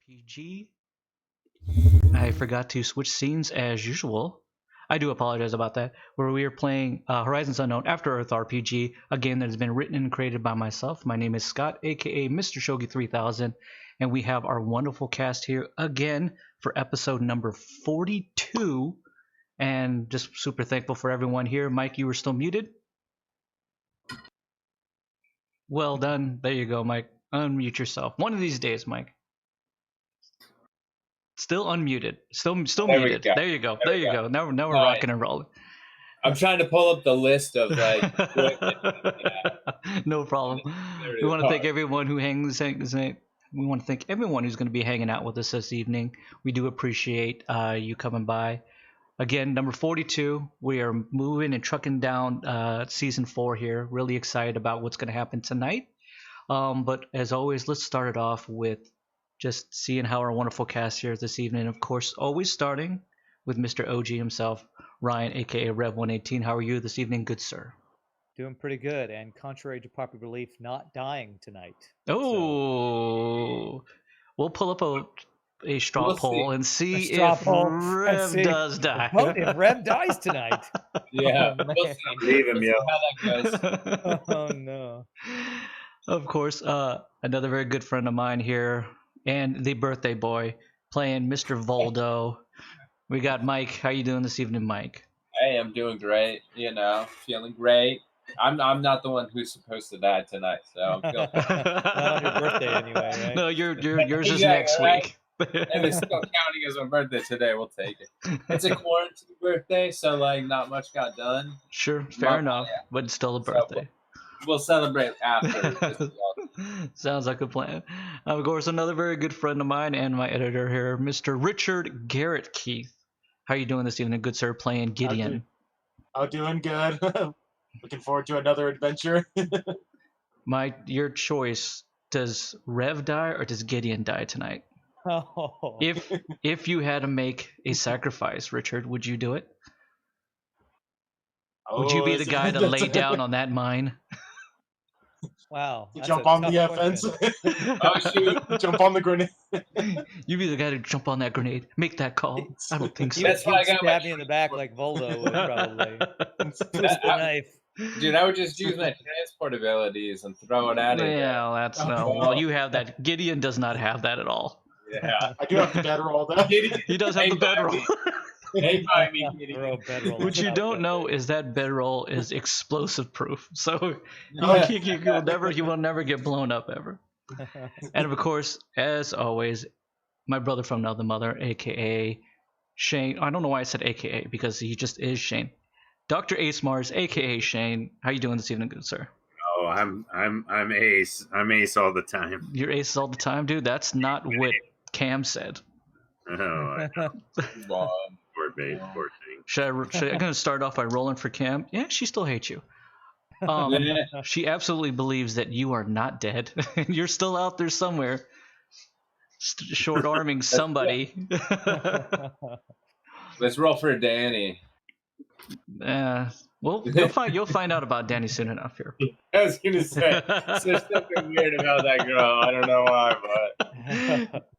RPG. I forgot to switch scenes as usual. I do apologize about that. Where we are playing Horizons Unknown After Earth RPG, a game that has been written and created by myself. My name is Scott, aka Mr. Shogi 3000, and we have our wonderful cast here again for episode number 42. And just super thankful for everyone here. Mike, you were still muted. Well done. There you go, Mike. Unmute yourself. One of these days, Mike. Still unmuted. Still There we muted. go. There you go. There you go. Now we're All right. rocking and rolling. I'm trying to pull up the list of No problem. There it We want to is. thank everyone who we want to thank everyone who's going to be hanging out with us this evening. We do appreciate you coming by. Again, number 42. We are moving and trucking down season 4 here. Really excited about what's going to happen tonight. But as always, let's start it off with just seeing how our wonderful cast here this evening. Of course, always starting with Mr. OG himself, Ryan, aka Rev118. How are you this evening, good sir? Doing pretty good, and contrary to popular belief, not dying tonight. Oh, we'll pull up a straw We'll poll see. and see A straw if poll and Rev see. does die. Vote if Rev dies tonight. Yeah, Oh, we'll man. see. Leave him, We'll see yo. how that goes. Oh no. Of course, another very good friend of mine here, and the birthday boy, playing Mr. Voldo. We got Mike. How you doing this evening, Mike? Hey, I'm doing great. Feeling great. I'm not the one who's supposed to die tonight, so I'm feeling. Not on your birthday anyway, right? No, yours is Exactly, next right? week. And it's still counting as my birthday today. We'll take it. It's a quarantine birthday, so not much got done. Sure, fair Well, enough, yeah. but it's still a So, birthday. We'll celebrate after. This is all. Sounds like a plan. Of course, another very good friend of mine and my editor here, Mr. Richard Garrett Keith. How you doing this evening, good sir? Playing Gideon. Doing good. Looking forward to another adventure. Your choice. Does Rev die or does Gideon die tonight? Oh. If you had to make a sacrifice, Richard, would you do it? Would you be the guy to lay down on that mine? Wow. that's Jump a on the tough fence. question. Oh shoot! Jump on the grenade. You'd be the guy to jump on that grenade. Make that call. I don't think so. You That's would why I got my- stab me in the back like Voldo would probably. Twist the knife. Dude, I would just use my transport abilities and throw it at it. Yeah, that's no. Well, you have that. Gideon does not have that at all. Yeah. I do have the bedroll though. He does have the bedroll. Hey, by me, kitty. Throw a bedroll. What you don't know is that bedroll is explosive proof, so Yeah. you will never get blown up ever. And of course, as always, my brother from another mother, aka Shane. I don't know why I said aka because he just is Shane. Dr. Ace Mars, aka Shane. How you doing this evening, good sir? Oh, I'm Ace. I'm Ace all the time. You're aces all the time, dude. That's not what Cam said. Oh, Wow. poor babe, poor thing. I'm gonna start off by rolling for Cam. Yeah, she still hates you. She absolutely believes that you are not dead. You're still out there somewhere, short arming somebody. Let's roll for Danny. Well, you'll find out about Danny soon enough here. I was gonna say there's something weird about that girl. I don't know why, but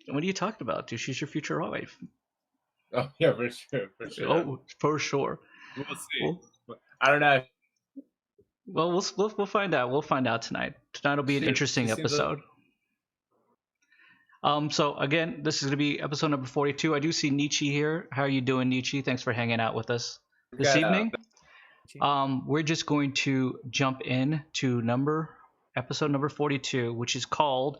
What are you talking about, dude? She's your future wife. oh yeah, for sure, for sure. Oh, for sure. We'll see. I don't know. Well, we'll find out. We'll find out tonight. Tonight will be an Shoot, interesting she seems episode. So again, this is going to be episode number 42. I do see Nietzsche here. How are you doing, Nietzsche? Thanks for hanging out with us this Okay, evening. We're just going to jump in to episode number 42, which is called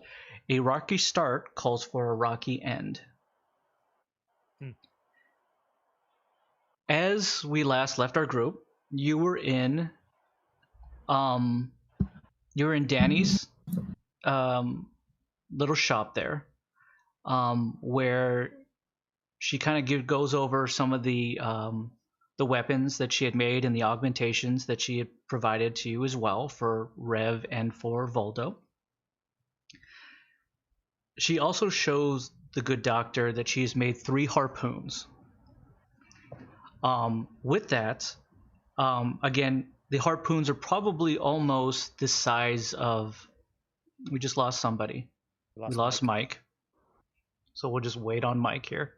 "A Rocky Start Calls for a Rocky End." As we last left our group, you were in Danny's little shop there, where she kind of goes over some of the weapons that she had made and the augmentations that she had provided to you as well for Rev and for Voldo. She also shows the good doctor that she has made 3 harpoons. With that, again, the harpoons are probably almost the size of. We just lost somebody. We lost Mike. So we'll just wait on Mike here.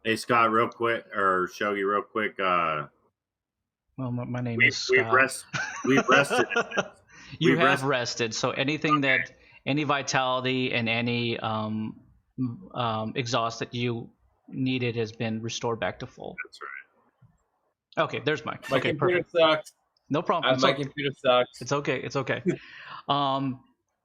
Hey, Scott, real quick, or Shogi, real quick. Well, my name is We've Scott. We've rested. You have rested. So anything that, any vitality and any exhaust that you needed has been restored back to full. That's right. Okay, there's Mike. My Okay, computer perfect. sucks. No problem. My computer sucks. It's okay. It's okay.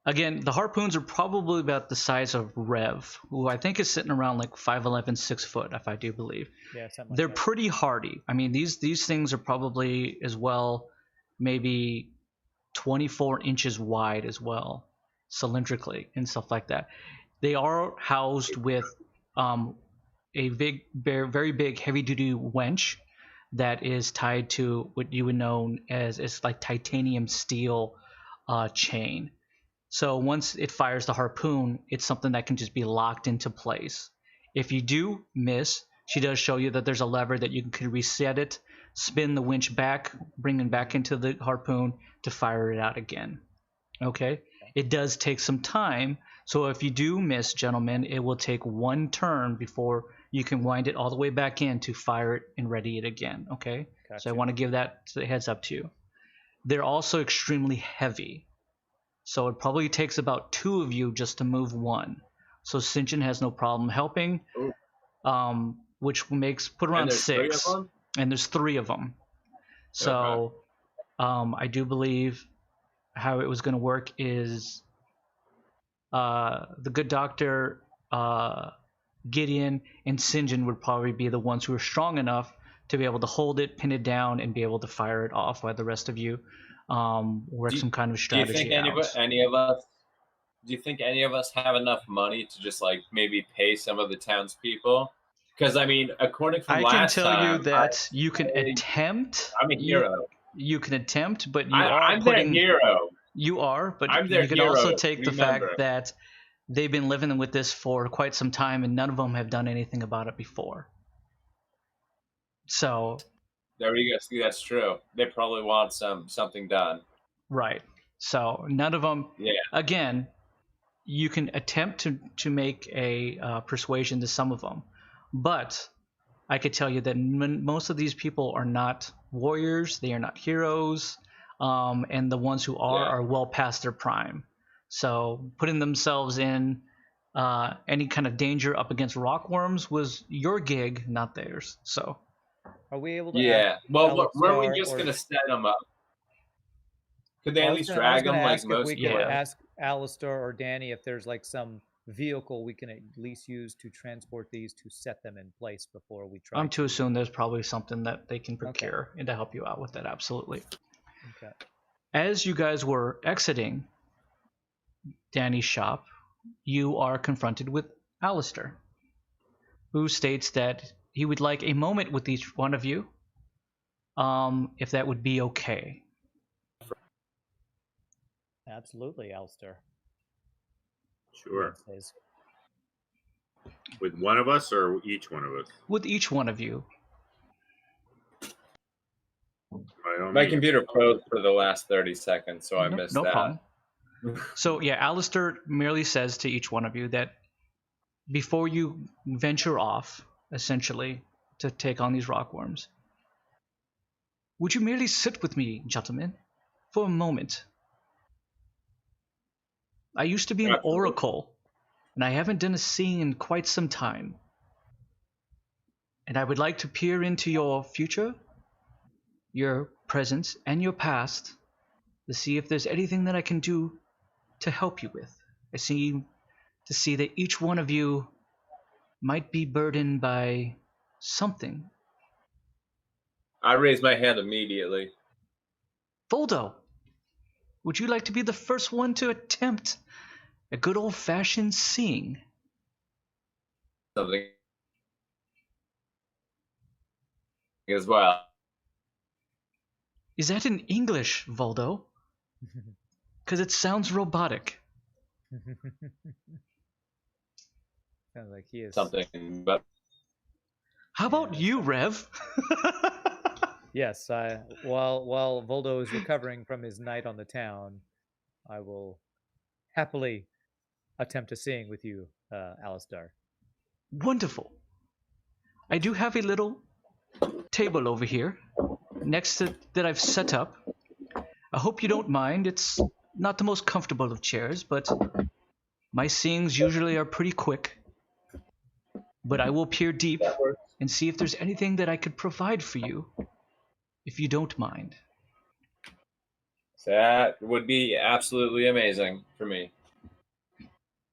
Again, the harpoons are probably about the size of Rev, who I think is sitting around like 5'11", 6 foot, if I do believe. Yeah, something like They're that. pretty hardy. I mean, these things are probably as well, maybe 24 inches wide as well, cylindrically and stuff like that. They are housed with a big, very big, heavy-duty winch that is tied to what you would know as it's like titanium steel chain. So once it fires the harpoon, it's something that can just be locked into place. If you do miss, she does show you that there's a lever that you can reset it, spin the winch back, bring it back into the harpoon to fire it out again. Okay? It does take some time. So if you do miss, gentlemen, it will take one turn before you can wind it all the way back in to fire it and ready it again. Okay? Gotcha. So I want to give that heads up to you. They're also extremely heavy. So it probably takes about 2 of you just to move one. So Sinjin has no problem helping, which makes put around 6. And there's 3 of them. So I do believe how it was going to work is the good doctor, Gideon, and Sinjin would probably be the ones who are strong enough to be able to hold it, pin it down, and be able to fire it off, while the rest of you work some kind of strategy. Do you think any of us have enough money to just like maybe pay some of the townspeople? Because I mean, according to last time, I can tell you that you can attempt. I'm a hero. You can attempt, but I'm their hero. You are, but I'm their you can hero, also take the remember. fact that they've been living with this for quite some time, and none of them have done anything about it before. So there you go. See, that's true. They probably want something done. Right. So none of them. Yeah. Again, you can attempt to make a persuasion to some of them, but I could tell you that most of these people are not warriors. They are not heroes, and the ones who are well past their prime. So putting themselves in any kind of danger up against rockworms was your gig, not theirs. So. Are we able to? Yeah. Well, were we just going to set them up? Could they at least drag them like most? We could ask Alistair or Danny if there's like some vehicle we can at least use to transport these to set them in place before we try. I'm to assume there's probably something that they can procure and to help you out with that. Absolutely. Okay. As you guys were exiting Danny's shop, you are confronted with Alistair, who states that he would like a moment with each one of you, if that would be okay. Absolutely, Alistair. Sure. With one of us or each one of us? With each one of you. My computer froze for the last 30 seconds, so I missed that. No problem. So yeah, Alistair merely says to each one of you that before you venture off, essentially, to take on these rockworms, would you merely sit with me, gentlemen, for a moment? I used to be an oracle, and I haven't done a seeing in quite some time. And I would like to peer into your future, your present, and your past to see if there's anything that I can do to help you with. I seem to see that each one of you might be burdened by something. I raised my hand immediately. Voldo, would you like to be the first one to attempt a good old-fashioned seeing? Something as well. Is that in English, Voldo? Because it sounds robotic. Sounds like he is something, but how about you, Rev? Yes, while Voldo is recovering from his night on the town, I will happily attempt to sing with you, Alistar. Wonderful. I do have a little table over here next to that I've set up. I hope you don't mind. It's not the most comfortable of chairs, but my sings usually are pretty quick. But I will peer deep That works. and see if there's anything that I could provide for you, if you don't mind. That would be absolutely amazing for me.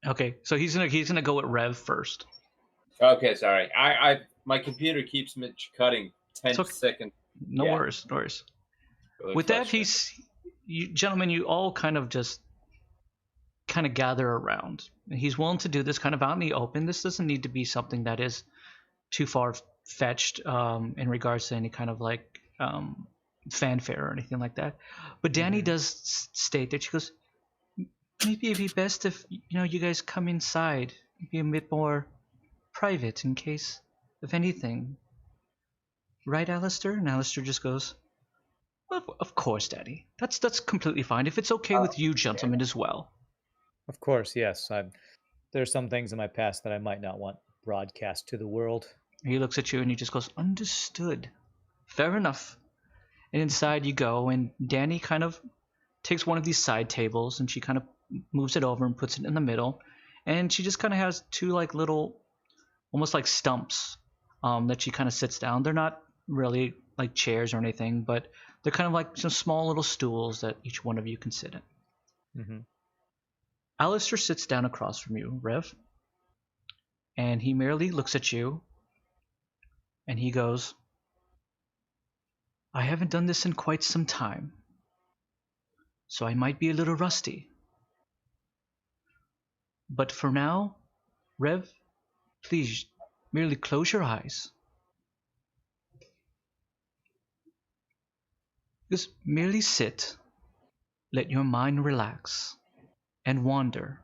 Okay, so he's gonna go at Rev first. Okay, sorry. My computer keeps me cutting 10 okay. seconds. No Yeah. worries, no worries. Really With that, frustrating. you gentlemen, you all kind of gather around. And he's willing to do this kind of out in the open. This doesn't need to be something that is too far fetched in regards to any kind of like fanfare or anything like that. But Danny does state that she goes, maybe it'd be best if you guys come inside, be a bit more private in case of anything. Right, Alistair? And Alistair just goes, well, of course, Daddy. That's completely fine. If it's okay with you gentlemen as well. Of course, yes. There's some things in my past that I might not want broadcast to the world. He looks at you and he just goes, understood. Fair enough. And inside you go, and Danny kind of takes one of these side tables and she kind of moves it over and puts it in the middle. And she just kind of has two like little, almost like stumps that she kind of sits down. They're not really like chairs or anything, but they're kind of like some small little stools that each one of you can sit in. Mm-hmm. Alistair sits down across from you, Rev, and he merely looks at you and he goes, I haven't done this in quite some time, so I might be a little rusty. But for now, Rev, please merely close your eyes. Just merely sit, let your mind relax, and wander.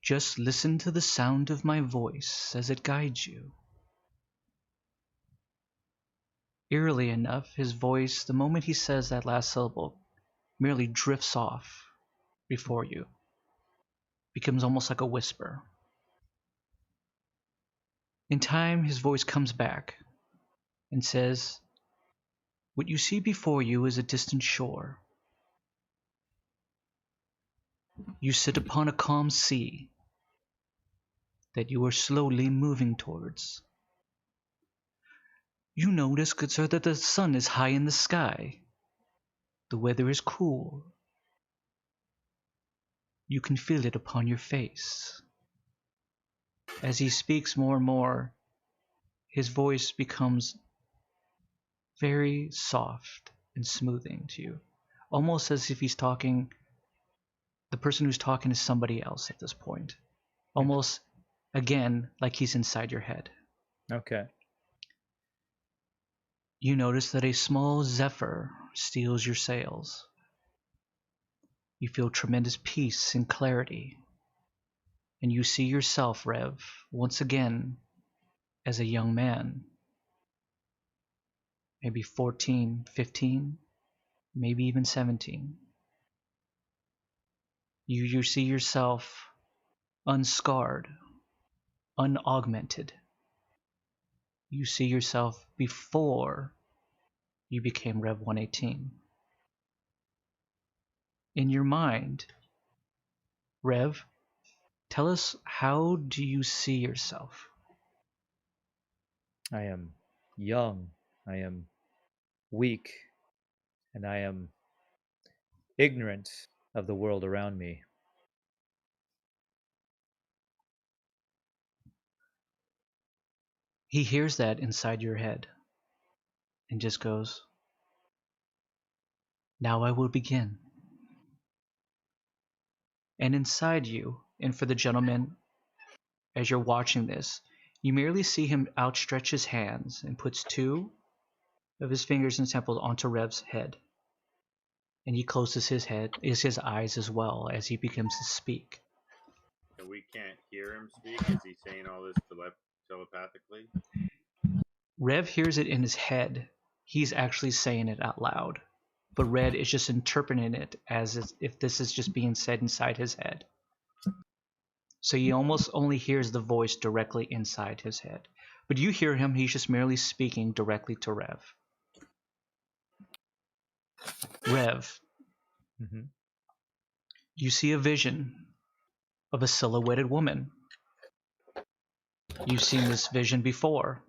Just listen to the sound of my voice as it guides you. Eerily enough, his voice, the moment he says that last syllable, merely drifts off before you. Becomes almost like a whisper. In time, his voice comes back and says, what you see before you is a distant shore. You sit upon a calm sea that you are slowly moving towards. You notice, good sir, that the sun is high in the sky. The weather is cool. You can feel it upon your face. As he speaks more and more, his voice becomes very soft and smoothing to you. Almost as if he's talking, the person who's talking is somebody else at this point. Almost, again, like he's inside your head. Okay. You notice that a small zephyr steals your sails. You feel tremendous peace and clarity. And you see yourself, Rev, once again, as a young man. Maybe 14, 15, maybe even 17. You see yourself unscarred, unaugmented. You see yourself before you became Rev 118. In your mind, Rev, tell us, how do you see yourself? I am young. I am weak. And I am ignorant of the world around me. He hears that inside your head and just goes, now I will begin. And inside you, and for the gentleman, as you're watching this, you merely see him outstretch his hands and puts two of his fingers and temples onto Rev's head. And he closes his eyes as well as he begins to speak. And we can't hear him speak. Is he saying all this telepathically? Rev hears it in his head. He's actually saying it out loud. but Red is just interpreting it as if this is just being said inside his head. So he almost only hears the voice directly inside his head. But you hear him, he's just merely speaking directly to Rev. Rev, Mm-hmm. you see a vision of a silhouetted woman. You've seen this vision before.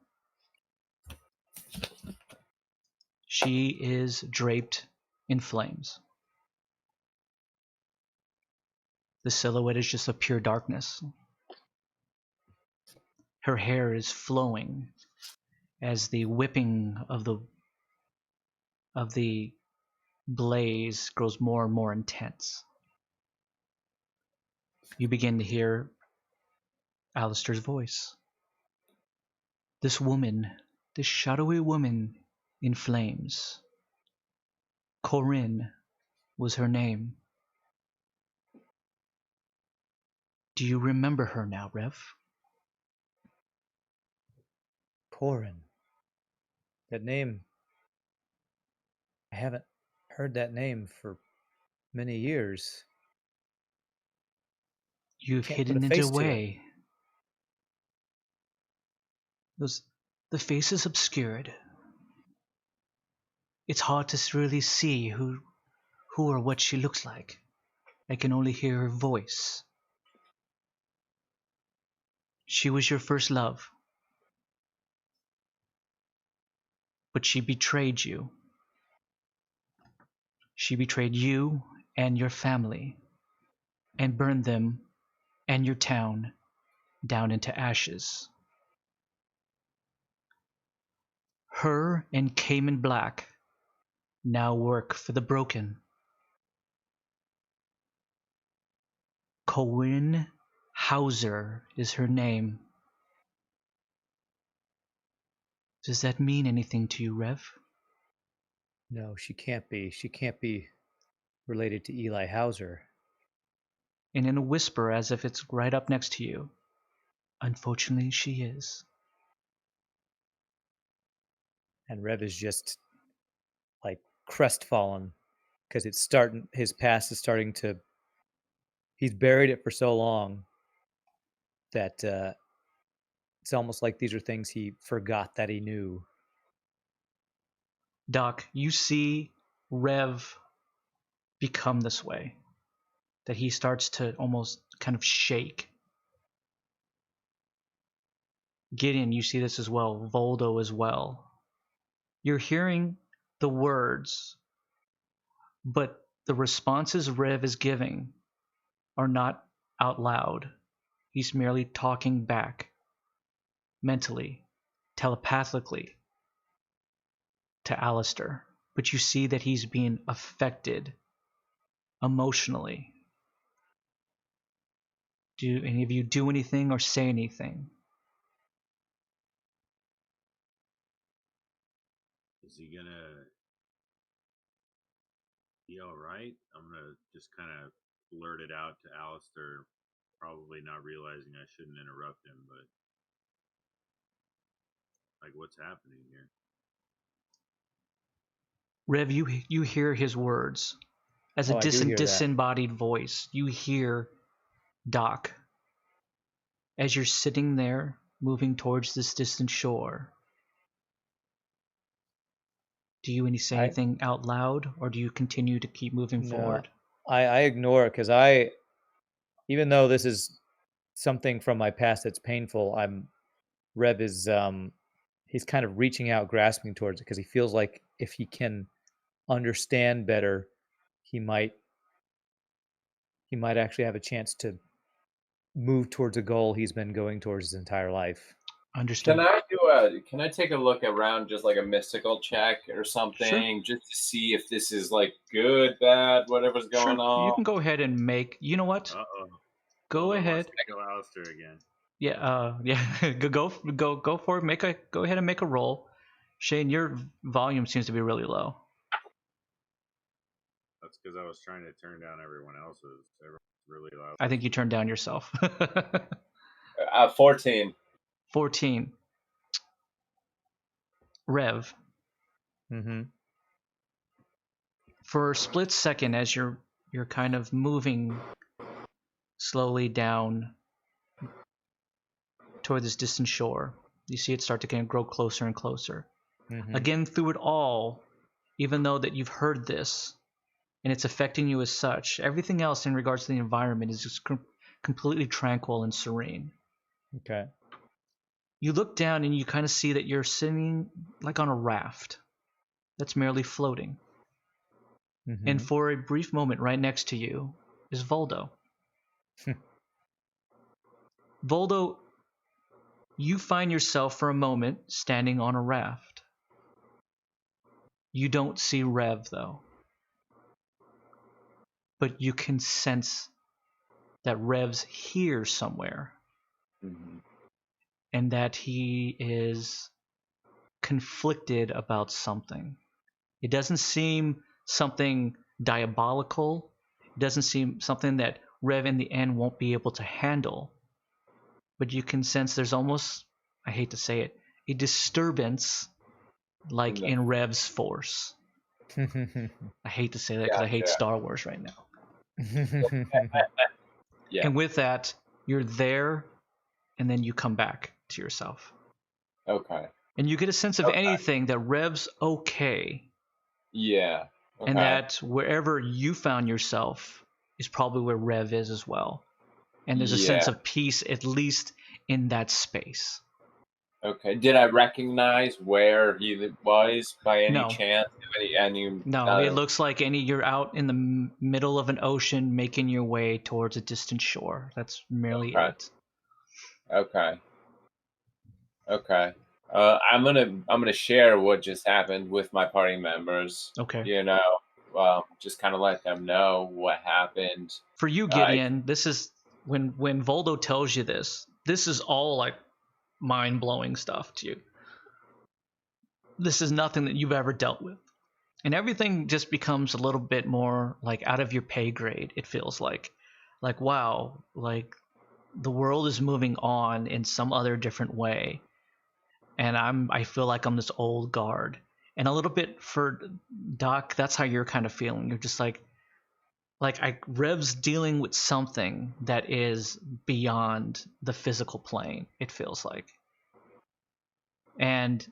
She is draped in flames. The silhouette is just a pure darkness. Her hair is flowing as the whipping of the blaze grows more and more intense. You begin to hear Alistair's voice. This woman, this shadowy woman in flames. Corinne was her name. Do you remember her now, Rev? Corin. That name. I haven't heard that name for many years. You've Can't put a hidden it face to it. away. The face is obscured. It's hard to really see who or what she looks like. I can only hear her voice. She was your first love. But she betrayed you. She betrayed you and your family and burned them and your town down into ashes. Her and Cayman Black now work for the Broken. Corinne Hauser is her name. Does that mean anything to you, Rev? No, she can't be. She can't be related to Eli Hauser. And in a whisper, as if it's right up next to you, unfortunately, she is. And Rev is just like crestfallen because it's starting. His past is starting to. He's buried it for so long that it's almost like these are things he forgot that he knew. Doc, you see Rev become this way. That he starts to almost kind of shake. Gideon, you see this as well. Voldo as well. You're hearing the words, but the responses Rev is giving are not out loud. He's merely talking back mentally, telepathically to Alistair. But you see that he's being affected emotionally. Do any of you do anything or say anything? Is he gonna be all right? I'm gonna just kind of blurt it out to Alistair, probably not realizing I shouldn't interrupt him, but like, what's happening here? Rev, you hear his words. As a Oh, I do hear that. disembodied voice, you hear Doc. As you're sitting there, moving towards this distant shore. Do you say anything out loud, or do you continue to keep moving forward? I ignore it because even though this is something from my past that's painful, Rev is he's kind of reaching out, grasping towards it because he feels like if he can understand better, he might actually have a chance to move towards a goal he's been going towards his entire life. Understood. Can I take a look around, just like a mystical check or something, Sure. just to see if this is like good, bad, whatever's going Sure. on? You can go ahead and make. You know what? Uh-oh. Go Waldo ahead. wants to kill Alistair again. Yeah. Yeah. Go for it. Go ahead and make a roll. Shane, your volume seems to be really low. That's because I was trying to turn down everyone else's. Everyone's really loud. I think you turned down yourself. 14. 14. Rev, Mm-hmm. For a split second, as you're kind of moving slowly down toward this distant shore, you see it start to kind of grow closer and closer. Mhm. Again, through it all, even though that you've heard this and it's affecting you as such, everything else in regards to the environment is just completely tranquil and serene. Okay. You look down and you kind of see that you're sitting like on a raft that's merely floating. Mhm. And for a brief moment, right next to you is Voldo. Voldo, you find yourself for a moment standing on a raft. You don't see Rev, though. But you can sense that Rev's here somewhere. Mm-hmm. And that he is conflicted about something. It doesn't seem something diabolical. It doesn't seem something that Rev in the end won't be able to handle. But you can sense there's almost, I hate to say it, a disturbance like No. in Rev's force. I hate to say that because I hate Gotcha. Star Wars right now. Yeah. And with that, you're there, and then you come back to yourself. Okay. And you get a sense of anything that Rev's okay. Yeah. Okay. And that wherever you found yourself is probably where Rev is as well. And there's a sense of peace, at least in that space. Okay. Did I recognize where he was by any No. chance? No, it looks like you're out in the middle of an ocean making your way towards a distant shore. That's merely it. Okay. Okay. I'm gonna share what just happened with my party members. Okay. You know, just kind of let them know what happened. For you, Gideon, this is when Voldo tells you this. This is all like mind-blowing stuff to you. This is nothing that you've ever dealt with. And everything just becomes a little bit more like out of your pay grade, it feels like wow, like the world is moving on in some other different way, and I feel like I'm this old guard. And a little bit for Doc, that's how you're kind of feeling. You're just like Rev's dealing with something that is beyond the physical plane, it feels like. And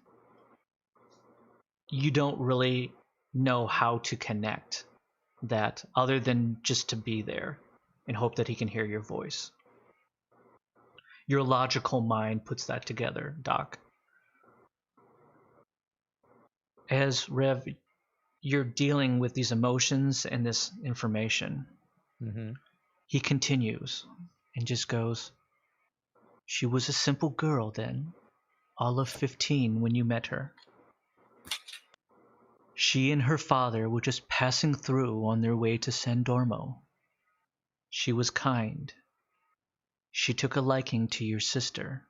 you don't really know how to connect that other than just to be there and hope that he can hear your voice. Your logical mind puts that together, Doc. As Rev, you're dealing with these emotions and this information. Mm-hmm. He continues and just goes, "She was a simple girl then, all of 15 when you met her. She and her father were just passing through on their way to San Dormo. She was kind. She took a liking to your sister,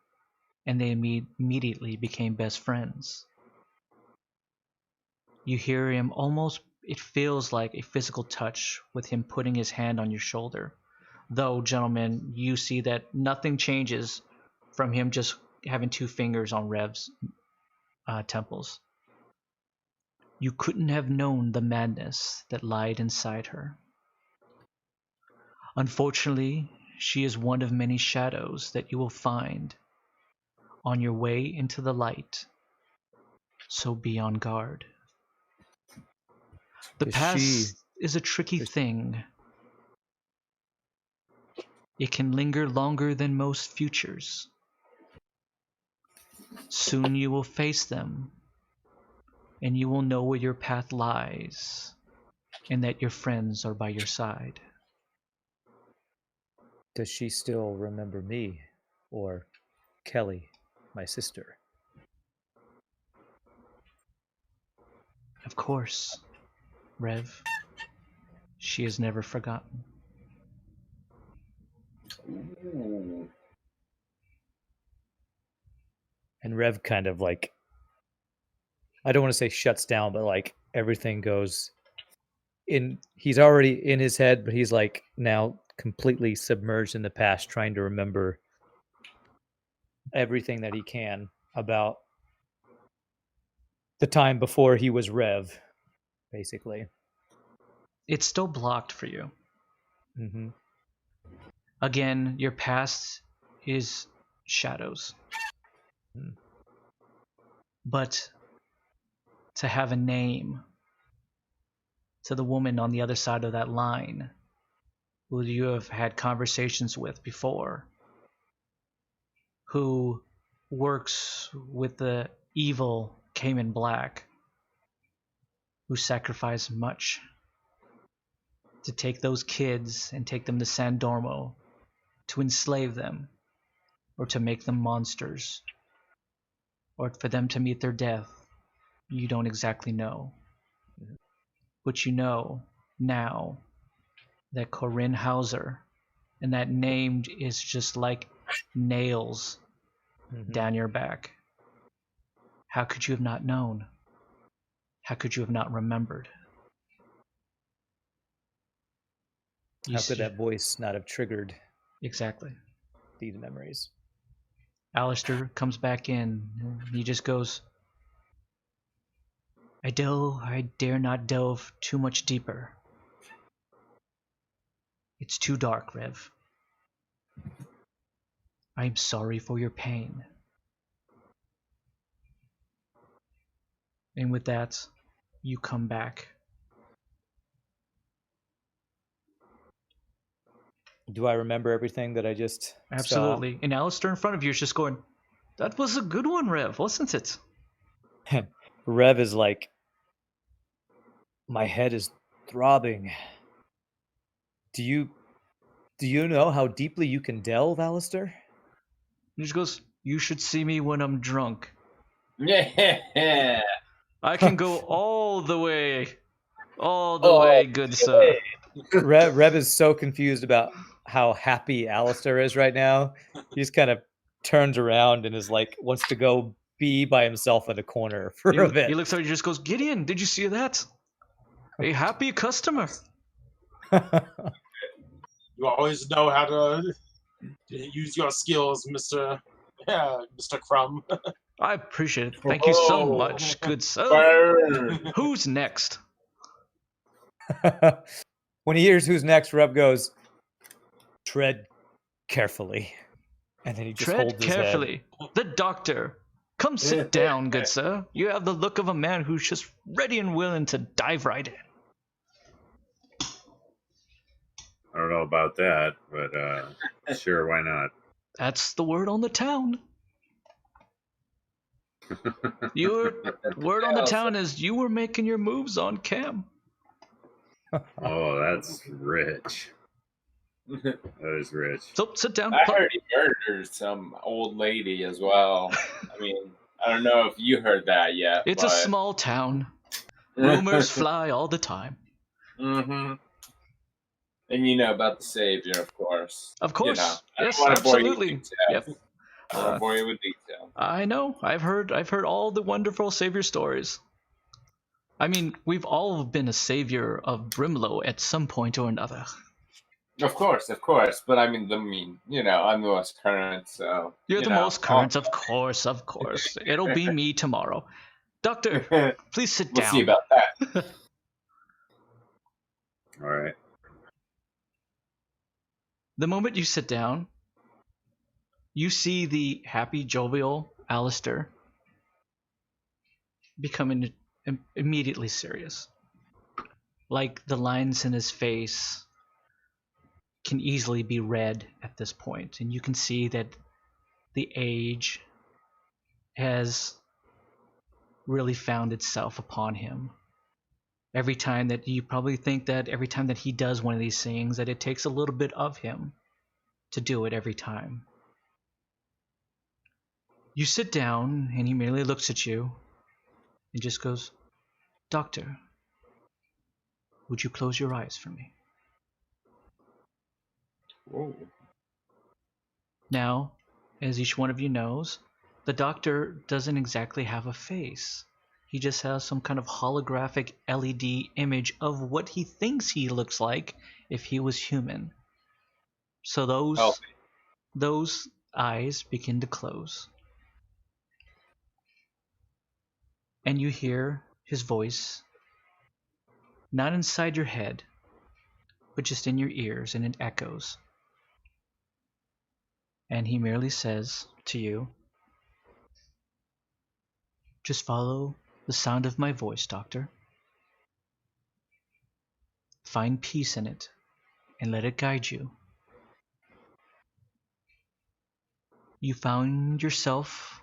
and they immediately became best friends. You hear him almost, it feels like a physical touch with him putting his hand on your shoulder. Though, gentlemen, you see that nothing changes from him just having two fingers on Rev's temples. You couldn't have known the madness that lied inside her. Unfortunately, she is one of many shadows that you will find on your way into the light. So be on guard. The past is a tricky thing. It can linger longer than most futures. Soon you will face them, and you will know where your path lies, and that your friends are by your side." Does she still remember me or Kelly, my sister? Of course, Rev. She is never forgotten. Ooh. And Rev kind of like, I don't want to say shuts down, but like everything goes in. He's already in his head, but he's like now completely submerged in the past, trying to remember everything that he can about the time before he was Rev, basically. it's still blocked for you. Mm-hmm. Again, your past is shadows. Hmm. But to have a name to the woman on the other side of that line who you have had conversations with before, who works with the evil Cayman Black, who sacrificed much to take those kids and take them to San Dormo, to enslave them, or to make them monsters, or for them to meet their death, you don't exactly know. But you know now that Corinne Hauser, and that name is just like nails Mm-hmm. down your back. How could you have not known? How could you have not remembered? How could that voice not have triggered Exactly. these memories? Alistair comes back in. And he just goes, I dare not delve too much deeper. It's too dark, Rev. I am sorry for your pain. And with that, you come back. Do I remember everything that I just Absolutely. And Alistair in front of you is just going, that was a good one, Rev, wasn't it? saw? Rev is like, my head is throbbing. Do you know how deeply you can delve, Alistair? He just goes, you should see me when I'm drunk. Yeah. I can go all the way, Oh, good sir. Rev is so confused about how happy Alistair is right now. He just kind of turns around and is like, wants to go be by himself in a corner for a bit. He looks at you and just goes, Gideon, did you see that? A happy customer. You always know how to use your skills, Mr. Crumb. I appreciate it. Thank you so Oh. much, good sir. burn. Who's next? When he hears who's next, Rev goes, tread carefully. And then he just Tread holds his head. carefully. The doctor. Come sit down, good sir. You have the look of a man who's just ready and willing to dive right in. I don't know about that, but sure, why not? That's the word on the town. Your word on the town is you were making your moves on Cam. Oh, that's rich. That is rich. So sit down. I heard he murdered some old lady as well. I mean, I don't know if you heard that yet. It's but... a small town. Rumors fly all the time. Mm-hmm. And you know about the Savior, of course. Of course. You know, I Yes, don't want to bore you absolutely. with details. Yep. I don't want to bore you with detail. I know. I've heard all the wonderful savior stories. I mean, we've all been a savior of Brimlow at some point or another. Of course. But I mean, you know, I'm the most current, so... You're the know. most current, of course. It'll be me tomorrow. Doctor, please sit We'll down. see about that. All right. The moment you sit down, you see the happy, jovial Alistair becoming immediately serious. Like the lines in his face can easily be read at this point, and you can see that the age has really found itself upon him. Every time that you probably think that every time that he does one of these things, that it takes a little bit of him to do it every time. You sit down, and he merely looks at you and just goes, Doctor, would you close your eyes for me? Whoa. Now, as each one of you knows, the doctor doesn't exactly have a face. He just has some kind of holographic LED image of what he thinks he looks like if he was human. So those eyes begin to close. And you hear his voice, not inside your head, but just in your ears, and it echoes. And he merely says to you, just follow the sound of my voice, Doctor. Find peace in it, and let it guide you. You found yourself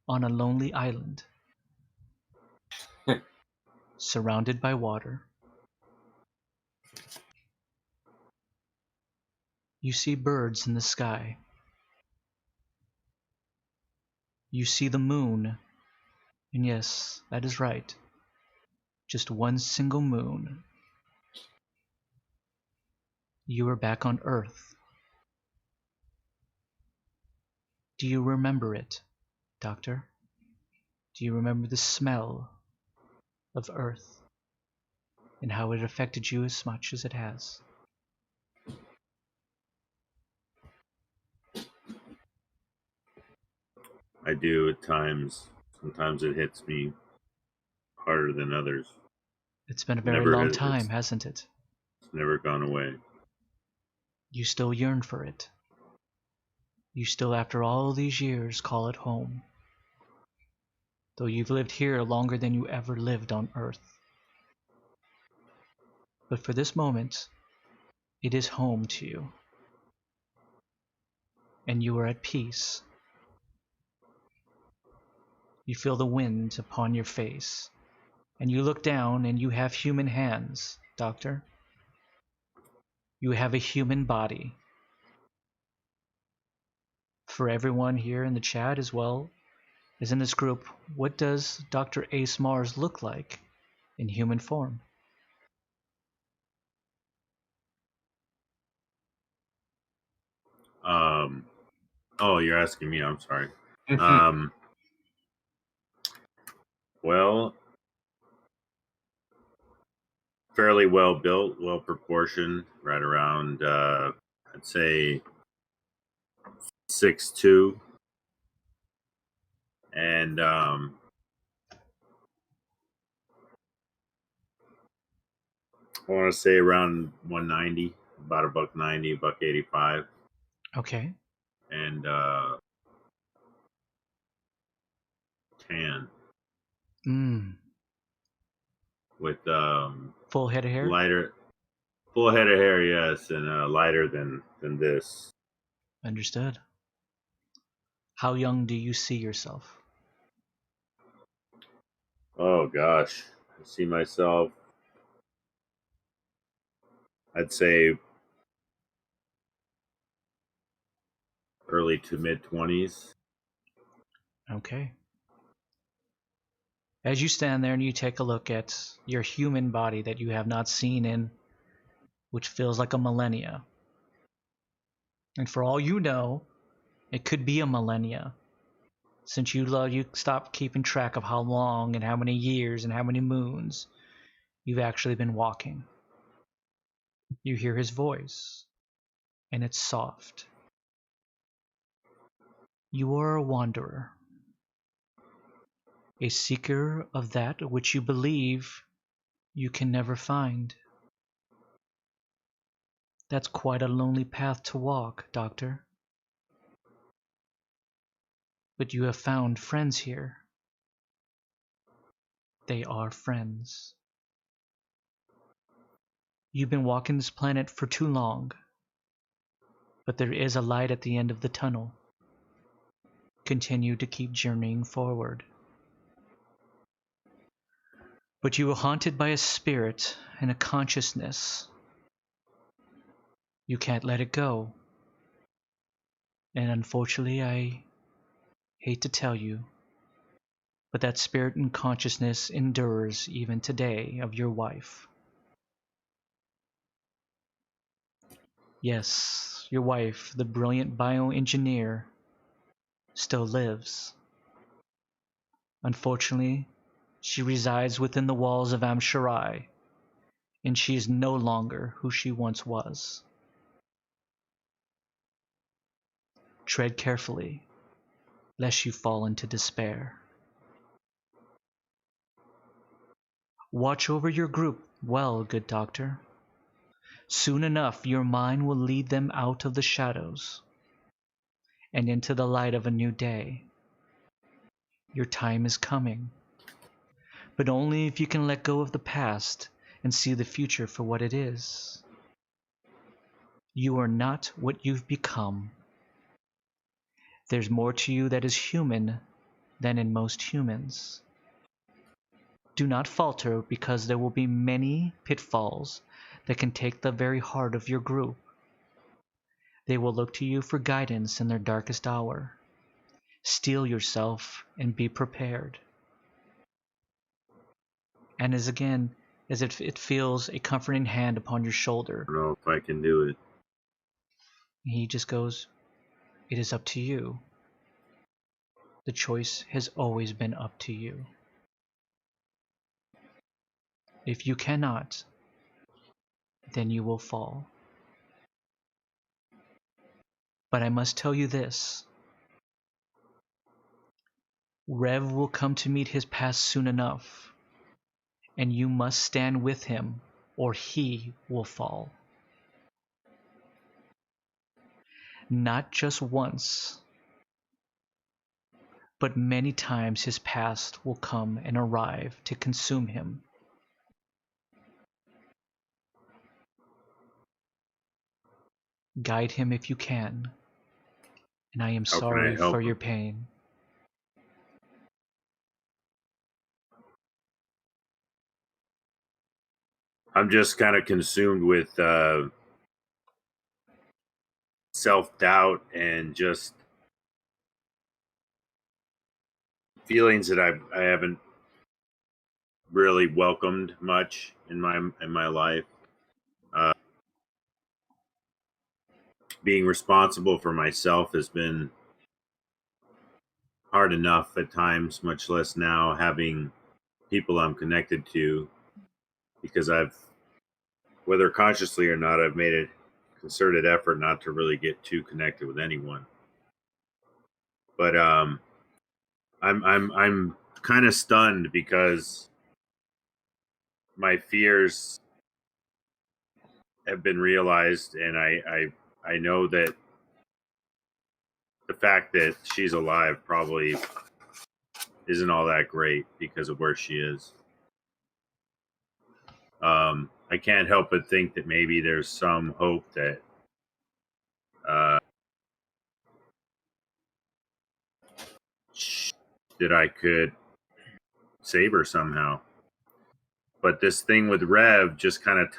on a lonely island, surrounded by water. You see birds in the sky. You see the moon, and yes, that is right, just one single moon. You are back on Earth. Do you remember it, Doctor? Do you remember the smell of Earth and how it affected you as much as it has? I do at times. Sometimes it hits me harder than others. It's been a very long time, it's hasn't it? never gone away. You still yearn for it. You still, after all these years, call it home. Though you've lived here longer than you ever lived on Earth. But for this moment, it is home to you. And you are at peace. You feel the wind upon your face. And you look down and you have human hands, Doctor. You have a human body. For everyone here in the chat as well as in this group, what does Dr. Ace Mars look like in human form? Oh, you're asking me. I'm sorry. Well, fairly well built, well proportioned, right around, I'd say 6'2", and I want to say around 190, about a $190, $185, Okay. and tan with Full head of hair? lighter, full head of hair, yes, and lighter than this. Understood. How young do you see yourself? Oh gosh, I see myself, I'd say early to mid 20s. Okay. As you stand there and you take a look at your human body that you have not seen in which feels like a millennia. And for all you know, it could be a millennia. Since you stopped keeping track of how long and how many years and how many moons you've actually been walking. You hear his voice, and it's soft. You are a wanderer, a seeker of that which you believe you can never find. That's quite a lonely path to walk, Doctor. But you have found friends here. They are friends. You've been walking this planet for too long, but there is a light at the end of the tunnel. Continue to keep journeying forward. But you are haunted by a spirit and a consciousness. You can't let it go. And unfortunately, I hate to tell you, but that spirit and consciousness endures even today of your wife. Yes, your wife, the brilliant bioengineer, still lives. Unfortunately, she resides within the walls of Amsharai, and she is no longer who she once was. Tread carefully, lest you fall into despair. Watch over your group, Well, good doctor, soon enough your mind will lead them out of the shadows and into the light of a new day. Your time is coming, but only if you can let go of the past and see the future for what it is. You are not what you've become. There's more to you that is human than in most humans. Do not falter, because there will be many pitfalls that can take the very heart of your group. They will look to you for guidance in their darkest hour. Steel yourself and be prepared. And as it feels a comforting hand upon your shoulder, I don't know if I can do it. he just goes, "It is up to you. The choice has always been up to you. If you cannot, then you will fall. But I must tell you this. Rev will come to meet his past soon enough, and you must stand with him, or he will fall. Not just once, but many times his past will come and arrive to consume him. Guide him if you can, and I am How can I sorry help for him? your pain." I'm just kind of consumed with self-doubt and just feelings that I haven't really welcomed much in my life. Being responsible for myself has been hard enough at times, much less now having people I'm connected to, because whether consciously or not, I've made a concerted effort not to really get too connected with anyone. But I'm kind of stunned because my fears have been realized, and I know that the fact that she's alive probably isn't all that great because of where she is. I can't help but think that maybe there's some hope that that I could save her somehow. But this thing with Rev just kind of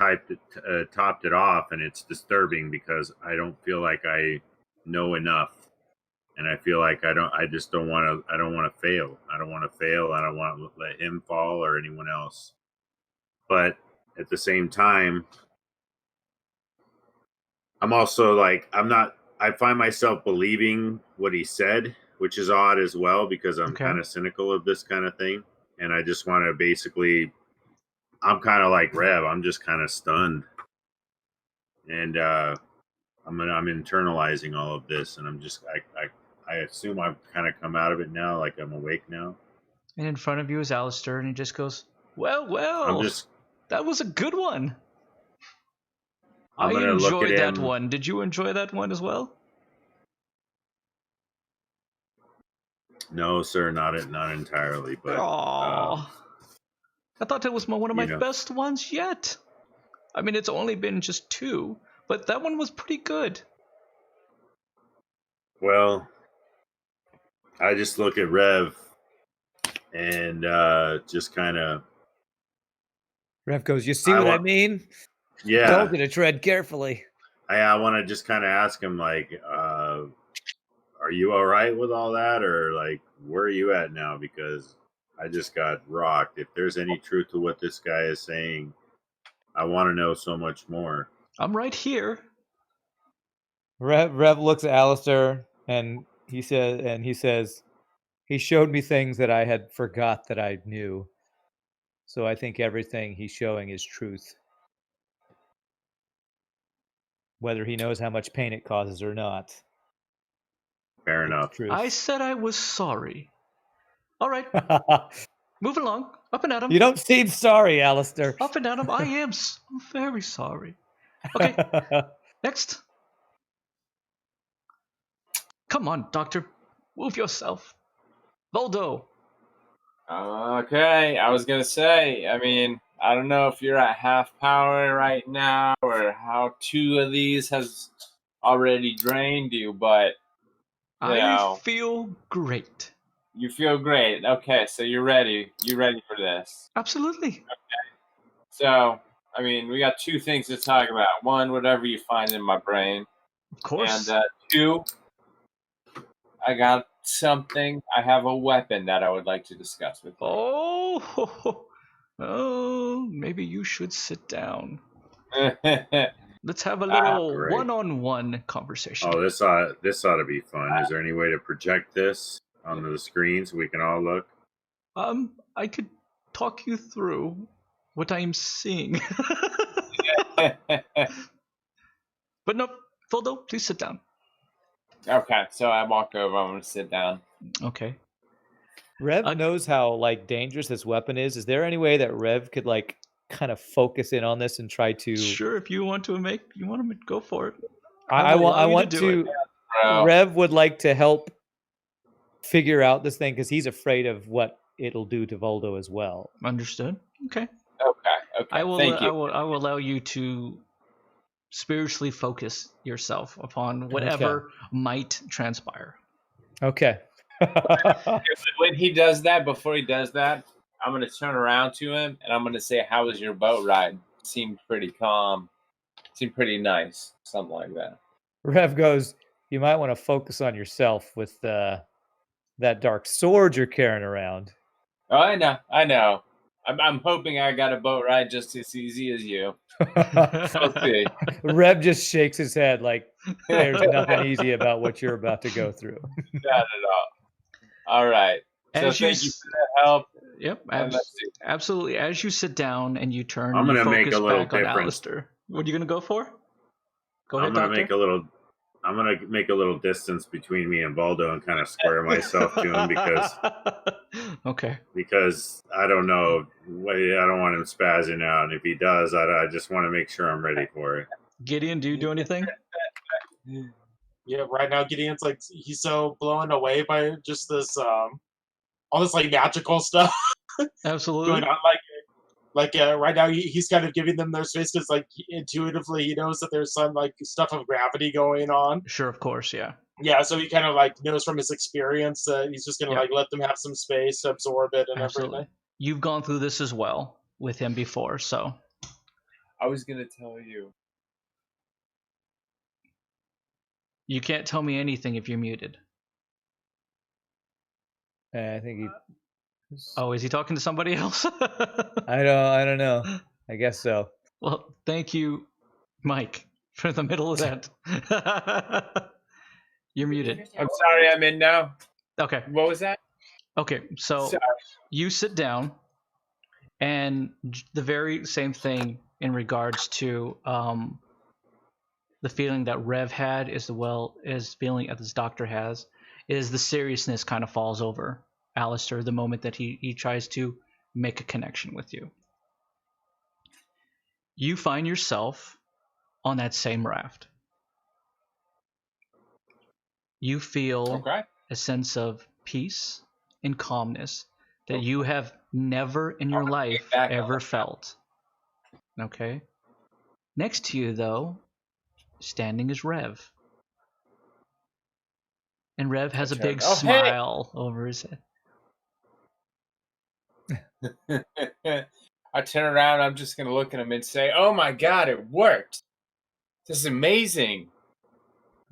topped it off, and it's disturbing because I don't feel like I know enough, and I feel like I just don't want to. I don't want to fail. I don't want to fail. I don't want to let him fall or anyone else. But at the same time, I'm also like, I'm not. I find myself believing what he said, which is odd as well because I'm Okay. kind of cynical of this kind of thing, and I just want to basically. I'm kind of like Rev. I'm just kind of stunned, and I'm internalizing all of this, and I'm just I assume I've kind of come out of it now, like I'm awake now. And in front of you is Alistair, and he just goes, I'm well, just that was a good one. I'm I gonna look at enjoyed that him. one. Did you enjoy that one as well? No, sir, not entirely, but Aww. I thought that was one of my you know, best ones yet. I mean, it's only been just 2, but that one was pretty good. well, I just look at Rev and just kind of Rev goes, "You see what I mean? yeah. Told you to tread carefully." I want to just kind of ask him like, are you all right with all that, or like, where are you at now? Because I just got rocked. If there's any truth to what this guy is saying, I want to know so much more. I'm right here. Rev looks at Alistair and he says, "He showed me things that I had forgot that I knew. So I think everything he's showing is truth. Whether he knows how much pain it causes or not. Fair It's enough. truth." I said I was sorry. All right. Move along. Up and at him. You don't seem sorry, Alistair. Up and at him. I am very sorry. Okay, next. Come on, Doctor. Move yourself. Voldo. Okay, I was gonna say, I mean, I don't know if you're at half power right now or how 2 of these has already drained you, but you I know, feel great. you feel great. Okay, so you're ready. You ready for this? Absolutely. So, I mean, we got 2 things to talk about. One, whatever you find in my brain, Of course. and 2, I got something. I have a weapon that I would like to discuss with you. Oh, maybe you should sit down. Okay. Let's have a little great. one-on-one conversation. Oh, this ought to be fun. Is there any way to project this onto the screen so we can all look? I could talk you through what I am seeing. But no, Voldo, please sit down. Okay, so I walk over. I'm gonna sit down. Okay. Rev knows how like dangerous this weapon is. Is there any way that Rev could like kind of focus in on this and try to? Sure, if you want to go for it. I will allow you want to to. do it. Bro. Rev would like to help figure out this thing because he's afraid of what it'll do to Voldo as well. Understood. Okay. Okay. I will. Thank you. I will allow you to spiritually focus yourself upon whatever might transpire. Okay. When he does that, before he does that, I'm gonna turn around to him and I'm gonna say, "How was your boat ride? Seemed pretty calm. Seemed pretty nice. Something like that." Rev goes, you might want to focus on yourself with that dark sword you're carrying around. Oh, I know. I'm hoping I got a boat ride just as easy as you. We'll see. Rev just shakes his head like there's nothing easy about what you're about to go through. Not at all. All right. So As you thank you for that help. Yep, And let's see. absolutely. As you sit down and you turn, I'm you gonna make focus a little back on difference. Alistair. What are you gonna go for? Go I'm ahead, gonna Doctor. make a little distance between me and Baldo and kind of square myself to him because I don't know. I don't want him spazzing out, and if he does, I just want to make sure I'm ready for it. Gideon, do you do anything? Yeah, right now Gideon's like he's so blown away by just this all this like magical stuff Absolutely. going on. Like right now he's kind of giving them their space because like intuitively he knows that there's some like stuff of gravity going on. Sure, of course, yeah. Yeah, so he kind of like knows from his experience that he's just gonna Yeah. like let them have some space to absorb it and Absolutely. everything. You've gone through this as well with him before, so I was gonna tell you. you can't tell me anything if you're muted. I think he. Oh, is he talking to somebody else? I don't know. I guess so. Well, thank you, Mike, for the middle of that. You're muted. I'm sorry, I'm in now. Okay. What was that? Okay, so Sorry. you sit down, and the very same thing in regards to the feeling that Rev had as well as feeling that this doctor has, is the seriousness kind of falls over Alistair the moment that he tries to make a connection with you. You find yourself on that same raft. You feel Okay. a sense of peace and calmness that you have never in your life back on ever that. felt. Okay? Next to you, though, standing is Rev. And Rev has a big Oh, hey! smile over his head. I turn around. I'm just gonna look at him and say, "Oh my God, it worked! This is amazing.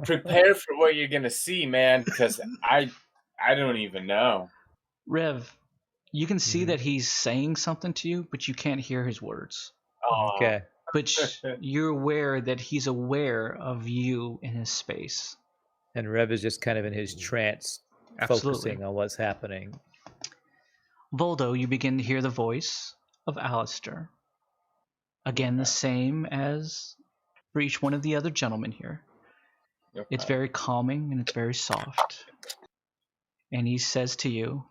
Prepare for what you're gonna see, man, because I don't even know." Rev, you can see Mhm. that he's saying something to you, but you can't hear his words. Oh, Okay. But you're aware that he's aware of you in his space. And Rev is just kind of in his trance, Absolutely. focusing on what's happening. Voldo, you begin to hear the voice of Alistair. Again, the same as for each one of the other gentlemen here. Okay. It's very calming and it's very soft. And he says to you,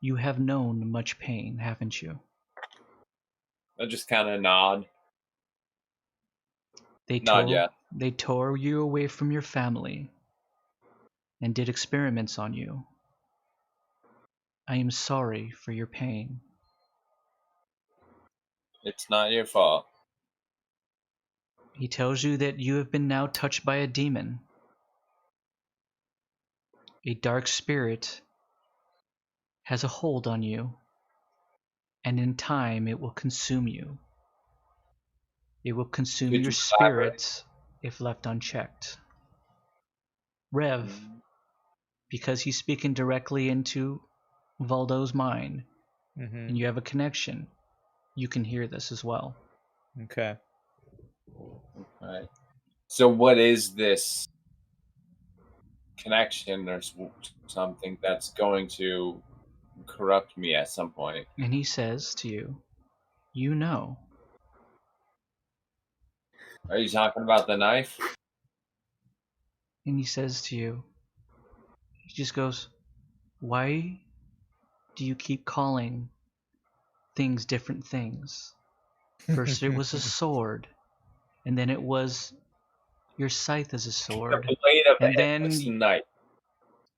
You have known much pain, haven't you? I just kind of nod. They Not yet. They tore you away from your family and did experiments on you. I am sorry for your pain. It's not your fault. He tells you that you have been now touched by a demon. A dark spirit has a hold on you, and in time it will consume you. It will consume Could your you elaborate? spirit if left unchecked. Rev, because he's speaking directly into Valdo's mind, Mm-hmm. and you have a connection, you can hear this as well. Okay. Right. So what is this connection or something that's going to corrupt me at some point? And he says to you, you know. Are you talking about the knife? And he says to you, he just goes, why do you keep calling things different things? First it was a sword, and then it was your scythe as a The sword, blade of and the endless then, knife.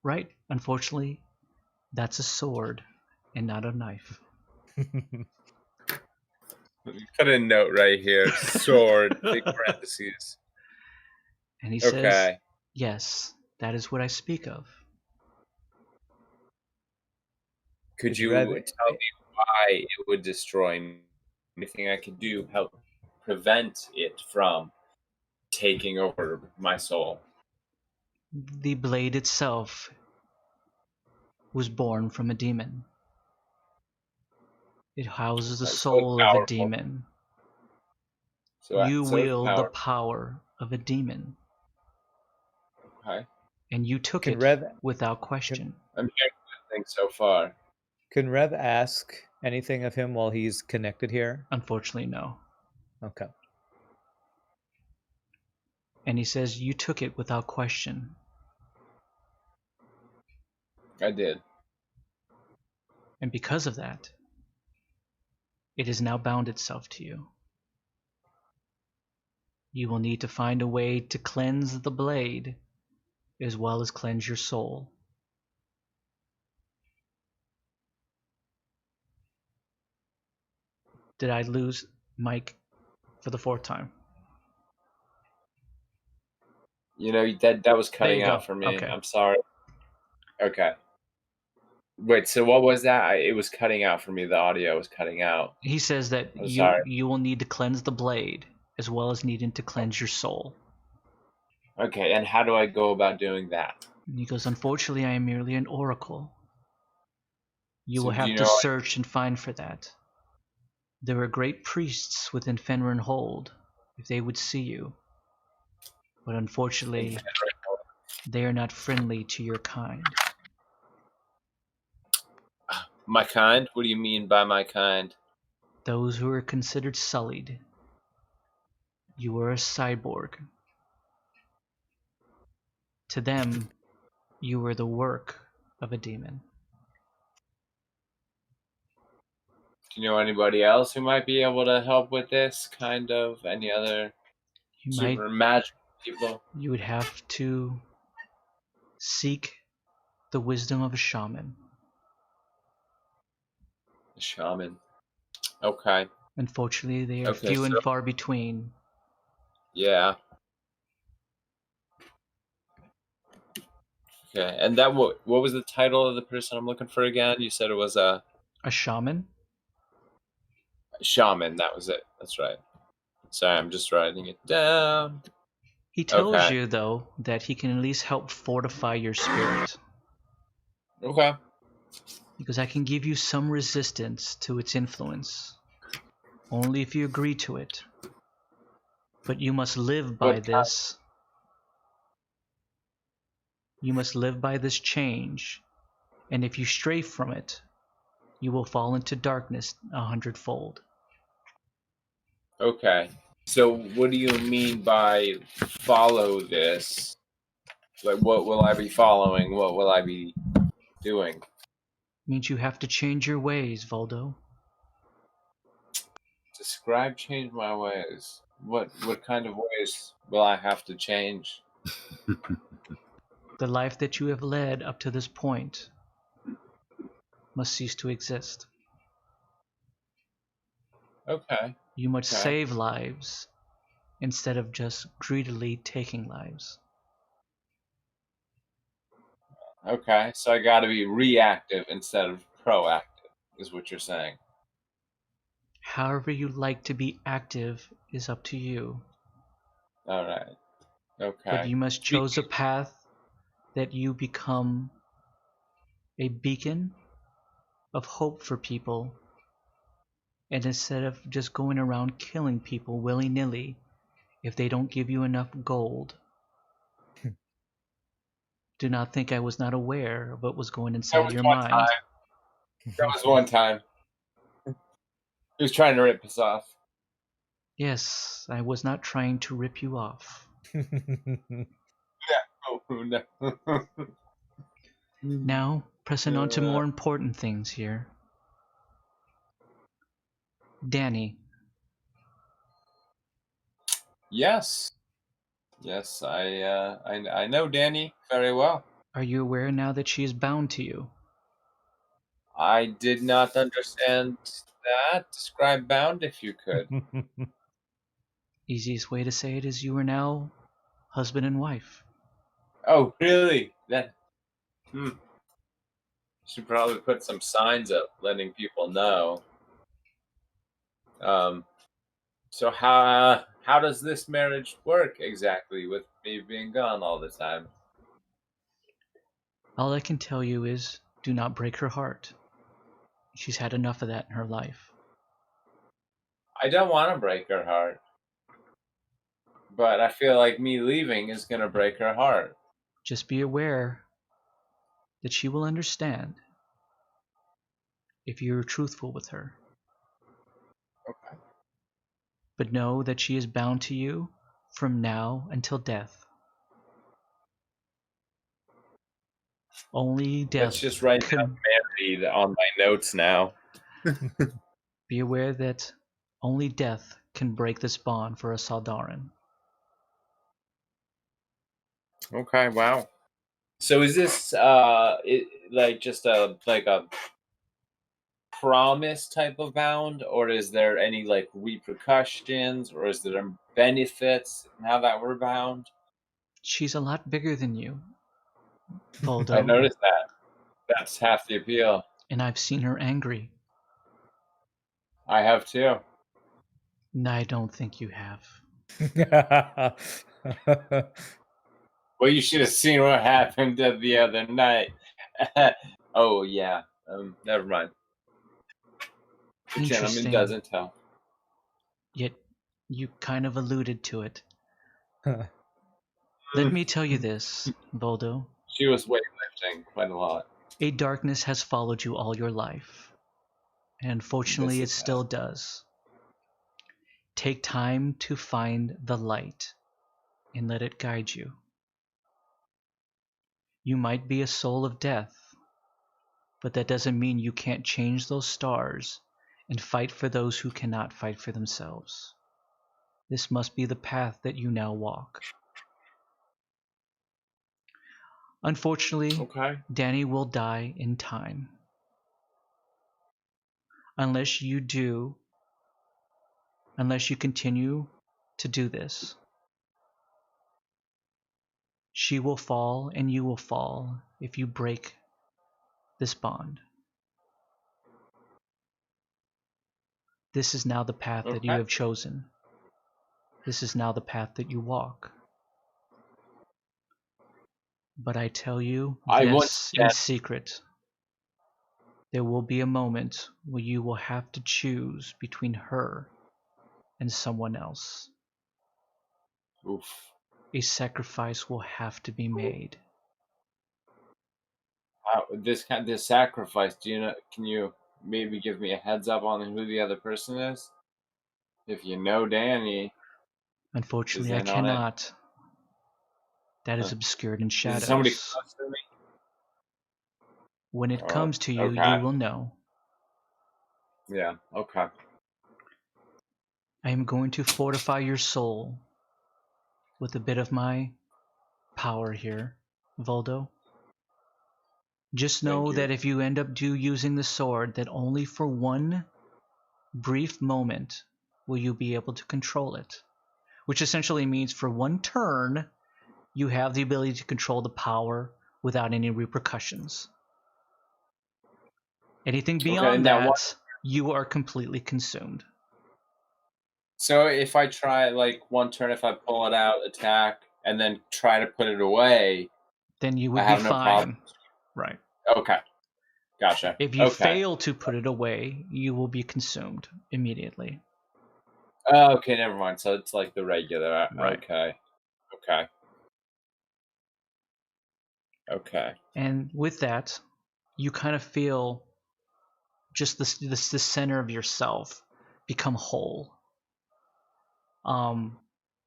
right, unfortunately, that's a sword and not a knife. Put a note right here. Sword, big parentheses. And he says, Okay. yes, that is what I speak of. Could Is you Rev- tell me why it would destroy me? Anything I could do help prevent it from taking over my soul? The blade itself was born from a demon. It houses the So it's soul of a powerful. demon. So You it's wield the power. power of a demon, Okay. and you took Can it Rev without question. I'm hearing good things so far. can Rev ask anything of him while he's connected here? Unfortunately, no. Okay. And he says, you took it without question. I did. And because of that, it has now bound itself to you. You will need to find a way to cleanse the blade as well as cleanse your soul. Did I lose Mike for the fourth time? You know, that was cutting you go. out for me. Okay. I'm sorry. Okay. Wait, so what was that? It was cutting out for me. The audio was cutting out. He says that I'm sorry. you will need to cleanse the blade as well as needing to cleanse your soul. Okay, and how do I go about doing that? And he goes, unfortunately, I am merely an oracle. You So will do have you to know- search and find for that. There are great priests within Fenrir Hold, if they would see you. But unfortunately, they are not friendly to your kind. My kind? What do you mean by my kind? Those who are considered sullied. You are a cyborg. To them, you are the work of a demon. Do you know anybody else who might be able to help with this? Kind of any other super magical people? You would have to seek the wisdom of a shaman. A shaman. Okay. Unfortunately, they are Okay, few and so- far between. Yeah. Okay, and that what was the title of the person I'm looking for again? You said it was a A shaman? shaman. That was it. That's right. Sorry, I'm just writing it down. He tells Okay. you, though, that he can at least help fortify your spirit. Okay. Because I can give you some resistance to its influence. Only if you agree to it. But you must live by What kind? this. You must live by this change. And if you stray from it, you will fall into darkness 100-fold. Okay. So what do you mean by follow this? Like what will I be following? What will I be doing? Means you have to change your ways, Voldo. Describe change my ways. What kind of ways will I have to change? The life that you have led up to this point must cease to exist. Okay. You must Okay. save lives instead of just greedily taking lives. Okay. So I got to be reactive instead of proactive, is what you're saying. However you like to be active is up to you. All right. Okay. But you must choose a path that you become a beacon of hope for people. And instead of just going around killing people willy-nilly if they don't give you enough gold. Do not think I was not aware of what was going inside your mind. That was one time. He was trying to rip us off. Yes, I was not trying to rip you off. Oh, no. Now, pressing on to more important things here. Danny. Yes. Yes, I know Danny very well. Are you aware now that she is bound to you? I did not understand that. Describe bound if you could. Easiest way to say it is you are now husband and wife. Oh, really? That. Should probably put some signs up letting people know. So how does this marriage work exactly with me being gone all the time? All I can tell you is do not break her heart. She's had enough of that in her life. I don't want to break her heart, but I feel like me leaving is going to break her heart. Just be aware that she will understand if you're truthful with her. Okay. But know that she is bound to you from now until death. Only death. Let's just write down married on my notes now. Be aware that only death can break this bond for a Saldaran. Okay, wow. So is this like just a promise type of bound, or is there any like repercussions, or is there benefits now that we're bound? She's a lot bigger than you, I Voldo, noticed that. That's half the appeal. and I've seen her angry. I have too. And I don't think you have. Well, you should have seen what happened the other night. Oh yeah. Never mind. The gentleman Interesting. doesn't tell. Yet you kind of alluded to it. Let me tell you this, Voldo. She was weightlifting quite a lot. A darkness has followed you all your life. And unfortunately, it still does. Take time to find the light and let it guide you. You might be a soul of death, but that doesn't mean you can't change those stars and fight for those who cannot fight for themselves. This must be the path that you now walk. Unfortunately, Okay. Danny will die in time. Unless you continue to do this. She will fall and you will fall if you break this bond. This is now the path that you have chosen. This is now the path that you walk. But I tell you this in secret. There will be a moment where you will have to choose between her and someone else. Oof. A sacrifice will have to be made. This sacrifice, do you know? Can you maybe give me a heads up on who the other person is? If you know Danny. Unfortunately, I cannot. That is obscured in shadows. Is somebody close to me? When it comes to you, okay. you will know. Yeah. Okay. I am going to fortify your soul with a bit of my power here, Voldo. Just know Thank you. that if you end up using the sword, that only for one brief moment will you be able to control it. Which essentially means for one turn, you have the ability to control the power without any repercussions. Anything beyond now that, you are completely consumed. So if I try like one turn, if I pull it out, attack, and then try to put it away, Then you I would be have no fine. problem. Right. Okay. Gotcha. If you Okay. fail to put it away, you will be consumed immediately. Okay, never mind. So it's like the regular. Right. Okay. Okay. Okay. And with that, you kind of feel just the center of yourself become whole.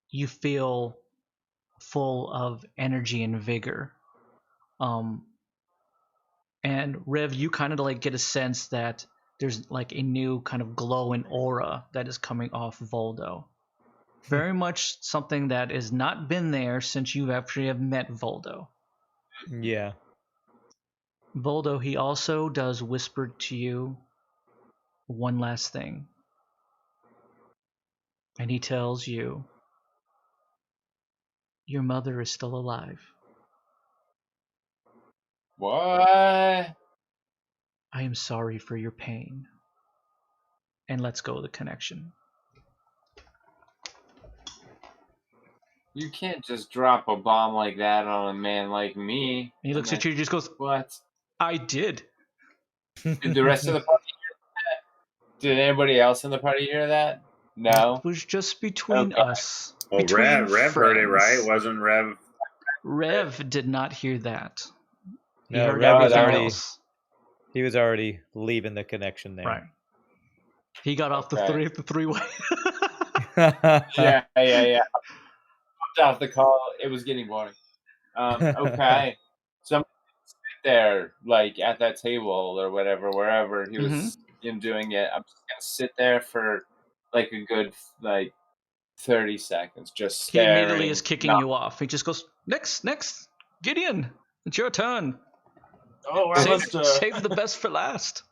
You feel full of energy and vigor. And Rev, you kind of like get a sense that there's like a new kind of glow and aura that is coming off Voldo. Very much something that has not been there since you actually have met Voldo. Yeah. Voldo, he also does whisper to you one last thing. And he tells you, your mother is still alive. What? I am sorry for your pain. And let's go the connection. You can't just drop a bomb like that on a man like me. And he looks at you and just goes, What? I did. Did the rest of the party hear that? Did anybody else in the party hear that? No. It was just between Okay. us. Well, between Rev heard it, right? friends. Wasn't Rev? Rev did not hear that. He No, heard Rev was everything already else. he was already leaving the connection there. Right. He got off the Okay. three-way. Yeah. Popped off the call. It was getting boring. Okay. So I'm gonna sit there, like at that table or whatever, wherever he was doing it. I'm just gonna sit there for like a good 30 seconds, just He staring. immediately is kicking you off. He just goes, next, Gideon, it's your turn. Oh, I must. Save the best for last.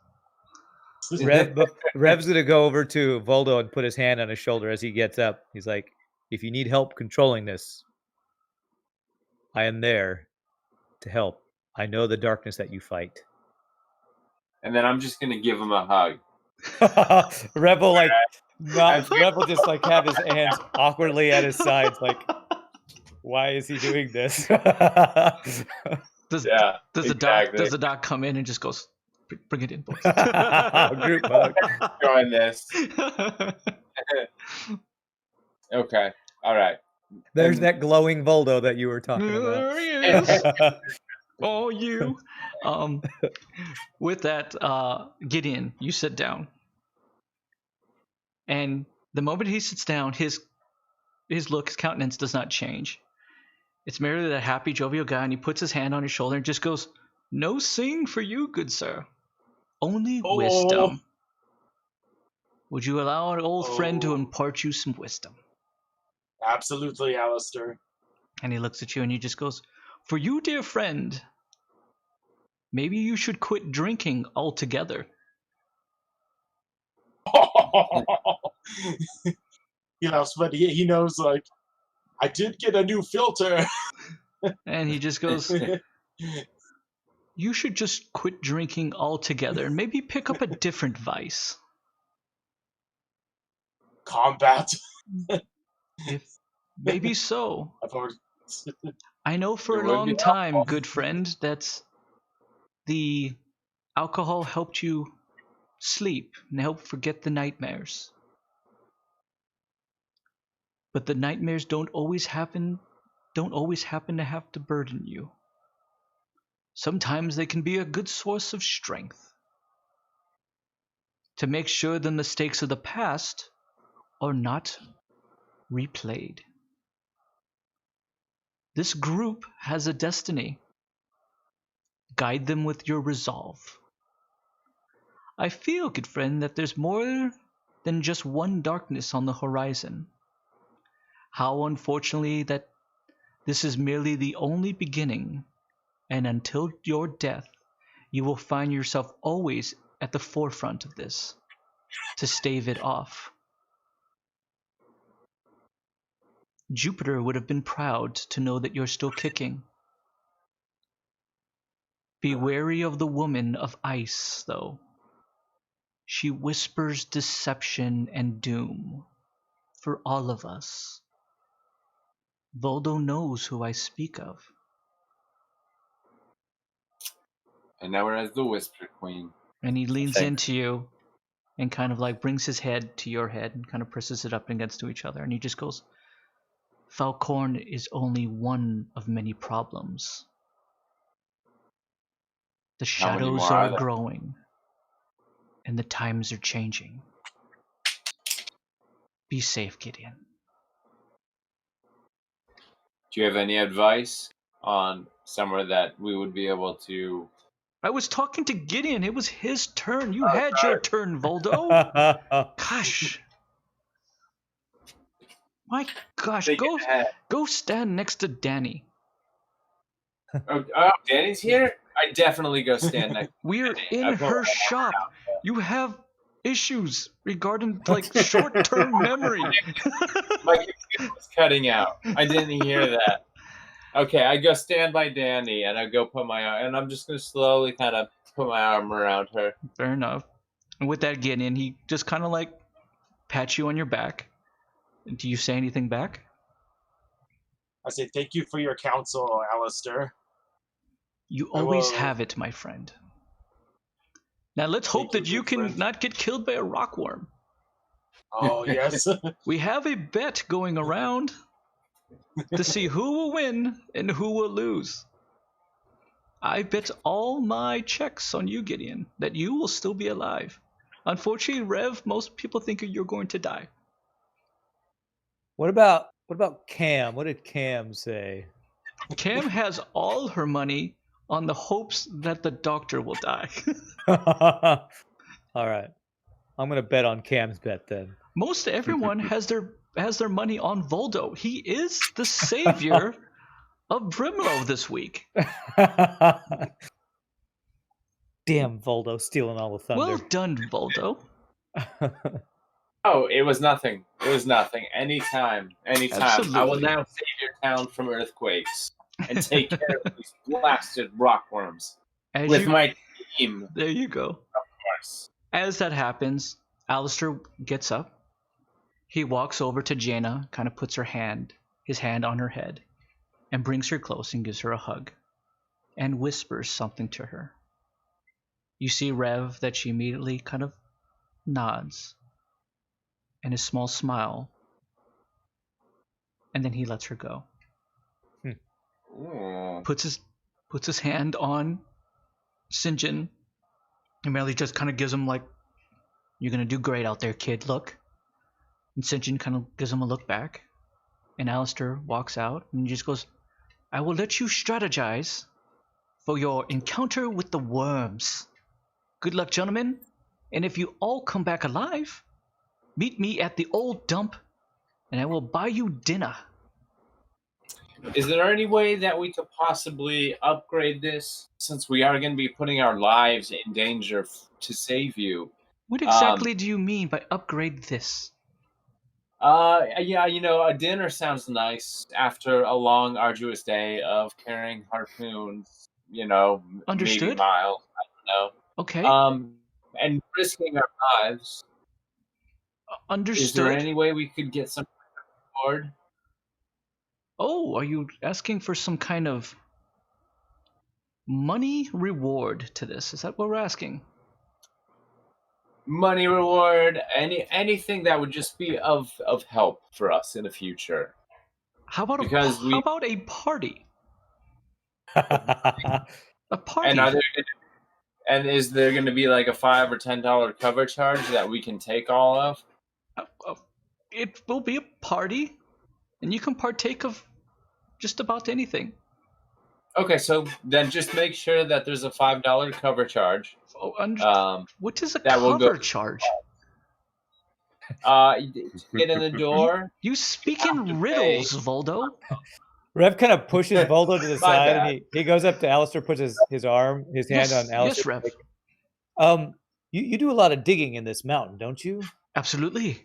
Rev's gonna go over to Voldo and put his hand on his shoulder as he gets up. He's like, if you need help controlling this, I am there to help. I know the darkness that you fight. And then I'm just gonna give him a hug. Rev will Rev will just like have his hands awkwardly at his sides, like, why is he doing this? Does exactly. the doc come in and just goes, bring it in, boys. Group hug. Join this. Okay. All right. There's that glowing Voldo that you were talking about. There he is. Oh, you. With that, Gideon, you sit down. And the moment he sits down, his look, his countenance does not change. It's merely that happy, jovial guy, and he puts his hand on your shoulder and just goes, no sing for you, good sir. Only wisdom. Would you allow an old friend to impart you some wisdom? Absolutely, Alistair. And he looks at you and he just goes, for you, dear friend, maybe you should quit drinking altogether. Yes, but he knows, like, I did get a new filter. And he just goes, you should just quit drinking altogether and maybe pick up a different vice. Combat. Maybe so. I've already... I know for a long time, good friend, that the alcohol helped you sleep and helped forget the nightmares. But the nightmares don't always happen to have to burden you. Sometimes they can be a good source of strength. To make sure the mistakes of the past are not replayed. This group has a destiny. Guide them with your resolve. I feel, good friend, that there's more than just one darkness on the horizon. How unfortunately that this is merely the only beginning, and until your death, you will find yourself always at the forefront of this, to stave it off. Jupiter would have been proud to know that you're still kicking. Be wary of the woman of ice, though. She whispers deception and doom for all of us. Voldo knows who I speak of. And now we're as the Whisper Queen. And he leans Thanks. into you and kind of like brings his head to your head and kind of presses it up against to each other. And he just goes, Falcorn is only one of many problems. The How many shadows more are are there? growing, and the times are changing. Be safe, Gideon. Do you have any advice on somewhere that we would be able to? I was talking to Gideon. It was his turn. You Oh, had sorry. your turn, Voldo. Gosh. My gosh, Think ahead. go stand next to Danny. Oh, Danny's here? I definitely go stand next. We're Danny. in I go her right shop. You have issues regarding like short-term memory. My computer was cutting out. I didn't hear that. Okay, I go stand by Danny, and I go put my arm, and I'm just gonna slowly kind of put my arm around her. Fair enough. And with that, Gideon, he just kind of like pats you on your back. Do you say anything back? I say thank you for your counsel, Alistair. You I always will- have it, my friend. Now let's hope Thank that you, you good can friend. not get killed by a rockworm. Oh yes. We have a bet going around to see who will win and who will lose. I bet all my checks on you, Gideon, that you will still be alive. Unfortunately, Rev, most people think you're going to die. What about Cam? What did Cam say? Cam has all her money on the hopes that the doctor will die. All right. I'm gonna bet on Cam's bet then. Most everyone has their money on Voldo. He is the savior of Brimlow this week. Damn Voldo stealing all the thunder. Well done, Voldo. Oh, it was nothing. It was nothing. Anytime. I will Absolutely. now save your town from earthquakes and take care of these blasted rockworms As with you, my team, there you go. of course. As that happens, Alistair gets up. He walks over to Jaina, kind of puts his hand on her head, and brings her close and gives her a hug, and whispers something to her. You see, Rev, that she immediately kind of nods, and a small smile, and then he lets her go. Ooh. Puts his hand on Sinjin, and merely just kind of gives him like, "You're gonna do great out there, kid. Look." And Sinjin kind of gives him a look back, and Alistair walks out and he just goes, "I will let you strategize for your encounter with the worms. Good luck, gentlemen. And if you all come back alive, meet me at the old dump, and I will buy you dinner." Is there any way that we could possibly upgrade this, since we are going to be putting our lives in danger to save you? What exactly do you mean by upgrade this? Yeah, a dinner sounds nice after a long, arduous day of carrying harpoons, Understood. maybe miles, I don't know. Okay. And risking our lives. Understood. Is there any way we could get some reward? Oh, are you asking for some kind of money reward to this? Is that what we're asking? Money reward, anything that would just be of help for us in the future. How about Because how about a party? A party. And is there going to be like a $5 or $10 cover charge that we can take all of? It will be a party, and you can partake of just about anything. Okay, so then just make sure that there's a $5 cover charge. Oh, what is a that will go- cover charge? To get in the door. You speak in have to riddles, Voldo. Rev kind of pushes Voldo to the My side, bad. and he goes up to Alistair, puts his hand Yes, on Alistair. yes, Rev. You do a lot of digging in this mountain, don't you? Absolutely.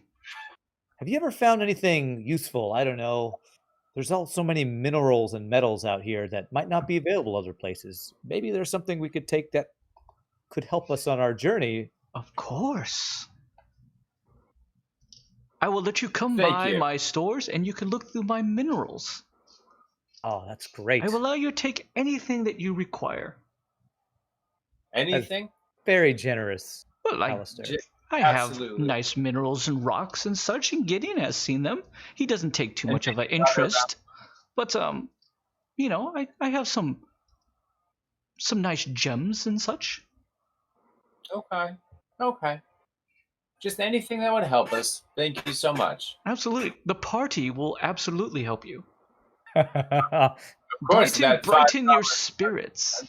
Have you ever found anything useful? I don't know. There's all so many minerals and metals out here that might not be available other places. Maybe there's something we could take that could help us on our journey. Of course. I will let you come Thank by you. my stores and you can look through my minerals. Oh, that's great. I will allow you to take anything that you require. Anything? Very generous, Well, Alistair. I have Absolutely. nice minerals and rocks and such, and Gideon has seen them. He doesn't take too much of an interest, but you know, I have some nice gems and such. Okay. Just anything that would help us. Thank you so much. Absolutely, the party will absolutely help you. Of course, Brighten your spirits.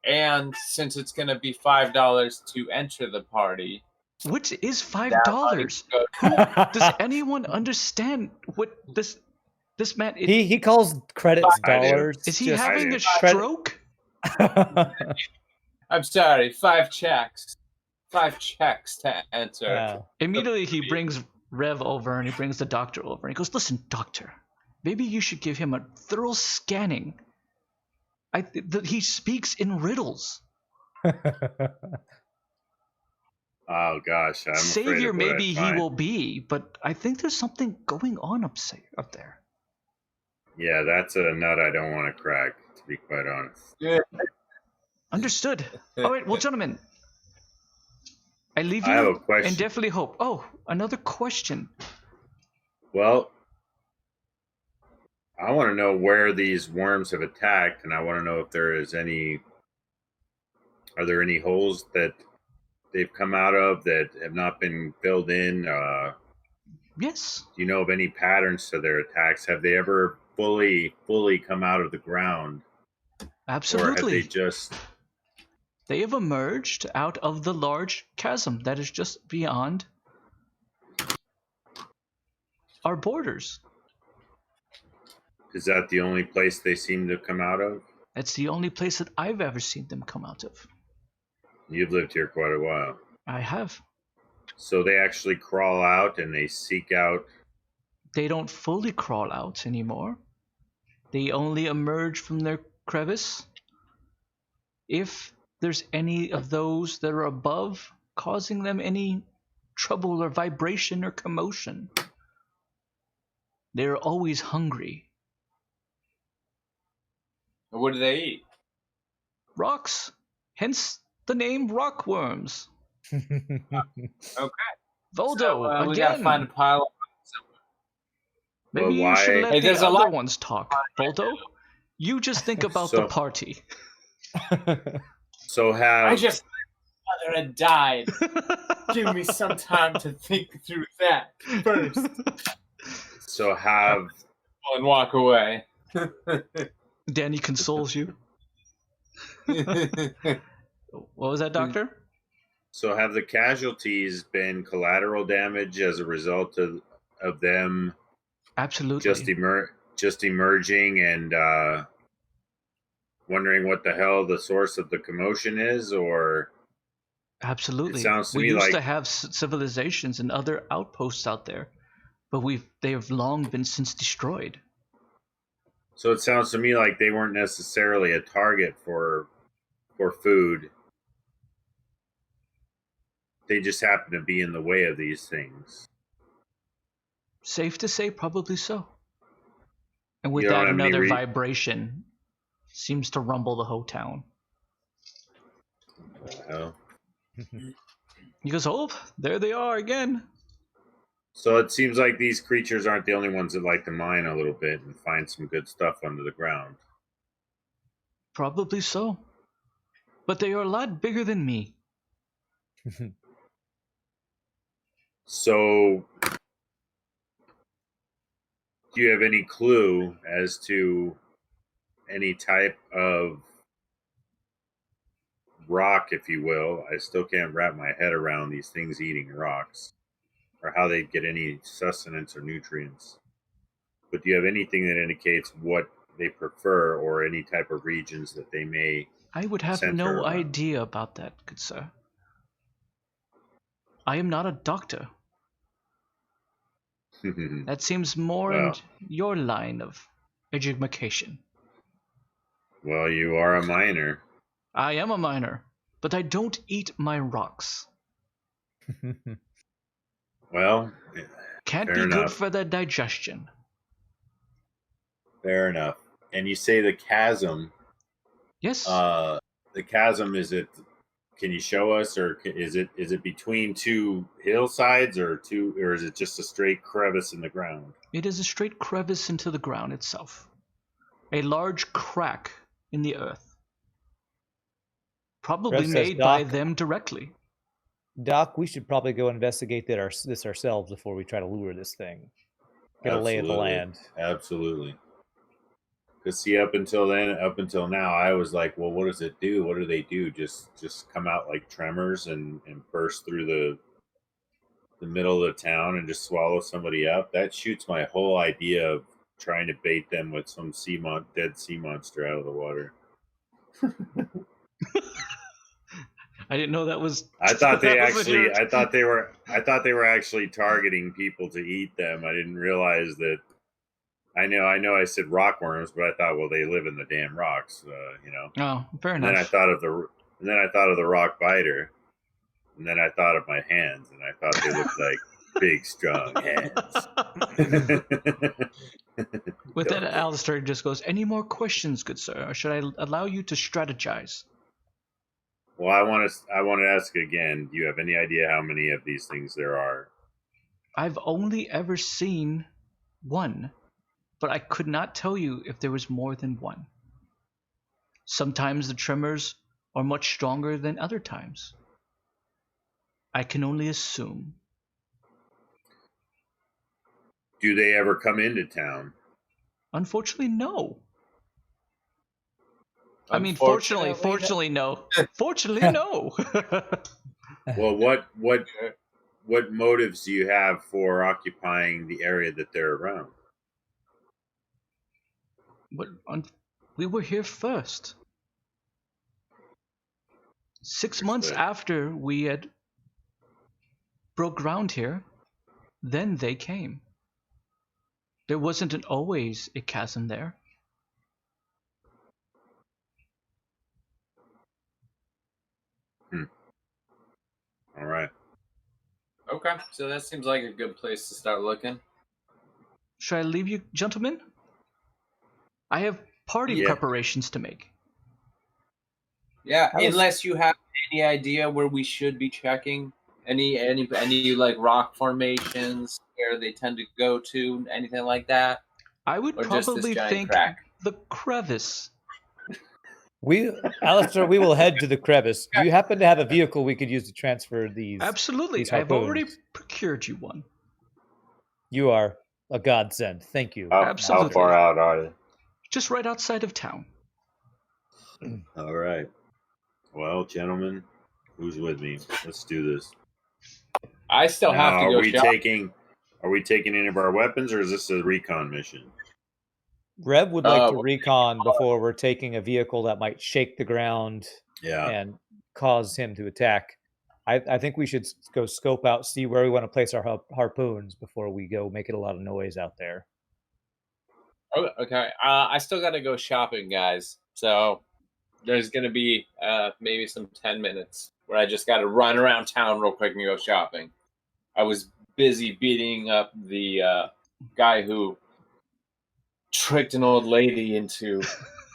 And since it's going to be $5 to enter the party, Which is that money $5. goes- Does anyone understand what this man? he calls credits I do. dollars. Is he just- having a Credit- stroke? I'm sorry, 5 checks. 5 checks to enter. Wow. Immediately he brings Rev over and he brings the doctor over and he goes, "Listen, doctor, maybe you should give him a thorough scanning. He speaks in riddles. Oh gosh, I'm afraid Savior of what maybe I'd he find. will be, but I think there's something going on up there." Yeah, that's a nut I don't want to crack, to be quite honest. Understood. All right, well, gentlemen, I leave I have a you question. and definitely hope. Oh, another question. Well, I want to know where these worms have attacked, and I want to know if there is any. Are there any holes that they've come out of that have not been filled in? Yes. Do you know of any patterns to their attacks? Have they ever fully come out of the ground, or have Absolutely. they just? They have emerged out of the large chasm that is just beyond our borders. Is that the only place they seem to come out of? That's the only place that I've ever seen them come out of. You've lived here quite a while. I have. So they actually crawl out and they seek out. They don't fully crawl out anymore. They only emerge from their crevice if there's any of those that are above causing them any trouble or vibration or commotion. They're always hungry. What do they eat? Rocks, hence the name rockworms. Voldo, So, we gotta again. find a pile. Maybe Well, you should why- let Hey, the there's a other lot- ones talk. Voldo, you just think about the So- party. So have I just my mother had died. Give me some time to think through that first so have and walk away. Danny consoles you. What was that, Doctor? So have the casualties been collateral damage as a result of them Absolutely. just emerging and wondering what the hell the source of the commotion is, or Absolutely. It sounds to we me used like- to have civilizations and other outposts out there, but they have long been since destroyed. so it sounds to me like they weren't necessarily a target for food. They just happen to be in the way of these things. Safe to say, probably so. And with You don't that, have any another vibration seems to rumble the whole town. Well, He goes, "Oh, there they are again." so it seems like these creatures aren't the only ones that like to mine a little bit and find some good stuff under the ground. Probably so. But they are a lot bigger than me. So, do you have any clue as to any type of rock, if you will. I still can't wrap my head around these things eating rocks, or how they get any sustenance or nutrients. But do you have anything that indicates what they prefer, or any type of regions that they may? I would have center no around? idea about that, good sir. I am not a doctor. That seems more in Well. your line of education. Well, you are a miner. I am a miner, but I don't eat my rocks. Well, Can't fair be good enough. for the digestion. Fair enough. And you say the chasm. Yes, The chasm, is it? Can you show us, or is it between two hillsides, or is it just a straight crevice in the ground? it is a straight crevice into the ground itself. A large crack in the earth. Probably Rev says, made by "Doc, them directly. Doc, we should probably go investigate this ourselves before we try to lure this thing. Get a lay of the land." Absolutely. Because see, up until now, I was like, well, what does it do? What do they do? Just come out like tremors and burst through the middle of the town and just swallow somebody up? That shoots my whole idea of trying to bait them with some dead sea monster out of the water. I didn't know that was. I thought they that was actually. your- I thought they were actually targeting people to eat them. I didn't realize that. I know. I said rockworms, but I thought, well, they live in the damn rocks, you know. Oh, fair And enough. then I thought of the rock biter, and then I thought of my hands, and I thought they looked like big, strong hands. With that, Alistair just goes, "Any more questions, good sir, or should I allow you to strategize?" Well, I want to ask again. Do you have any idea how many of these things there are? I've only ever seen one, but I could not tell you if there was more than one. Sometimes the tremors are much stronger than other times. I can only assume. Do they ever come into town? Unfortunately, no. I mean, fortunately, no. Fortunately, no. Well, what motives do you have for occupying the area that they're around? But we were here first. 6 months Understood. after we had broke ground here, then they came. There wasn't always a chasm there. All right. Okay, so that seems like a good place to start looking. Should I leave you, gentlemen? I have party Yeah. preparations to make. Yeah, I was- unless you have any idea where we should be checking, any like rock formations where they tend to go to, anything like that, I would or just this probably giant think crack. the crevice. Alistair, we will head to the crevice. Do you happen to have a vehicle we could use to transfer these? Absolutely. these I've already harpoons? procured you one. You are a godsend. Thank you. How Absolutely. far out are they? Just right outside of town. All right. Well, gentlemen, who's with me? Let's do this. I still have to Now, go are we taking any of our weapons, or is this a recon mission? Rev would like to well, recon before we're taking a vehicle that might shake the ground Yeah. and cause him to attack. I think we should go scope out, see where we want to place our harpoons before we go making a lot of noise out there. Oh, okay. I still got to go shopping, guys. So there's going to be maybe some 10 minutes where I just got to run around town real quick and go shopping. I was busy beating up the guy who tricked an old lady into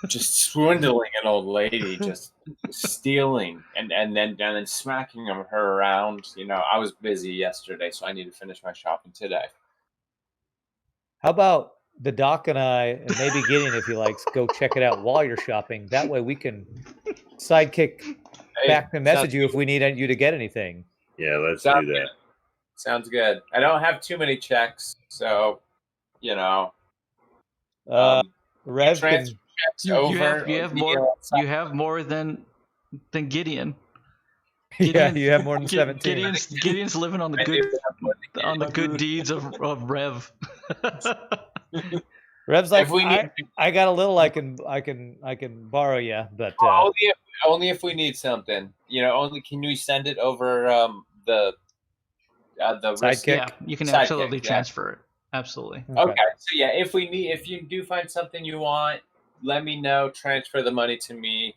just swindling an old lady, just stealing and then smacking her around. You know, I was busy yesterday, so I need to finish my shopping today. How about the doc and I, and maybe Gideon, if he likes, go check it out while you're shopping? That way we can sidekick Hey, back and message sounds you if we need you to get anything. Yeah, let's Sounds do that. Sounds good. I don't have too many checks, so you know. Rev can Transfer over. You have more. You have more than Gideon. Yeah, you have more than 17. Gideon's living on the good deeds of Rev. Rev's like, If we need- I got a little I can borrow you, but only if we need something. Only can we send it over the Sidekick? Yeah, you can Sidekick, absolutely yeah. transfer it. Absolutely. Okay. So yeah, if you do find something you want, let me know. Transfer the money to me.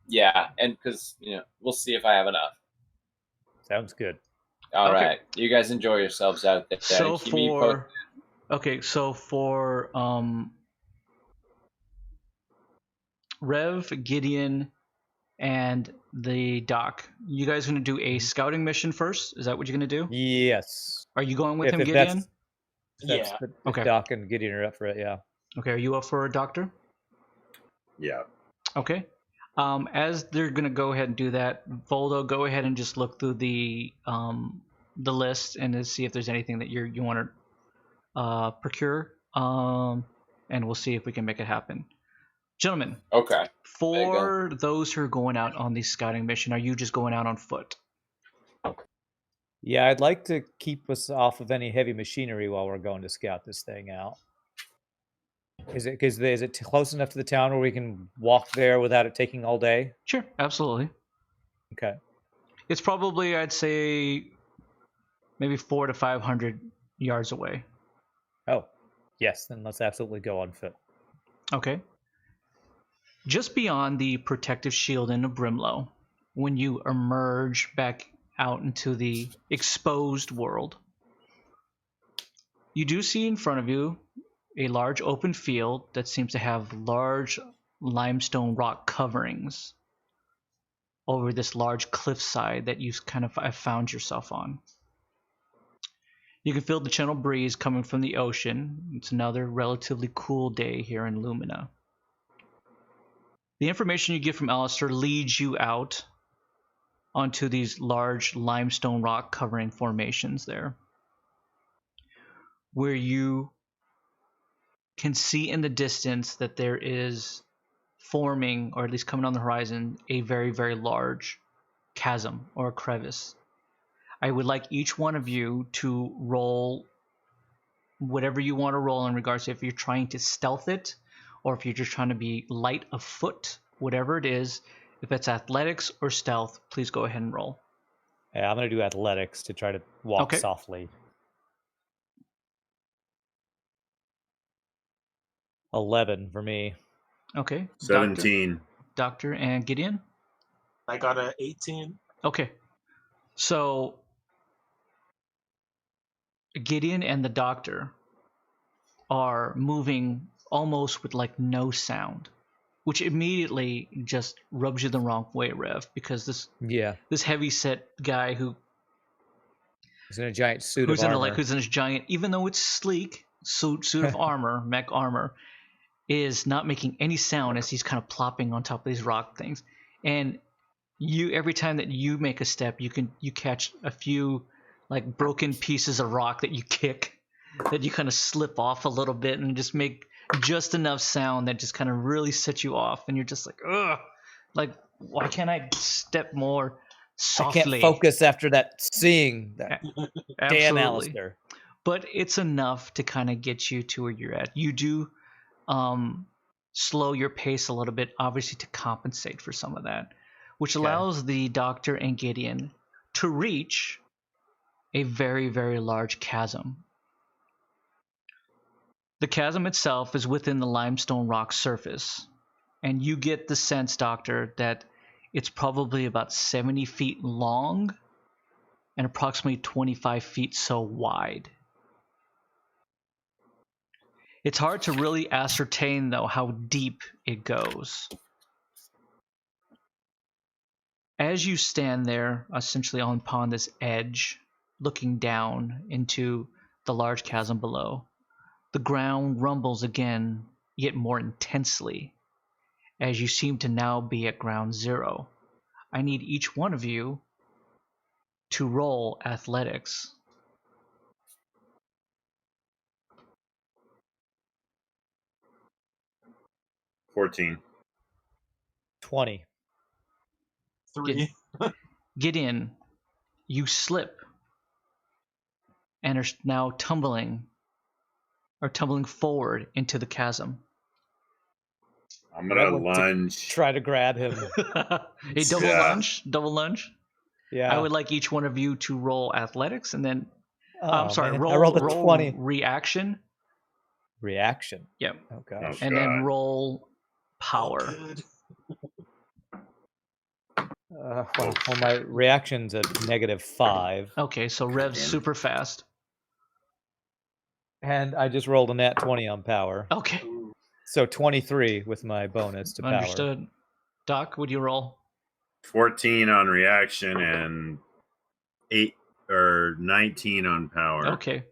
Yeah, and because we'll see if I have enough. Sounds good. All right, you guys enjoy yourselves out there. So Keep me posted. for Rev, Gideon, and the Doc, you guys going to do a scouting mission first? Is that what you're going to do? Yes. Are you going with him, If Gideon? that's Yeah. if Doc and Gideon are up for it, yeah. Okay, are you up for a doctor? Yeah. Okay. As they're gonna go ahead and do that, Voldo, go ahead and just look through the list and to see if there's anything that you want to procure. And we'll see if we can make it happen. Gentlemen, Okay. for those who are going out on the scouting mission, are you just going out on foot? Yeah, I'd like to keep us off of any heavy machinery while we're going to scout this thing out. Is it close enough to the town where we can walk there without it taking all day? Sure, absolutely. Okay. It's probably, I'd say, maybe 400 to 500 yards away. Oh, yes. Then let's absolutely go on foot. Okay. Just beyond the protective shield in the Brimlow, when you emerge back out into the exposed world, you do see in front of you a large open field that seems to have large limestone rock coverings over this large cliffside that you've kind of found yourself on. You can feel the gentle breeze coming from the ocean. It's another relatively cool day here in Lumina. The information you get from Alistair leads you out onto these large limestone rock covering formations there, where you can see in the distance that there is forming, or at least coming on the horizon, a very, very large chasm or a crevice. I would like each one of you to roll whatever you want to roll in regards to if you're trying to stealth it or if you're just trying to be light of foot, whatever it is. If it's athletics or stealth, please go ahead and roll. Yeah, I'm going to do athletics to try to walk softly. 11 for me. Okay. 17. Doctor and Gideon? I got a 18. Okay. So Gideon and the doctor are moving almost with like no sound, which immediately just rubs you the wrong way, Rev, because this heavy set guy who's in a giant suit of armor. Who's in his giant, even though it's sleek suit of armor, mech armor, is not making any sound as he's kind of plopping on top of these rock things. And every time that you make a step, you catch a few like broken pieces of rock that you kick, that you kind of slip off a little bit and just make just enough sound that just kind of really sets you off, and you're just like, ugh, like why can't I step more softly? I can't focus after that seeing that damn Alistair. But it's enough to kind of get you to where you're at. You do slow your pace a little bit, obviously to compensate for some of that, which allows the doctor and Gideon to reach a very, very large chasm. The chasm itself is within the limestone rock surface, and you get the sense, Doctor, that it's probably about 70 feet long and approximately 25 feet so wide. It's hard to really ascertain, though, how deep it goes. As you stand there, essentially upon this edge, looking down into the large chasm below, the ground rumbles again, yet more intensely, as you seem to now be at ground zero. I need each one of you to roll athletics. 14. 20. 3. Gideon, you slip and are now tumbling forward into the chasm. I'm gonna Red went to lunge. Try to grab him. A Yeah. double lunge. Yeah. I would like each one of you to roll athletics and then Oh, I'm sorry, man. roll I rolled a roll 20. reaction. Reaction. Yep. Oh Oh, gosh. And then God. roll power. Oh, good. Well, my reaction's a -5, Okay, so Rev's damn it. super fast. and I just rolled a nat 20 on power. Okay, Ooh. So 23 with my bonus to power. understood. Doc, would you roll? 14 on reaction and 19 on power. Okay.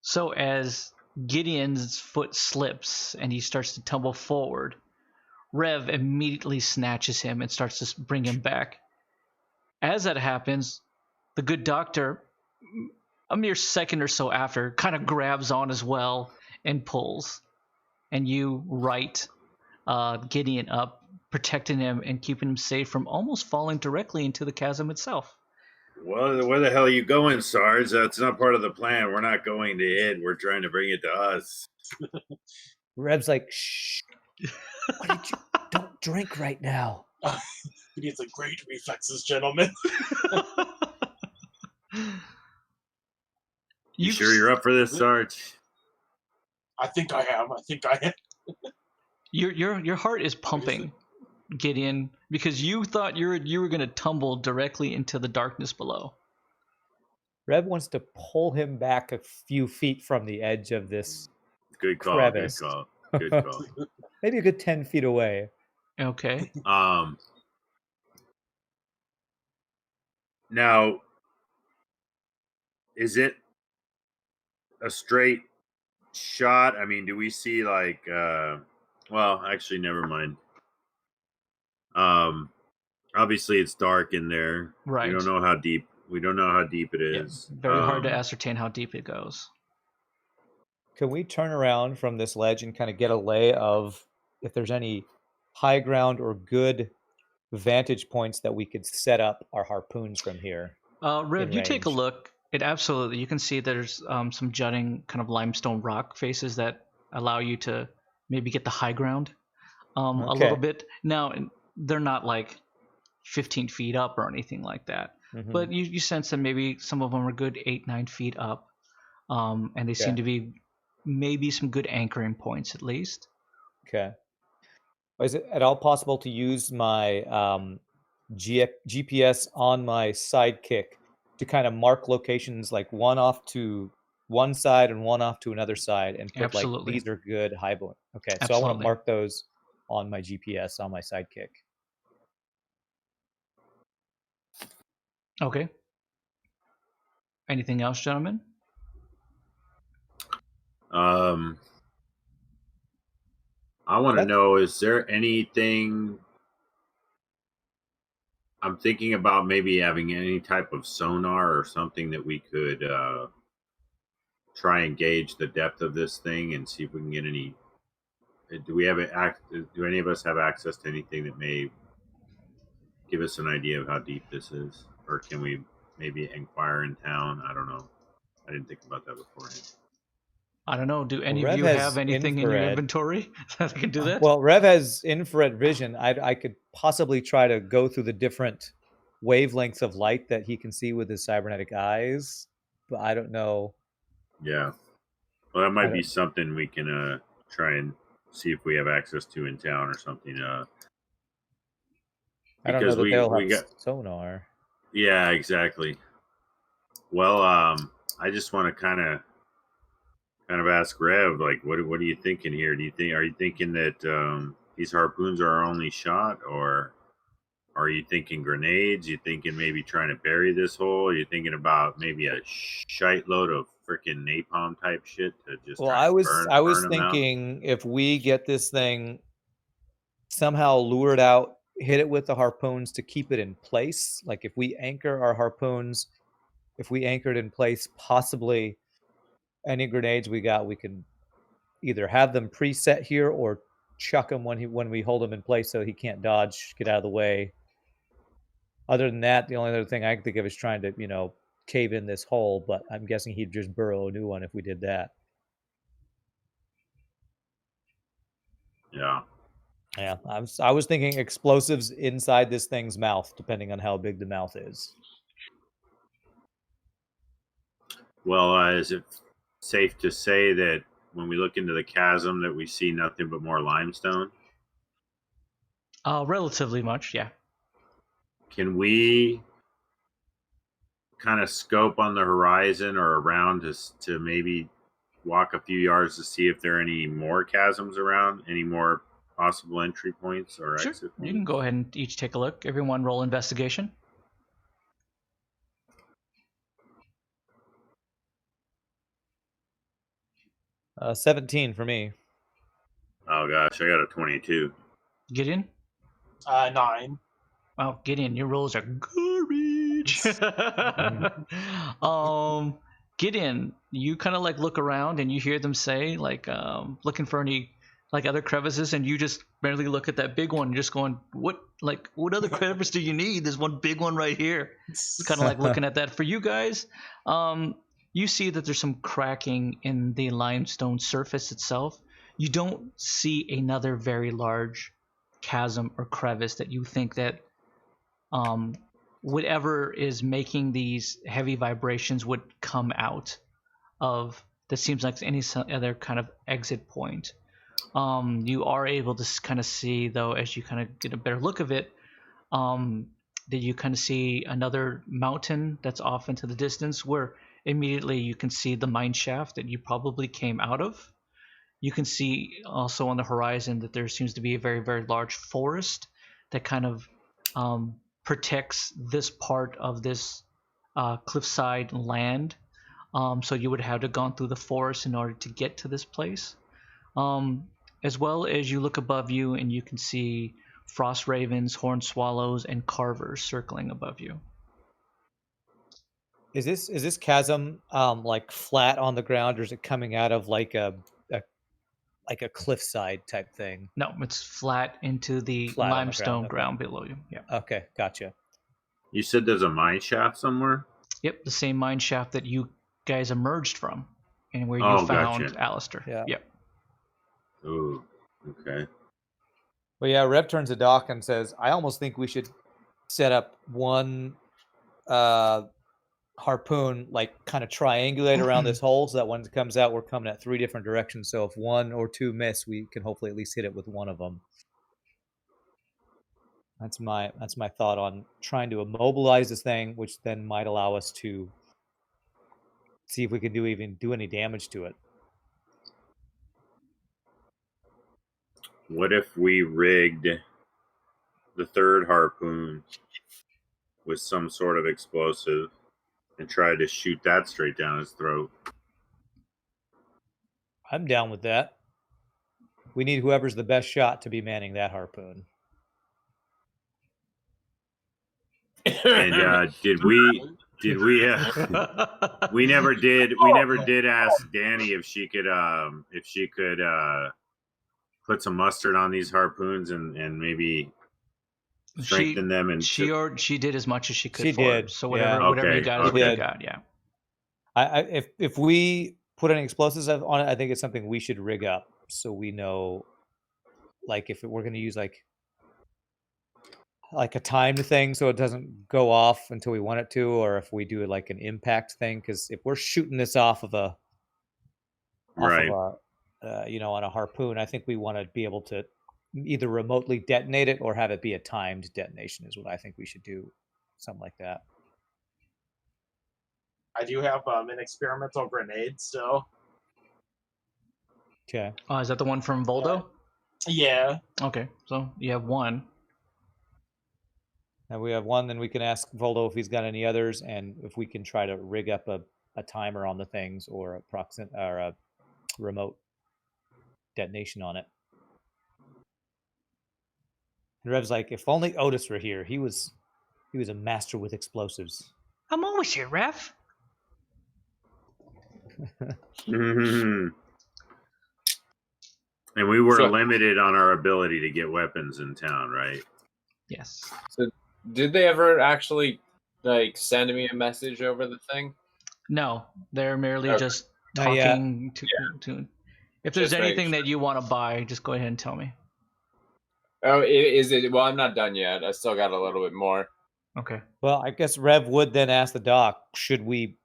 So as Gideon's foot slips and he starts to tumble forward, Rev immediately snatches him and starts to bring him back. As that happens, the good doctor, a mere second or so after, kind of grabs on as well and pulls. And you right Gideon up, protecting him and keeping him safe from almost falling directly into the chasm itself. Well, where the hell are you going, Sarge? That's not part of the plan. We're not going to it. We're trying to bring it to us. Rev's like, shh. What did you? Don't drink right now. He needs a great reflexes, gentlemen. You sure you're up for this, Sarge? I think I am. Your heart is pumping, Gideon, because you thought you were going to tumble directly into the darkness below. Rev wants to pull him back a few feet from the edge of this Good call. crevice. Good call. Good call. Maybe a good 10 feet away. Okay. Now, is it a straight shot? I mean, do we see like well, actually never mind. Obviously it's dark in there. Right. We don't know how deep it is. Very hard to ascertain how deep it goes. Can we turn around from this ledge and kind of get a lay of if there's any high ground or good vantage points that we could set up our harpoons from here? Rev, you take a range. look. It absolutely, you can see there's some jutting kind of limestone rock faces that allow you to maybe get the high ground a Okay. little bit. Now, they're not like 15 feet up or anything like that, Mhm. but you sense that maybe some of them are good 8-9 feet up, and they seem to be maybe some good anchoring points at least. Okay. Is it at all possible to use my GPS on my sidekick to kind of mark locations, like one off to one side and one off to another side, and put Absolutely. like these are good high point? Okay, so I want Absolutely. to mark those on my GPS on my sidekick. Okay. Anything else, gentlemen? I want to know, is there anything I'm thinking about maybe having any type of sonar or something that we could try and gauge the depth of this thing and see if we can get any. Do any of us have access to anything that may give us an idea of how deep this is, or can we maybe inquire in town? I don't know. I didn't think about that beforehand. I don't know. Do any Rev of you has have anything in your infrared. inventory that can do that? Well, Rev has infrared vision. I could possibly try to go through the different wavelengths of light that he can see with his cybernetic eyes, but I don't know. Yeah. Well, that might be don't- something we can try and see if we have access to in town or something. I don't know Because that they'll we have got. sonar. Yeah, exactly. Well, I just want to kind of ask Rev, like, what are you thinking here? Are you thinking that these harpoons are our only shot, or are you thinking grenades? You thinking maybe trying to bury this hole? Are you thinking about maybe a shite load of freaking napalm type shit to just Well, try I and was burn them out? thinking if we get this thing somehow lured out, hit it with the harpoons to keep it in place. Like if we anchor our harpoons, if we anchored in place, possibly any grenades we got, we could either have them preset here or chuck him when we hold him in place so he can't dodge, get out of the way. Other than that, the only other thing I can think of is trying to, cave in this hole, but I'm guessing he'd just burrow a new one if we did that. Yeah. Yeah, I was thinking explosives inside this thing's mouth, depending on how big the mouth is. Well, is it safe to say that when we look into the chasm that we see nothing but more limestone? Relatively much, yeah. Can we kind of scope on the horizon or around to maybe walk a few yards to see if there are any more chasms around, any more possible entry points or Sure. exit points? You can go ahead and each take a look. Everyone roll investigation. Uh, 17 for me. Oh gosh, I got a 22. Gideon? 9. Wow, Gideon, your rolls are garbage. Gideon, you kind of like look around and you hear them say like looking for any like other crevices, and you just barely look at that big one. You're just going, what other crevice do you need? There's one big one right here. It's kind of like looking at that. For you guys, you see that there's some cracking in the limestone surface itself. You don't see another very large chasm or crevice that you think that whatever is making these heavy vibrations would come out of. That seems like any other kind of exit point. You are able to kind of see, though, as you kind of get a better look of it, that you kind of see another mountain that's off into the distance, where immediately you can see the mine shaft that you probably came out of. You can see also on the horizon that there seems to be a very, very large forest that kind of protects this part of this cliffside land. So you would have to gone through the forest in order to get to this place. As well as you look above you and you can see frost ravens, horned swallows, and carvers circling above you. Is this chasm like flat on the ground, or is it coming out of like a cliffside type thing? No, it's flat into the Flat on the limestone ground, ground below you. Yeah. Okay, gotcha. You said there's a mine shaft somewhere? Yep, the same mine shaft that you guys emerged from, and where you Oh, found gotcha. Alistair. Yeah. Yep. Ooh, okay. Well, yeah, Rev turns to Doc and says, I almost think we should set up one harpoon, like kind of triangulate around this hole, so that when it comes out, we're coming at 3 different directions. So if 1 or 2 miss, we can hopefully at least hit it with one of them. That's my thought on trying to immobilize this thing, which then might allow us to see if we can do any damage to it. What if we rigged the third harpoon with some sort of explosive and tried to shoot that straight down his throat? I'm down with that. We need whoever's the best shot to be manning that harpoon. And did we we never did ask Danny if she could put some mustard on these harpoons and maybe strengthen them, and she did as much as she could. She did. So whatever Yeah. whatever you got is what Okay. you got. Yeah. If we put any explosives on it, I think it's something we should rig up so we know, like, if we're going to use like a timed thing so it doesn't go off until we want it to, or if we do like an impact thing, because if we're shooting this off of a on a harpoon, I think we want to be able to either remotely detonate it or have it be a timed detonation is what I think we should do. Something like that. I do have an experimental grenade still. Okay. Oh, is that the one from Voldo? Yeah. Okay, so you have one. And we have one, then we can ask Voldo if he's got any others, and if we can try to rig up a timer on the things, or a remote detonation on it. And Rev's like, if only Otis were here. He was a master with explosives. I'm always here, Ref. And we were Sure. limited on our ability to get weapons in town, right? Yes. So, did they ever actually like send me a message over the thing? No, they're merely Okay. just Not yet. talking to. If there's Just making anything sure. that you want to buy, just go ahead and tell me. Oh, is it? Well, I'm not done yet. I still got a little bit more. Okay. Well, I guess Rev would then ask the doc, should we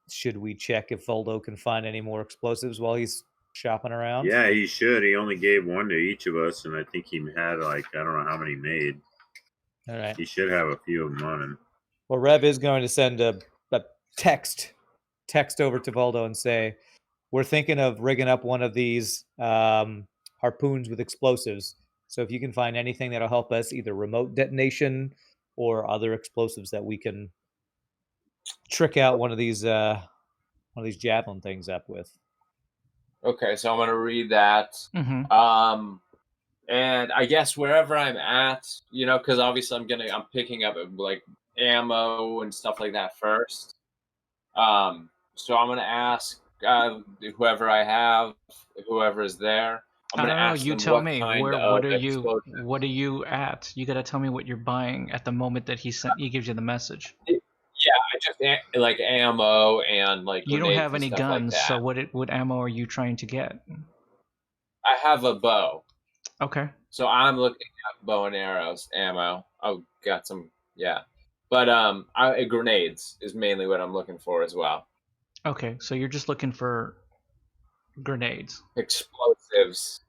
check if Voldo can find any more explosives while he's shopping around? Yeah, he should. He only gave one to each of us, and I think he had like I don't know how many made. All right. He should have a few of them on him. Well, Rev is going to send a text over to Voldo and say, we're thinking of rigging up one of these harpoons with explosives. So if you can find anything that'll help us, either remote detonation or other explosives that we can trick out one of these javelin things up with. Okay, so I'm gonna read that. Mm-hmm. And I guess wherever I'm at, because obviously I'm picking up like ammo and stuff like that first. So I'm gonna ask whoever I have, whoever is there. I'm I gonna don't know. ask You them tell what me. kind What of are you? explosive. What are you at? You got to tell me what you're buying at the moment that he gives you the message. Yeah, I just like ammo and like You don't grenades have and any stuff like guns, that. so what ammo are you trying to get? I have a bow, Okay. so I'm looking at bow and arrows ammo. I've got some, yeah, but grenades is mainly what I'm looking for as well. Okay, so you're just looking for grenades. Explosives.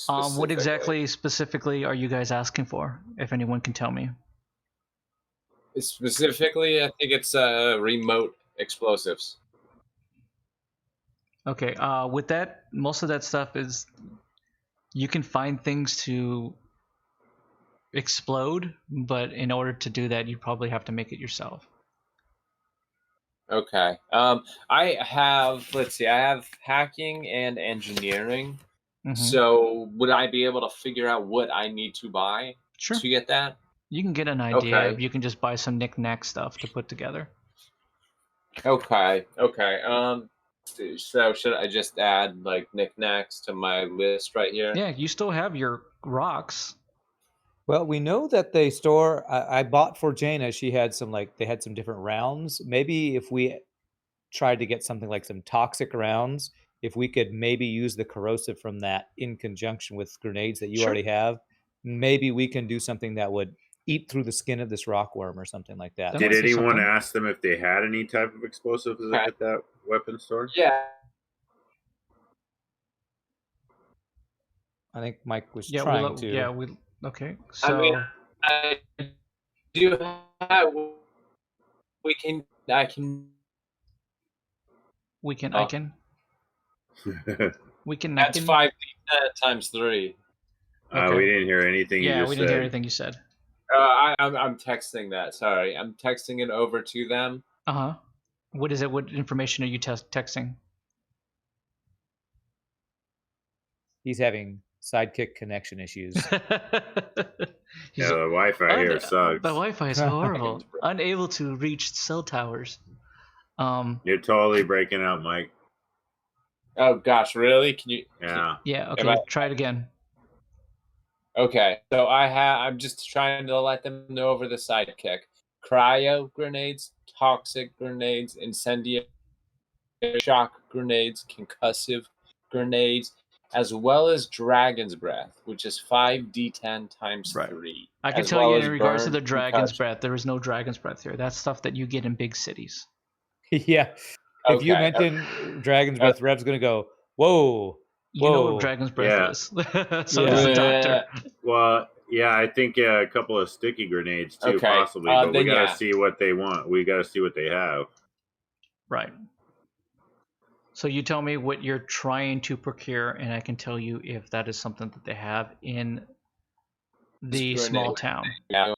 What exactly specifically are you guys asking for? If anyone can tell me. Specifically, I think it's remote explosives. Okay. With that, most of that stuff is you can find things to explode, but in order to do that, you probably have to make it yourself. Okay. I have, let's see, I have hacking and engineering. Mm-hmm. So would I be able to figure out what I need to buy Sure. to get that? You can get an idea. Okay. You can just buy some knick-knack stuff to put together. Okay. So should I just add like knickknacks to my list right here? Yeah, you still have your rocks. Well, we know that they store. I bought for Jaina. She had they had some different rounds. Maybe if we tried to get something like some toxic rounds, if we could maybe use the corrosive from that in conjunction with grenades that you already have, maybe we can do something that would eat through the skin of this rockworm or something like that. That Did might be anyone something. ask them if they had any type of explosives at that weapon store? Yeah. I think Mike was trying to. Yeah, okay. So I mean, I do have. I can. That's 5 times 3. Okay. We didn't hear anything you just said. We didn't hear anything you said. I'm texting that. Sorry, I'm texting it over to them. What is it? What information are you texting? He's having sidekick connection issues. Yeah, the Wi-Fi here sucks. The Wi-Fi is horrible. Unable to reach cell towers. You're totally breaking out, Mike. Oh gosh, really? Can you? Yeah. Yeah. Okay. Try it again. Okay, so I'm just trying to let them know over the sidekick. Cryo grenades, toxic grenades, incendiary shock grenades, concussive grenades, as well as Dragon's Breath, which is 5d10 times 3. I can tell you in regards to the Dragon's Breath, there is no Dragon's Breath here. That's stuff that you get in big cities. Yeah. If you mention Dragon's Breath, Rev's going to go, whoa. You know what Dragon's Breath is. So does the doctor. Well, yeah, I think a couple of sticky grenades too, possibly. But we got to see what they want. We got to see what they have. Right. So you tell me what you're trying to procure, and I can tell you if that is something that they have in the small town. Yeah.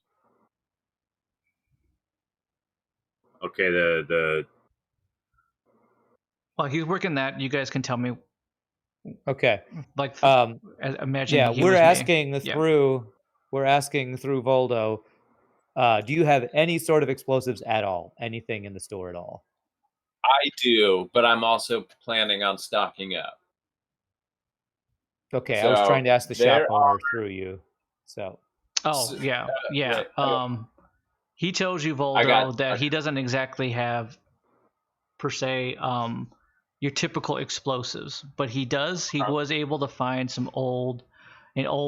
Okay, While he's working that, you guys can tell me. Okay. Like, imagine. Yeah, we're asking through Voldo. Do you have any sort of explosives at all? Anything in the store at all? I do, but I'm also planning on stocking up. Okay, I was So trying to ask the shop there owner through you. So Oh, yeah. wait, He tells you, I got Voldo, that he doesn't exactly have, per se, your typical explosives, but he was able to find an old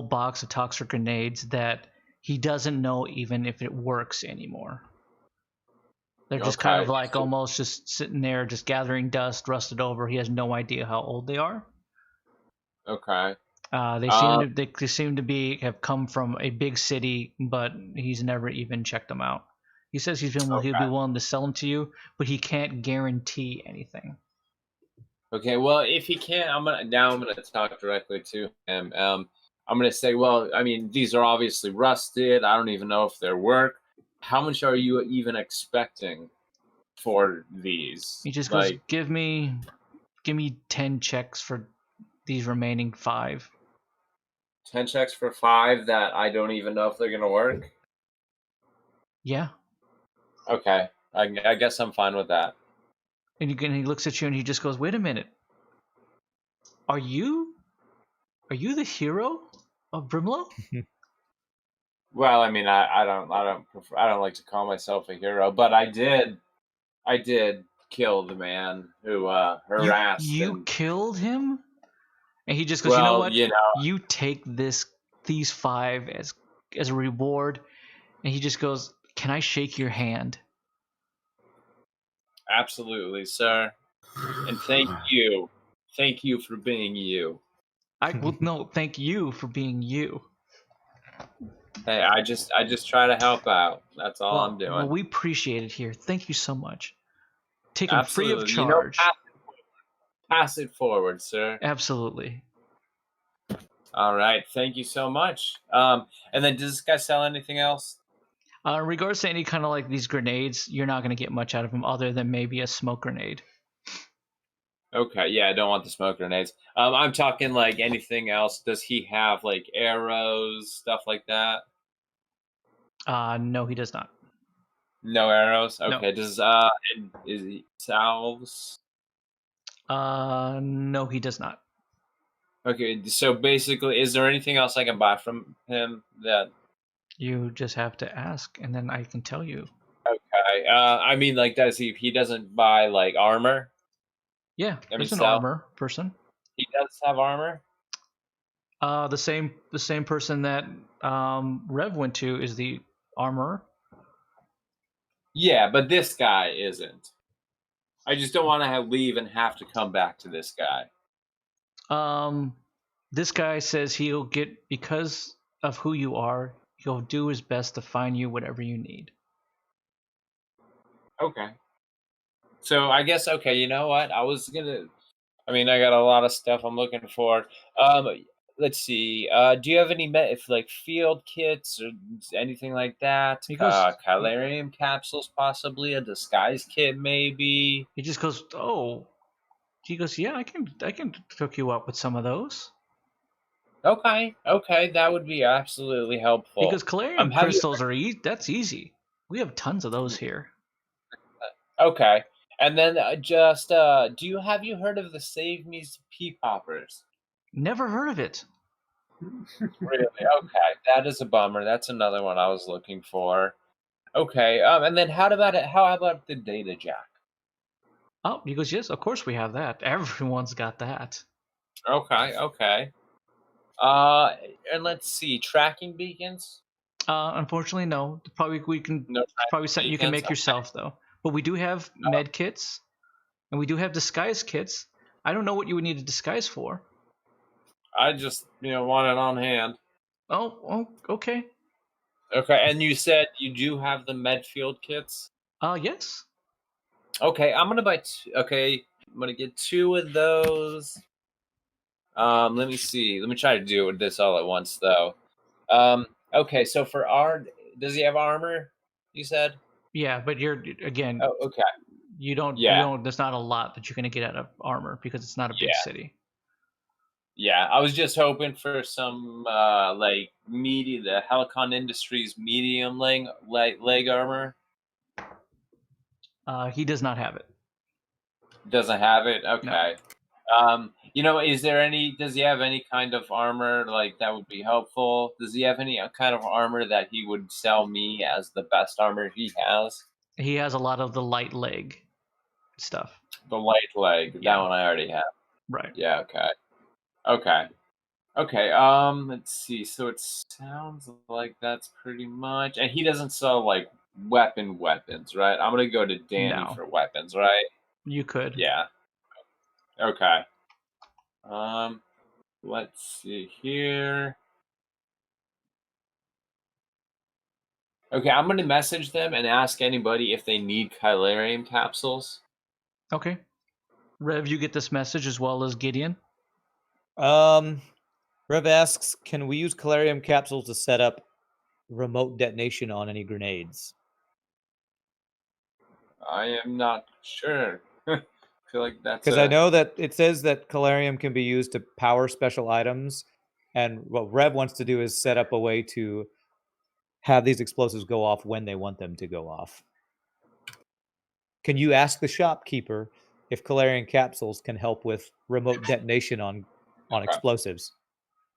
box of toxic grenades that he doesn't know even if it works anymore. They're just kind of like almost just sitting there, just gathering dust, rusted over. He has no idea how old they are. Okay. They seem to have come from a big city, but he's never even checked them out. He says he'll be willing to sell them to you, but he can't guarantee anything. Okay, well, if he can't, I'm gonna talk directly to him. I'm gonna say, well, I mean, these are obviously rusted. I don't even know if they work. How much are you even expecting for these? He just goes, give me 10 checks for these remaining 5. 10 checks for 5 that I don't even know if they're gonna work. Yeah. Okay, I guess I'm fine with that. And he looks at you and he just goes, wait a minute. Are you the hero of Brimlow? Well, I mean, I don't like to call myself a hero, but I did kill the man who harassed. You killed him? And he just goes, you know what? You take these 5 as a reward. And he just goes, can I shake your hand? Absolutely, sir. And thank you. Thank you for being you. Thank you for being you. Hey, I just try to help out. That's all I'm doing. Well, we appreciate it here. Thank you so much. Taken free of charge. Pass it forward, sir. Absolutely. All right. Thank you so much. And then does this guy sell anything else? In regards to any kind of like these grenades, you're not going to get much out of them other than maybe a smoke grenade. Okay, yeah, I don't want the smoke grenades. I'm talking like anything else. Does he have like arrows, stuff like that? No, he does not. No arrows? Okay. No. Does is he salves? No, he does not. Okay, so basically, is there anything else I can buy from him that? You just have to ask, and then I can tell you. Okay. I mean, like, he doesn't buy like armor? Yeah, he's an armor person. He does have armor? The same person that Rev went to is the armorer. Yeah, but this guy isn't. I just don't want to leave and have to come back to this guy. This guy says he'll get, because of who you are, he'll do his best to find you whatever you need. Okay. So I guess, okay, you know what? I got a lot of stuff I'm looking for. Let's see. Do you have any like field kits or anything like that? Chilarium capsules, possibly a disguise kit, maybe. He just goes, oh. He goes, yeah, I can hook you up with some of those. Okay, that would be absolutely helpful. Because Chilarium crystals that's easy. We have tons of those here. Okay, and then have you heard of the Save Me's pea poppers? Never heard of it. Really? Okay, that is a bummer. That's another one I was looking for. Okay, and then how about the data jack? Oh, he goes, yes, of course we have that. Everyone's got that. Okay. And let's see, tracking beacons? Unfortunately, no. You can make yourself though. But we do have med kits, and we do have disguise kits. I don't know what you would need a disguise for. I just, want it on hand. Oh, okay. Okay, and you said you do have the Medfield kits? Yes. Okay, I'm gonna buy. I'm gonna get 2 of those. Let me see. Let me try to do this all at once, though. Okay, so does he have armor? You said. Yeah, but you're again. Oh, okay. You don't. There's not a lot that you're gonna get out of armor because it's not a big city. Yeah, I was just hoping for some the Helicon Industries medium leg armor. He does not have it. Doesn't have it? Okay. Is there any? Does he have any kind of armor like that would be helpful? Does he have any kind of armor that he would sell me as the best armor he has? He has a lot of the light leg stuff. The light leg. Yeah. That one I already have. Right. Yeah. Okay. Let's see. So it sounds like that's pretty much. And he doesn't sell like weapons, right? I'm gonna go to Danny No. for weapons, right? You could. Yeah. Okay. Let's see here. Okay, I'm gonna message them and ask anybody if they need chilarium capsules. Okay. Rev, you get this message as well as Gideon. Rev asks, can we use Calarium capsules to set up remote detonation on any grenades? I am not sure. I feel like that's Because I know that it says that Calarium can be used to power special items, and what Rev wants to do is set up a way to have these explosives go off when they want them to go off. Can you ask the shopkeeper if Calarium capsules can help with remote detonation on explosives?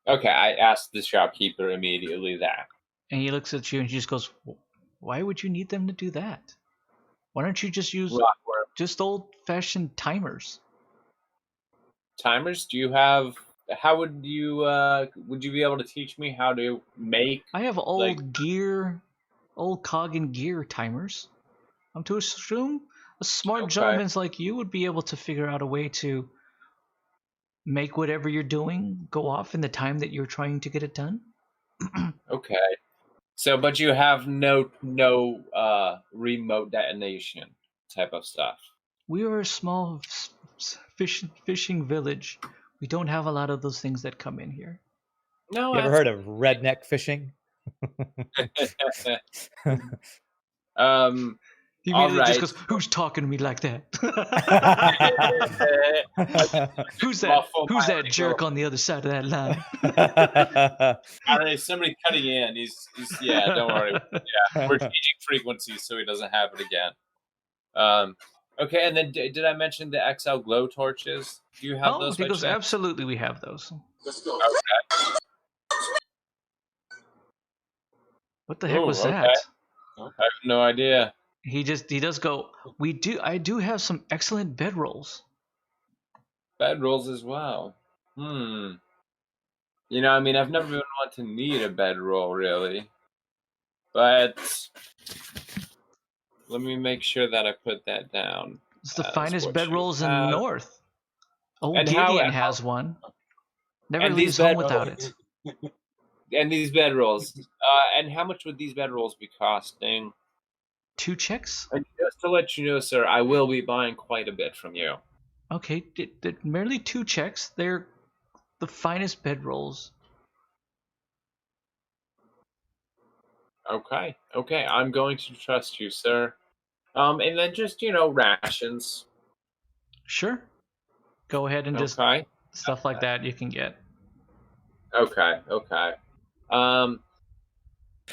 Okay, I asked the shopkeeper immediately that. And he looks at you and he just goes, why would you need them to do that? Why don't you just use just old-fashioned timers? Timers? Do you have... How would you be able to teach me how to make... I have old cog and gear timers. I'm to assume a smart gentleman like you would be able to figure out a way to make whatever you're doing go off in the time that you're trying to get it done. Okay. So, but you have no remote detonation type of stuff. We are a small fishing village. We don't have a lot of those things that come in here. No. You ever heard of redneck fishing? He immediately just goes, who's talking to me like that? Who's that jerk on the other side of that line? All right, somebody cutting in. He's don't worry. Yeah, we're changing frequencies so he doesn't have it again. Okay, and then did I mention the XL glow torches? Do you have those? He goes, absolutely, we have those. Let's go. Okay. What the heck was that? I have no idea. He does go, I do have some excellent bedrolls. Bedrolls as well. I've never been one to need a bedroll really. But let me make sure that I put that down. It's the finest bedrolls in the north. Old Gideon has one. Never leaves home without it. And these bedrolls. And how much would these bedrolls be costing? 2 checks? And just to let you know, sir, I will be buying quite a bit from you. Okay, merely 2 checks. They're the finest bedrolls. Okay. I'm going to trust you, sir. And then just, rations. Sure. Go ahead and just stuff like that you can get. Okay.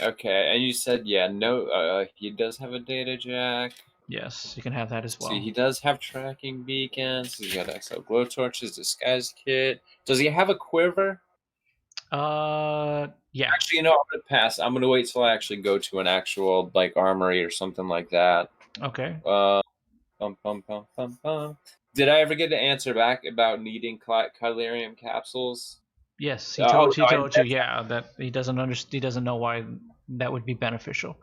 Okay, and you said, he does have a data jack. Yes, you can have that as well. See, he does have tracking beacons. He's got XL glow torches, disguise kit. Does he have a quiver? Yeah. Actually, I'm gonna pass. I'm gonna wait till I actually go to an actual armory or something like that. Okay. Did I ever get an answer back about needing chilarium capsules? Yes, he told you, that he doesn't know why that would be beneficial.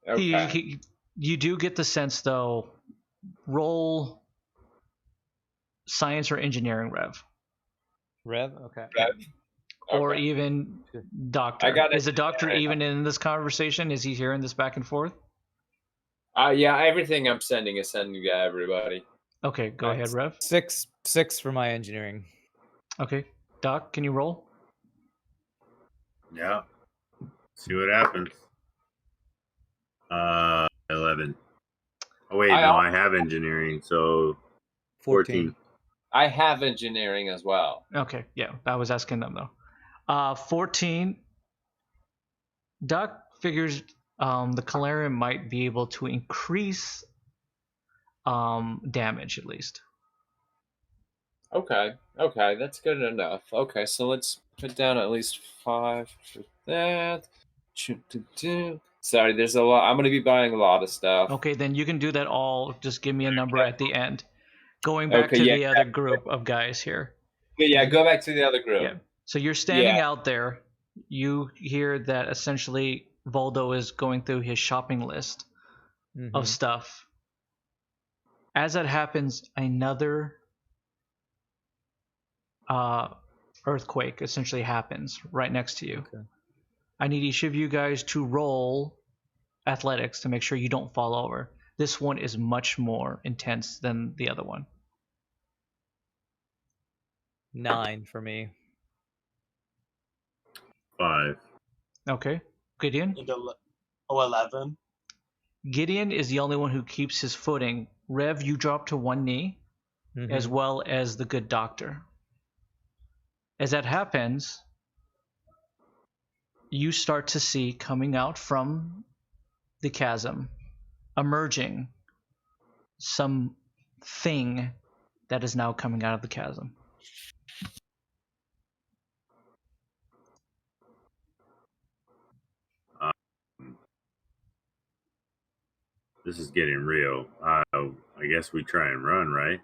Okay. You do get the sense, though, roll science or engineering, Rev. Rev? Okay. Or even doctor. Is the doctor even in this conversation? Is he hearing this back and forth? Yeah, everything I'm sending is sending to everybody. Okay, go ahead, Rev. 6 for my engineering. Okay. Doc, can you roll? Yeah. See what happens. 11. Oh wait, I have engineering, so 14. I have engineering as well. Okay, yeah, I was asking them though. 14. Doc figures the Calarium might be able to increase damage at least. Okay, that's good enough. Okay, so let's put down at least 5 for that. Sorry, there's a lot. I'm gonna be buying a lot of stuff. Okay, then you can do that all. Just give me a number at the end. Going back Okay, to yeah, the other group of guys here. yeah. Go back to the other group. Yeah. So you're standing out there. You hear that essentially Voldo is going through his shopping list of stuff. As that happens, another earthquake essentially happens right next to you. Okay. I need each of you guys to roll athletics to make sure you don't fall over. This one is much more intense than the other one. 9 for me. 5. Okay. Gideon? 11. Gideon is the only one who keeps his footing. Rev, you drop to one knee, as well as the good doctor. As that happens, you start to see coming out from the chasm, emerging, some thing that is now coming out of the chasm. This is getting real. I guess we try and run, right?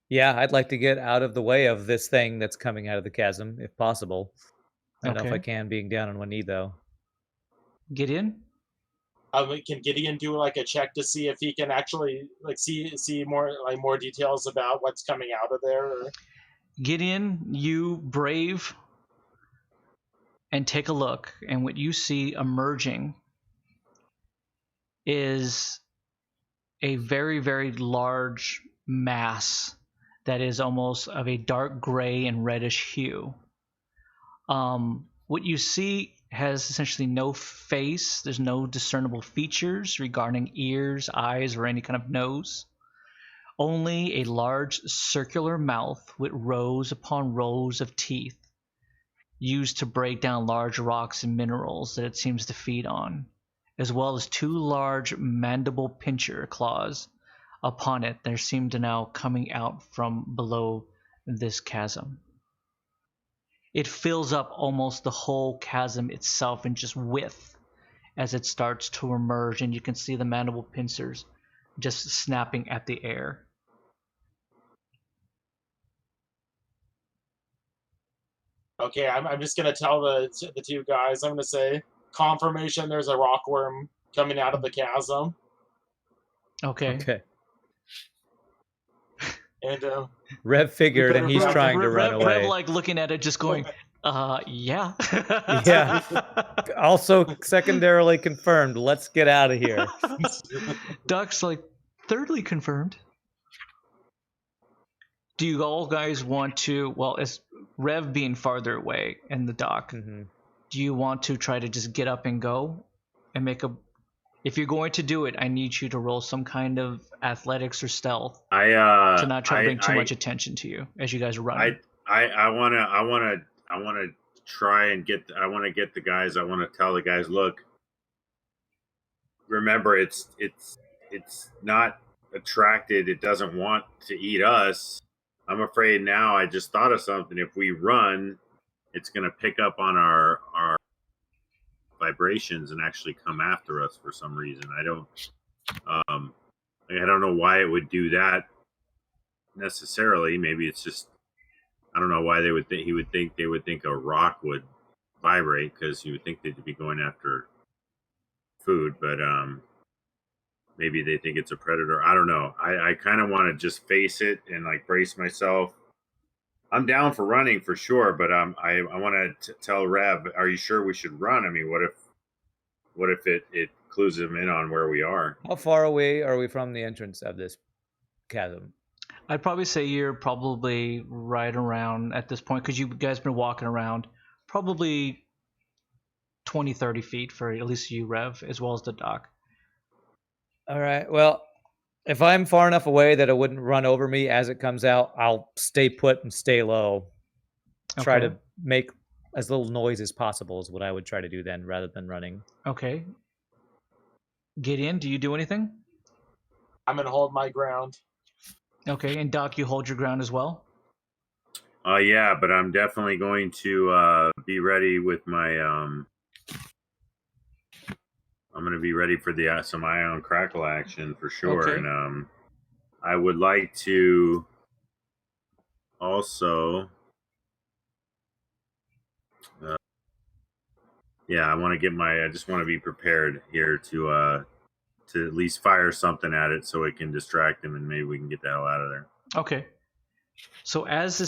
Yeah, I'd like to get out of the way of this thing that's coming out of the chasm, if possible. I don't know if I can, being down on one knee, though. Gideon? Can Gideon do like a check to see if he can actually like see more details about what's coming out of there? Or... Gideon, you brave and take a look, and what you see emerging is a very, very large mass that is almost of a dark gray and reddish hue. What you see has essentially no face. There's no discernible features regarding ears, eyes, or any kind of nose. Only a large circular mouth with rows upon rows of teeth used to break down large rocks and minerals that it seems to feed on, as well as 2 large mandible pincher claws upon it that seem to now coming out from below this chasm. It fills up almost the whole chasm itself in just width as it starts to emerge, and you can see the mandible pincers just snapping at the air. Okay, I'm just gonna tell the 2 guys. I'm gonna say confirmation. There's a rockworm coming out of the chasm. Okay. And Rev figured, and he's trying to run away. Rev, like looking at it, just going, yeah. Yeah. Also, secondarily confirmed. Let's get out of here. Doc's like, thirdly confirmed. Do you all guys want to, well, as Rev being farther away and the Doc, do you want to try to just get up and go and make a, if you're going to do it, I need you to roll some kind of athletics or stealth to not try to bring too much attention to you as you guys are running. I wanna try and get the guys. I want to tell the guys, look, remember, it's not attracted. It doesn't want to eat us. I'm afraid now. I just thought of something. If we run, it's going to pick up on our vibrations and actually come after us for some reason. I don't know why it would do that necessarily. Maybe it's just, I don't know why they would think they would think a rock would vibrate, because you would think they'd be going after food, but maybe they think it's a predator. I don't know. I kind of want to just face it and like brace myself. I'm down for running for sure, but I want to tell Rev, are you sure we should run? I mean, what if it clues him in on where we are? How far away are we from the entrance of this chasm? I'd probably say you're probably right around, at this point, because you guys been walking around, probably 20, 30 feet for at least you, Rev, as well as the Doc. All right. Well, if I'm far enough away that it wouldn't run over me as it comes out, I'll stay put and stay low. Try to make as little noise as possible is what I would try to do then, rather than running. Okay. Gideon, do you do anything? I'm going to hold my ground. Okay, and Doc, you hold your ground as well? Yeah, but I'm definitely going to be ready with my. I'm going to be ready for the some ion crackle action for sure, Okay. and I would like to also. Yeah, I want to get my. I just want to be prepared here to at least fire something at it so it can distract him, and maybe we can get the hell out of there. Okay. So as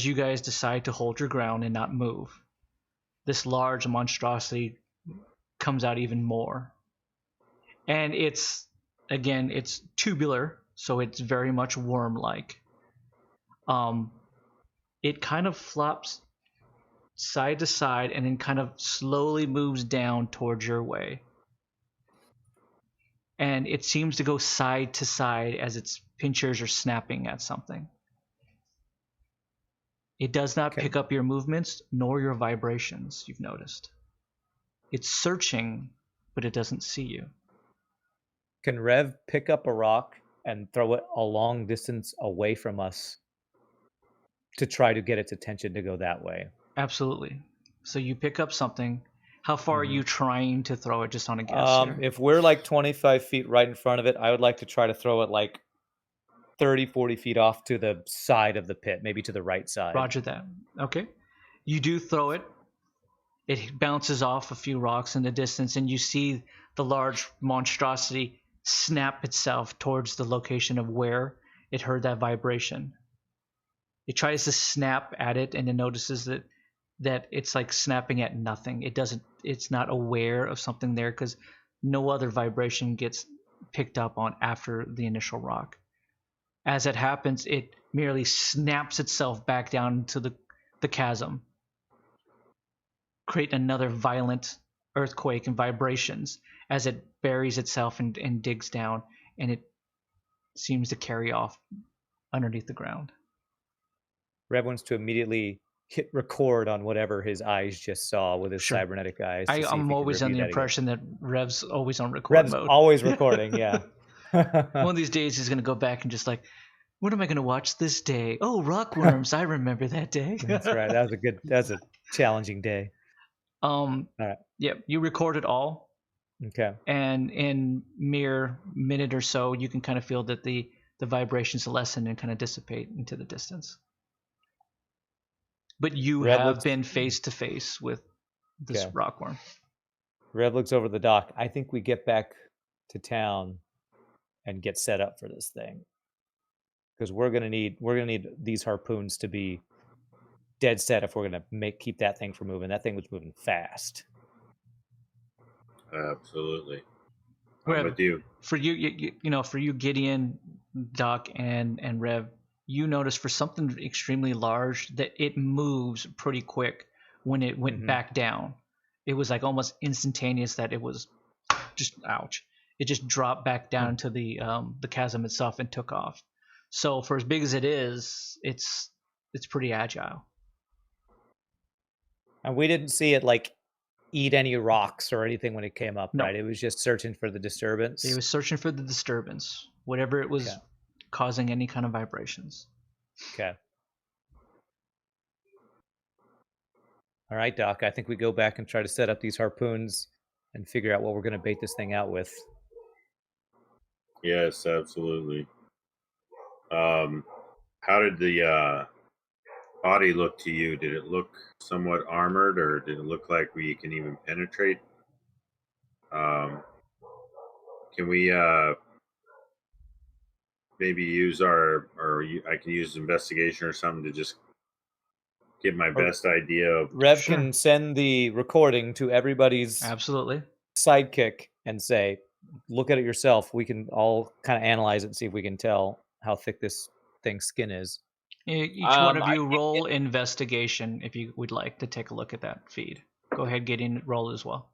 you guys decide to hold your ground and not move, this large monstrosity comes out even more. And it's tubular, so it's very much worm-like. It kind of flops side to side and then kind of slowly moves down towards your way. And it seems to go side to side as its pinchers are snapping at something. It does not pick up your movements nor your vibrations, you've noticed. It's searching, but it doesn't see you. Can Rev pick up a rock and throw it a long distance away from us to try to get its attention to go that way? Absolutely. So you pick up something. How far are you trying to throw it, just on a guess here? If we're like 25 feet right in front of it, I would like to try to throw it like 30, 40 feet off to the side of the pit, maybe to the right side. Roger that. Okay. You do throw it. It bounces off a few rocks in the distance, and you see the large monstrosity snap itself towards the location of where it heard that vibration. It tries to snap at it, and it notices that it's like snapping at nothing. It's not aware of something there because no other vibration gets picked up on after the initial rock. As it happens, it merely snaps itself back down into the chasm, create another violent earthquake and vibrations as it buries itself and digs down, and it seems to carry off underneath the ground. Rev wants to immediately hit record on whatever his eyes just saw with his Sure. cybernetic eyes. to see if I'm he can always under review the that again. impression that Rev's always on record Rev's mode. always recording, yeah. One of these days he's going to go back and just like, what am I going to watch this day? Oh, rockworms. I remember that day. That's right. That's a challenging day. All right. Yeah, you record it all. Okay. And in mere minute or so, you can kind of feel that the vibrations lessen and kind of dissipate into the distance. But you have been face to face with this rockworm. Rev looks over the dock. I think we get back to town and get set up for this thing, because we're gonna need these harpoons to be dead set if we're gonna keep that thing from moving. That thing was moving fast. Absolutely. I'm with you. For you, Gideon, Doc, and Rev, you notice for something extremely large that it moves pretty quick when it went back down. It was like almost instantaneous that it was just ouch. It just dropped back down to the chasm itself and took off. So for as big as it is, it's pretty agile. And we didn't see it like eat any rocks or anything when it came up, No. right? It was just searching for the disturbance. It was searching for the disturbance, whatever it was causing any kind of vibrations. Okay. All right, Doc. I think we go back and try to set up these harpoons and figure out what we're going to bait this thing out with. Yes, absolutely. How did the body look to you? Did it look somewhat armored, or did it look like we can even penetrate? Can we maybe use I can use investigation or something to just get my best idea of. Rev can send the recording to everybody's absolutely sidekick and say, look at it yourself. We can all kind of analyze it and see if we can tell how thick this thing's skin is. Each one of you roll investigation if you would like to take a look at that feed. Go ahead, get in, roll as well.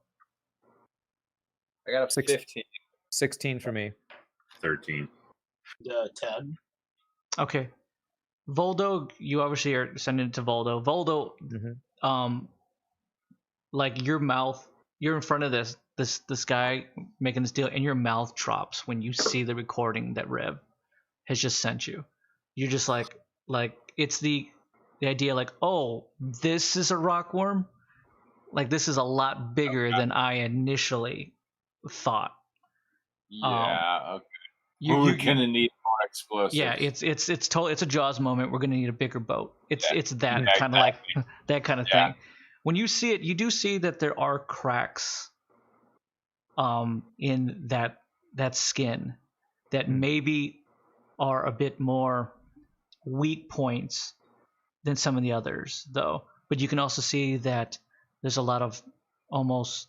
I got a 15. 16 for me. 13. 10. Okay. Voldo, you obviously are sending it to Voldo. Voldo, like your mouth, you're in front of this guy making this deal, and your mouth drops when you see the recording that Rev has just sent you. You're just like it's the idea like, oh, this is a rockworm. Like this is a lot bigger than I initially thought. Yeah. Okay. You, We're you, gonna need more explosives. yeah, it's a Jaws moment. We're gonna need a bigger boat. It's that Yeah, kind of like that kind of Yeah. thing. When you see it, you do see that there are cracks in that skin that maybe are a bit more weak points than some of the others, though. But you can also see that there's a lot of almost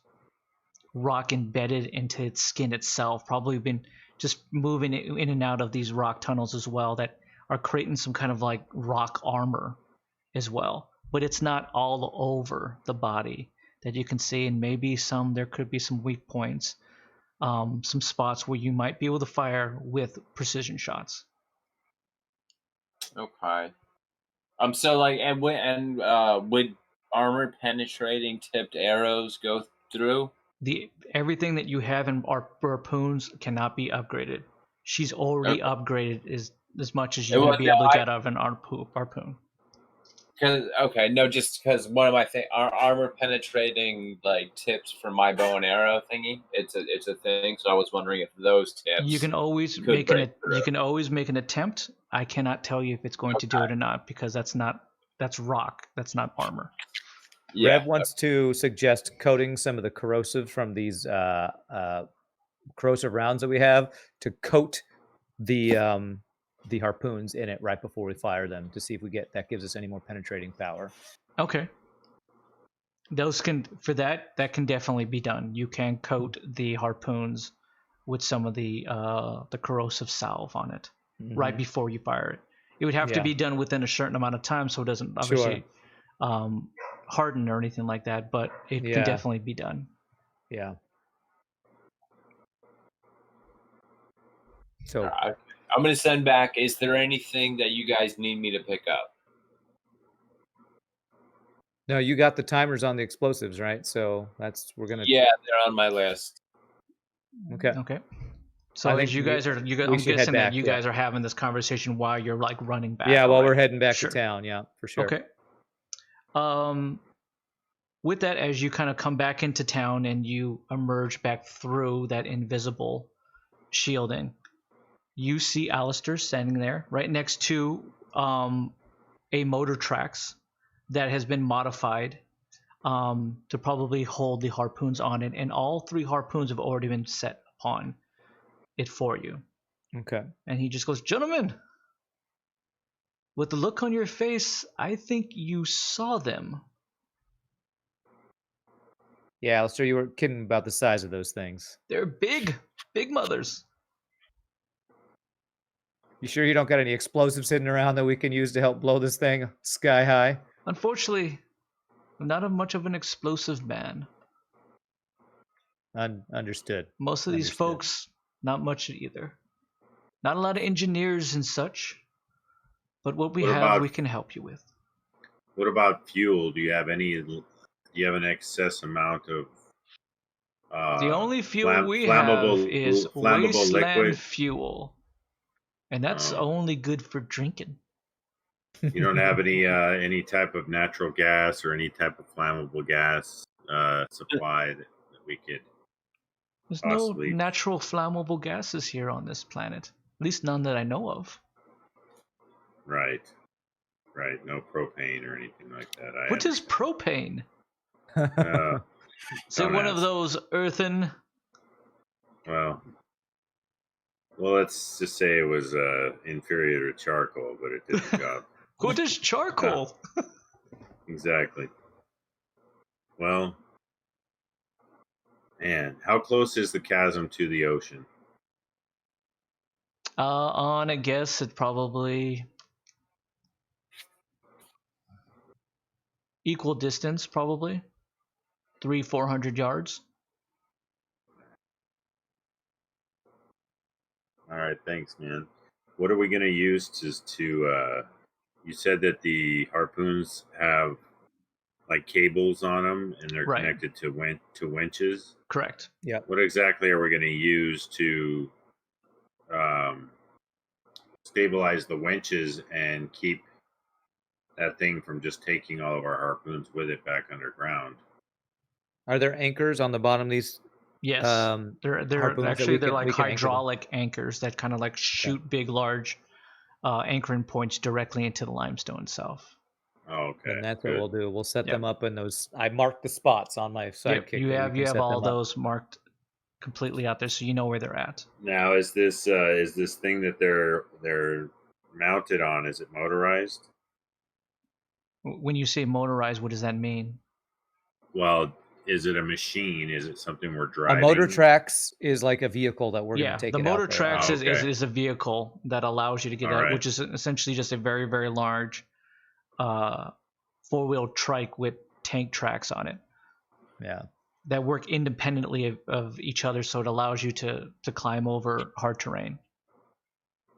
rock embedded into its skin itself, probably been just moving it in and out of these rock tunnels as well, that are creating some kind of like rock armor as well. But it's not all over the body that you can see, and maybe there could be some weak points, some spots where you might be able to fire with precision shots. Okay. So like, would armor penetrating tipped arrows go through? Everything that you have in our harpoons cannot be upgraded. She's already upgraded as much as you're going to be able to get out of an harpoon. Just because one of my armor penetrating like tips for my bow and arrow thingy, it's a thing. So I was wondering if those tips. You can always make an attempt. I cannot tell you if it's going to do it or not, because that's rock. That's not armor. Yeah. Rev wants to suggest coating some of the corrosive from these corrosive rounds that we have to coat the harpoons in it right before we fire them, to see if that gives us any more penetrating power. Okay. That can definitely be done. You can coat the harpoons with some of the corrosive salve on it right before you fire it. It would have to be done within a certain amount of time, so it doesn't obviously harden or anything like that, but it can definitely be done. Yeah. So I'm going to send back. Is there anything that you guys need me to pick up? No, you got the timers on the explosives, right? So we're going to. Yeah, they're on my list. Okay. So as I'm guessing that you guys are having this conversation while you're like running back. Yeah, while we're heading back to town. Yeah, for sure. Okay. With that, as you kind of come back into town and you emerge back through that invisible shielding, you see Alistair standing there right next to a motor tracks that has been modified to probably hold the harpoons on it, and all 3 harpoons have already been set upon it for you. Okay. And he just goes, "Gentlemen, with the look on your face, I think you saw them." Yeah, Alistair, you were kidding about the size of those things. They're big mothers. You sure you don't got any explosives hidden around that we can use to help blow this thing sky high? Unfortunately, I'm not much of an explosive man. Understood. Most of these folks, not much either. Not a lot of engineers and such. But what we have, we can help you with. What about fuel? Do you have an excess amount of the only fuel we have is wasteland liquid fuel. And that's only good for drinking. You don't have any type of natural gas or any type of flammable gas supply that we could There's possibly... no natural flammable gases here on this planet. At least none that I know of. Right. No propane or anything like that. What is propane? Is it one of those earthen... Well, let's just say it was inferior to charcoal, but it did the job. What is charcoal? Exactly. Well, man, how close is the chasm to the ocean? On a guess, it probably equal distance, probably 300-400 yards. All right, thanks, man. What are we going to use to you said that the harpoons have like cables on them and they're connected to winches? Correct. Yeah. What exactly are we going to use to stabilize the winches and keep that thing from just taking all of our harpoons with it back underground. Are there anchors on the bottom of these? Yes, they're harpoons that actually we they're can- like we can anchor them? hydraulic anchors that kind of like shoot big, large anchoring points directly into the limestone itself. Oh, okay. And that's good. what we'll do. We'll set Yep. them up in those. I marked the spots on my Yep, sidekick. you that we have can you have set all them up. those marked completely out there, so you know where they're at. Now, is this thing that they're mounted on? Is it motorized? When you say motorized, what does that mean? Well, is it a machine? Is it something we're A driving? motor tracks is like a vehicle that we're going Yeah, to take the it motor out there. tracks Oh, is okay. a vehicle that allows you to get All out, right. which is essentially just a very, very large four-wheel trike with tank tracks on it Yeah. that work independently of each other, so it allows you to climb over hard terrain.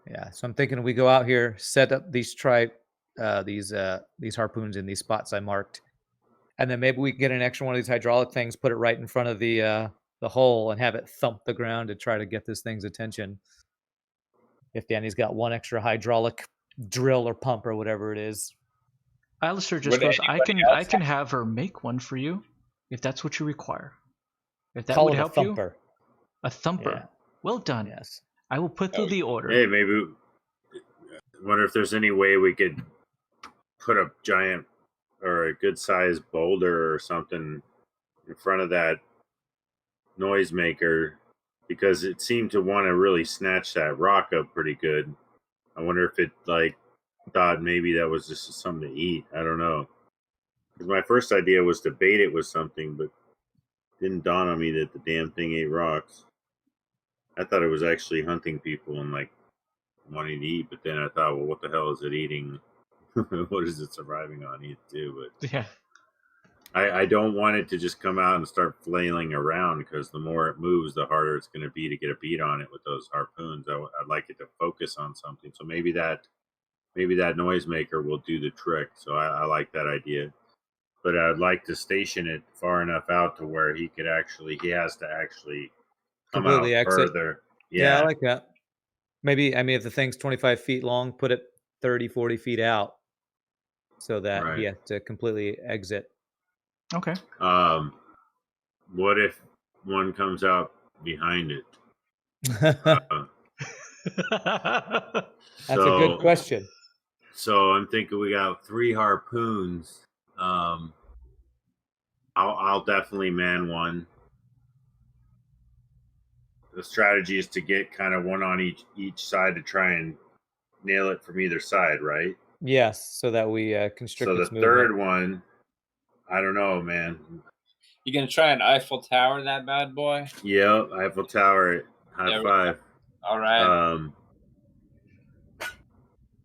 Yeah. So I'm thinking we go out here, set up these these harpoons in these spots I marked, and then maybe we can get an extra one of these hydraulic things, put it right in front of the hole, and have it thump the ground to try to get this thing's attention. If Danny's got one extra hydraulic drill or pump or whatever it is. Alistair just Would goes, I anybody can else have her make one for you if that's what you require. If that Call would it a help you, thumper. a thumper. Yeah. Well done. Yes. I will put through the order. Hey, maybe. I wonder if there's any way we could put a giant or a good-sized boulder or something in front of that noisemaker, because it seemed to want to really snatch that rock up pretty good. I wonder if it thought maybe that was just something to eat. I don't know. 'Cause my first idea was to bait it with something, but it didn't dawn on me that the damn thing ate rocks. I thought it was actually hunting people and wanting to eat, but then I thought, well, what the hell is it eating? What is it surviving on? Eat too, but Yeah. I don't want it to just come out and start flailing around, because the more it moves, the harder it's going to be to get a beat on it with those harpoons. I'd like it to focus on something. So maybe that noisemaker will do the trick. So I like that idea. But I'd like to station it far enough out to where he has to actually come Completely out exit. further. Yeah, I like that. Maybe, I mean, if the thing's 25 feet long, put it 30, 40 feet out so that Right. he has to completely exit. Okay. What if one comes out behind it? That's a good question. So I'm thinking we got 3 harpoons. I'll definitely man one. The strategy is to get kind of one on each side to try and nail it from either side, right? Yes, so that we constrict So the its movement. third one, I don't know, man. You gonna try an Eiffel Tower that bad boy? Yep, Eiffel Tower, high There we five. All right.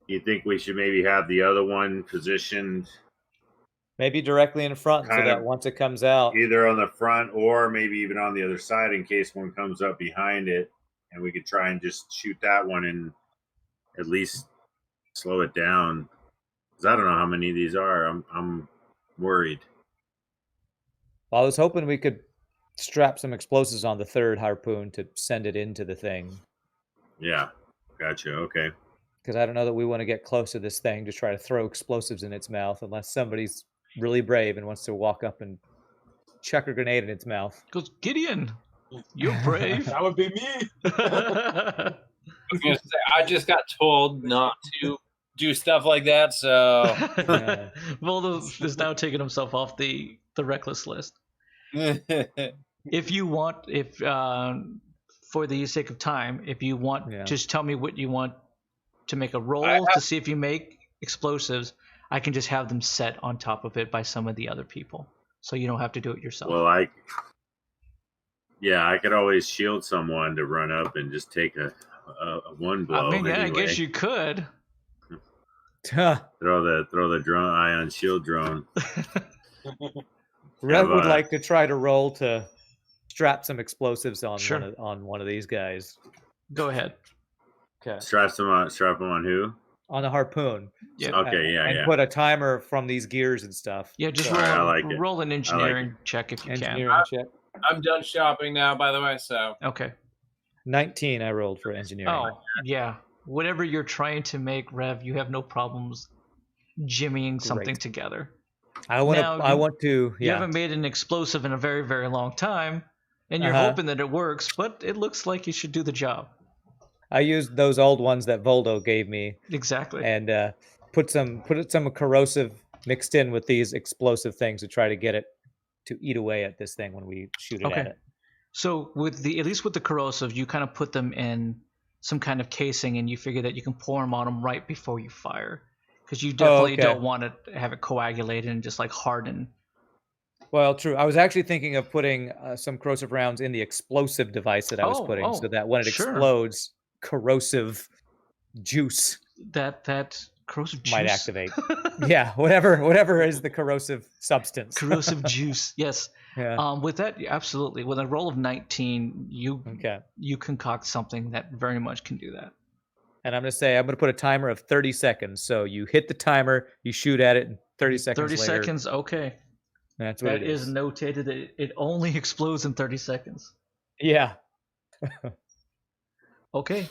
You think we should maybe have the other one positioned Maybe directly in front so kind that of once it comes out. either on the front or maybe even on the other side in case one comes up behind it, and we could try and just shoot that one and at least slow it down, because I don't know how many of these are. I'm worried. Well, I was hoping we could strap some explosives on the third harpoon to send it into the thing. Yeah, gotcha. Okay. Because I don't know that we want to get close to this thing to try to throw explosives in its mouth unless somebody's really brave and wants to walk up and chuck a grenade in its mouth. Goes, Gideon, you're brave. That would be me. I was gonna say, I just got told not to do stuff like that, so Voldo is now taking himself off the reckless list. If you want, for the sake of time, if you want, just tell me what you want to make a roll to see if you make explosives. I can just have them set on top of it by some of the other people, so you don't have to do it yourself. Well, I could always shield someone to run up and just take a one blow. I mean, yeah, anyway. I guess you could. throw the drone ion shield drone. Rev would like to try to roll to strap some explosives on Sure. on one of these guys. Go ahead. Okay. Strap them on who? On the harpoon. Yeah. Okay, yeah, and yeah. put a timer from these gears and stuff. Yeah, just All right, I like it. roll an engineering check if you Engineering check. I'm done shopping now, by the way. So can. Okay. 19 I rolled for engineering. Oh, yeah. whatever you're trying to make, Rev, you have no problems jimmying something Great. together. I want to. Now, I want to. You Yeah. haven't made an explosive in a very, very long time, and you're Uh-huh. hoping that it works, but it looks like you should do the job. I used those old ones that Voldo gave me, Exactly. and put some corrosive mixed in with these explosive things to try to get it to eat away at this thing when we shoot it Okay. at it. So at least with the corrosive, you kind of put them in some kind of casing, and you figure that you can pour them on them right before you fire, because you definitely okay. don't want to have it coagulated and just like harden. Well, true. I was actually thinking of putting some corrosive rounds in the explosive device that I was putting, so that when it sure. explodes, corrosive juice That corrosive juice might activate. Yeah, whatever is the corrosive substance. Corrosive juice, yes. Yeah. With that, absolutely. With a roll of 19, you concoct something that very much can do that. And I'm going to put a timer of 30 seconds. So you hit the timer, you shoot at it, and 30 seconds 30 later. seconds, okay. That's what that it is. That is notated. It only explodes in 30 seconds. Yeah. Okay.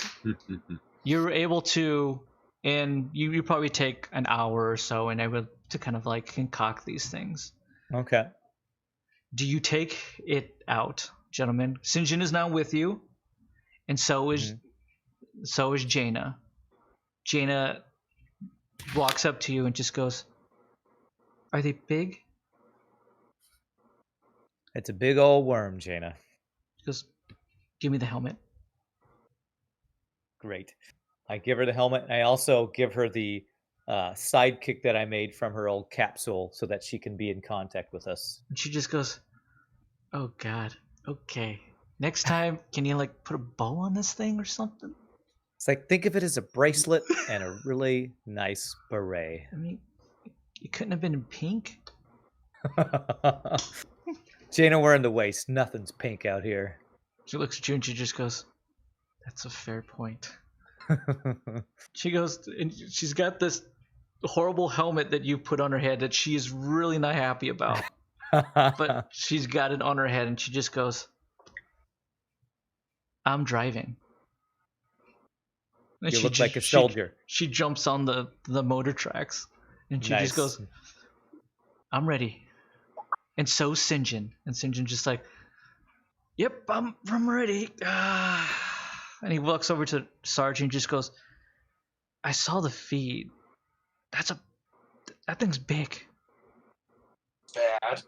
You're able to, and you probably take an hour or so and able to kind of like concoct these things. Okay. Do you take it out, gentlemen? Sinjin is now with you, and so is Jaina. Jaina walks up to you and just goes, "Are they big?" It's a big old worm, Jaina. She goes, "Give me the helmet." Great. I give her the helmet. And I also give her the sidekick that I made from her old capsule so that she can be in contact with us. And she just goes, "Oh God, okay. Next time, can you like put a bow on this thing or something?" It's like, think of it as a bracelet and a really nice beret. I mean, it couldn't have been in pink. Jaina, we're in the waist. Nothing's pink out here. She looks at you and she just goes, "That's a fair point." She goes, and she's got this horrible helmet that you put on her head that she is really not happy about. But she's got it on her head and she just goes, "I'm driving." And You look like a soldier. She jumps on the motor tracks and she just goes, "I'm ready." And so Sinjin. And Sinjin just like, "Yep, I'm ready." And he walks over to Sarge and just goes, "I saw the feed. That thing's big." Bad.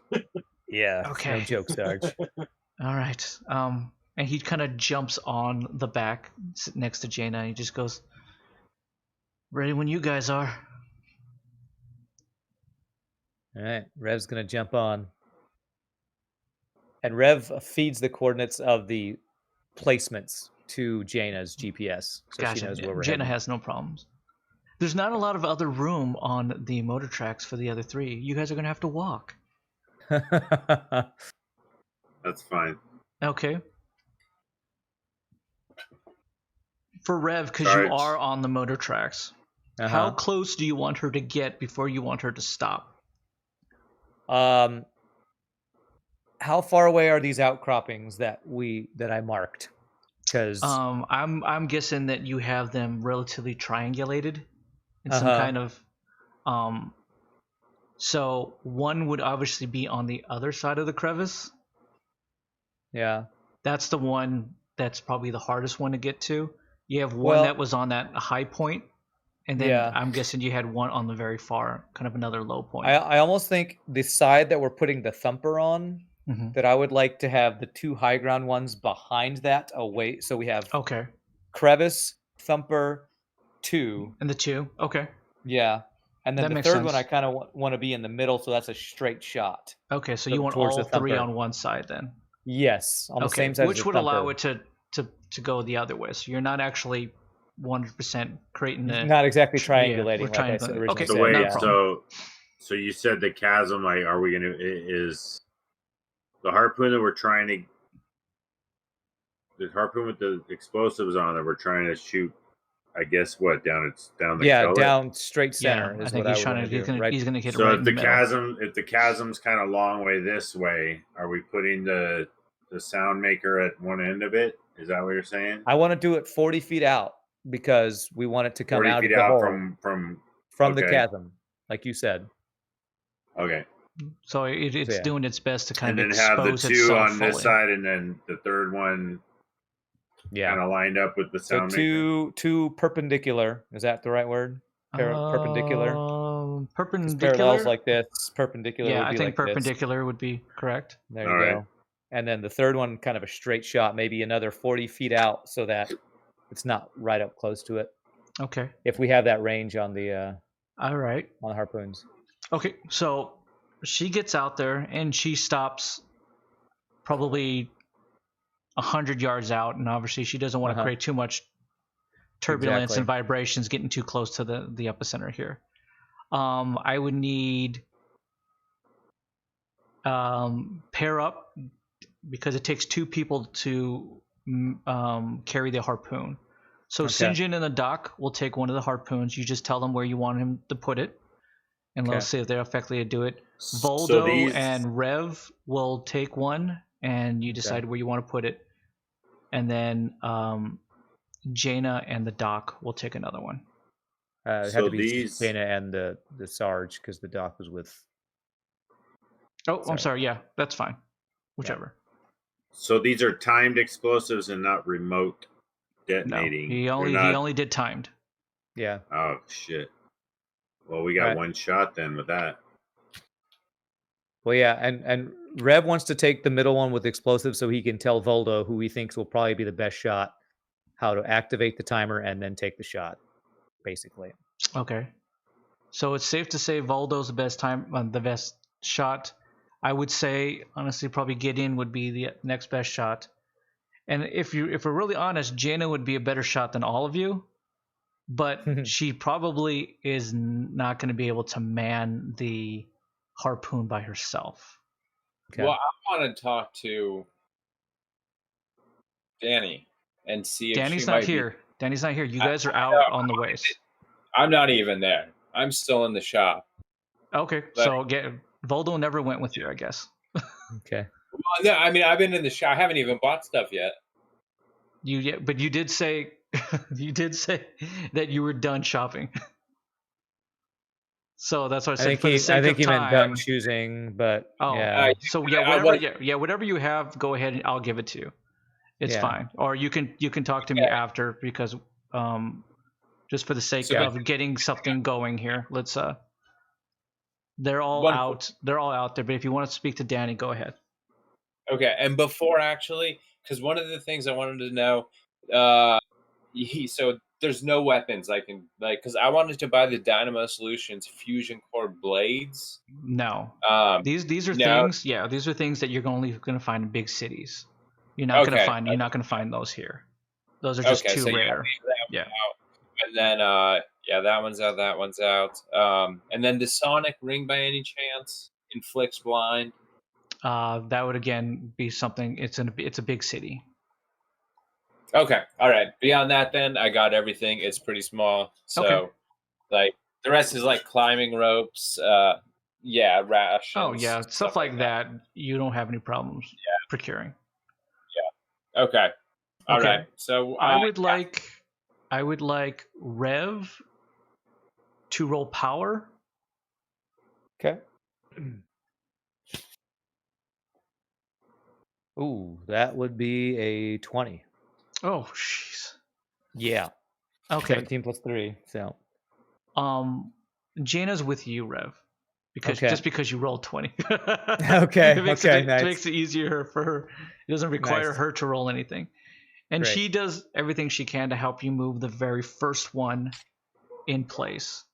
Yeah. Okay. No joke, Sarge. All right. And he kind of jumps on the back next to Jaina and he just goes, "Ready when you guys are." All right. Rev's going to jump on. And Rev feeds the coordinates of the placements to Jaina's GPS. So Gotcha. she knows where we're Jaina heading. has no problems. There's not a lot of other room on the motor tracks for the other three. You guys are going to have to walk. That's fine. Okay. For Rev, because Sarge. you are on the motor tracks, how close do you want her to get before you want her to stop? How far away are these outcroppings that I marked? Because I'm guessing that you have them relatively triangulated in some kind of so one would obviously be on the other side of the crevice. Yeah. That's the one that's probably the hardest one to get to. You have one that was on that high point, and then I'm guessing you had one on the very far, kind of another low point. I almost think the side that we're putting the thumper on, that I would like to have the two high ground ones behind that away. So we have crevice, thumper, 2. And the 2, okay. Yeah. And then the third one I kind of want to be in the middle, so that's a straight shot. Okay, so you want all 3 on one side then? Yes, on the same side. Which would allow it to go the other way. So you're not actually 100% creating a... Not exactly triangulating like I said originally. Okay, so wait, so you said the chasm, like, are we going to... Is the harpoon that we're trying to... The harpoon with the explosives on that we're trying to shoot, I guess, what, down the gullet? Down straight center is I think what he's trying to do. He's going to hit it so right if in the the chasm, if the chasm's kind of long way this way, are we putting the sound maker at one end of it? Is that what you're saying? I want to do it 40 feet out. because we want it to come 40 out of feet the out hole from the okay. chasm, like you said. Okay. So it's yeah. doing its best to kind And of then have the expose two itself on this fully. side, and then the third one Yeah. kind of lined up with the So sound maker. two perpendicular. Is that the right word? Perpendicular. 'Cause Perpendicular. parallels like this. Perpendicular. Yeah, would be I think like perpendicular this. would be correct. There you All go. right. And then the third one, kind of a straight shot, maybe another 40 feet out, so that it's not right up close to it. Okay. If we have that range on the All right. on the harpoons. Okay. So she gets out there and she stops probably 100 yards out, and obviously she doesn't want to create too much turbulence and vibrations getting too close to the epicenter here. I would need pair up, because it takes 2 people to carry the harpoon. So St. John and the doc will take one of the harpoons. You just tell them where you want him to put it, and let's see if they're effectively to do it. Voldo and Rev will take one, and you decide where you want to put it. And then Jaina and the doc will take another one. It had to be Jaina and the Sarge, because the doc was with. Oh, I'm sorry. Yeah, that's fine. Whichever. So these are timed explosives and not remote detonating. No, he only did timed. Yeah. Oh shit. Well, we got one shot then with that. Well, yeah, and Rev wants to take the middle one with explosives so he can tell Voldo, who he thinks will probably be the best shot, how to activate the timer and then take the shot, basically. Okay. So it's safe to say Voldo's the best shot. I would say, honestly, probably Gideon would be the next best shot. And if we're really honest, Jaina would be a better shot than all of you, but she probably is not going to be able to man the harpoon by herself. Okay. Well, I want to talk to Danny and see if Danny's not here. Danny's not here. You guys are out on the ways. I'm not even there. I'm still in the shop. Okay, so Voldo never went with you, I guess. Okay. Well, no, I mean, I've been in the shop. I haven't even bought stuff yet. But you did say that you were done shopping. So that's what I said. I think he meant done choosing, but so whatever you have, go ahead and I'll give it to you. It's fine. Or you can talk to me after, because just for the sake of getting something going here, let's they're all out there, but if you want to speak to Danny, go ahead. Okay, and before actually, because one of the things I wanted to know, so there's no weapons I can because I wanted to buy the Dynamo Solutions Fusion Core blades. No, these are things. Yeah, these are things that you're only going to find in big cities. You're not going to find those here. Those are just too rare. Yeah. And then that one's out. That one's out. And then the Sonic ring, by any chance, inflicts blind. That would again be something. It's a big city. Okay, all right. Beyond that, then I got everything. It's pretty small, so like the rest is like climbing ropes. Rations. Oh yeah, stuff like that. You don't have any problems procuring. Yeah. Okay. All right. So I would like Rev to roll power. Okay. Ooh, that would be a 20. Oh, jeez. Yeah. Okay. 17 plus 3. So. Jaina's with you, Rev, because you rolled 20. Okay. It makes nice. It makes it easier for her. It doesn't require her to roll anything, and she does everything she can to help you move the very first one in place.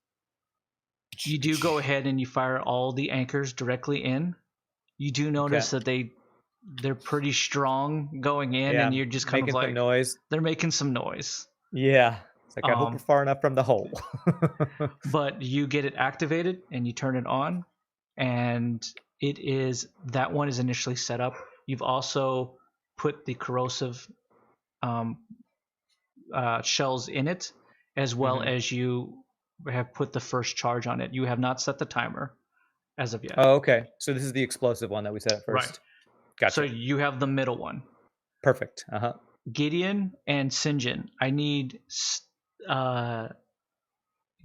You do go ahead and you fire all the anchors directly in. You do notice that they're pretty strong going in, and you're just kind of like making some noise. They're making some noise. Yeah. It's like, I hope we're far enough from the hole. But you get it activated and you turn it on, and that one is initially set up. You've also put the corrosive shells in it, as well as you have put the first charge on it. You have not set the timer as of yet. Oh, okay. So this is the explosive one that we set up first. Right. Gotcha. So you have the middle one. Perfect. Gideon and St. John, I need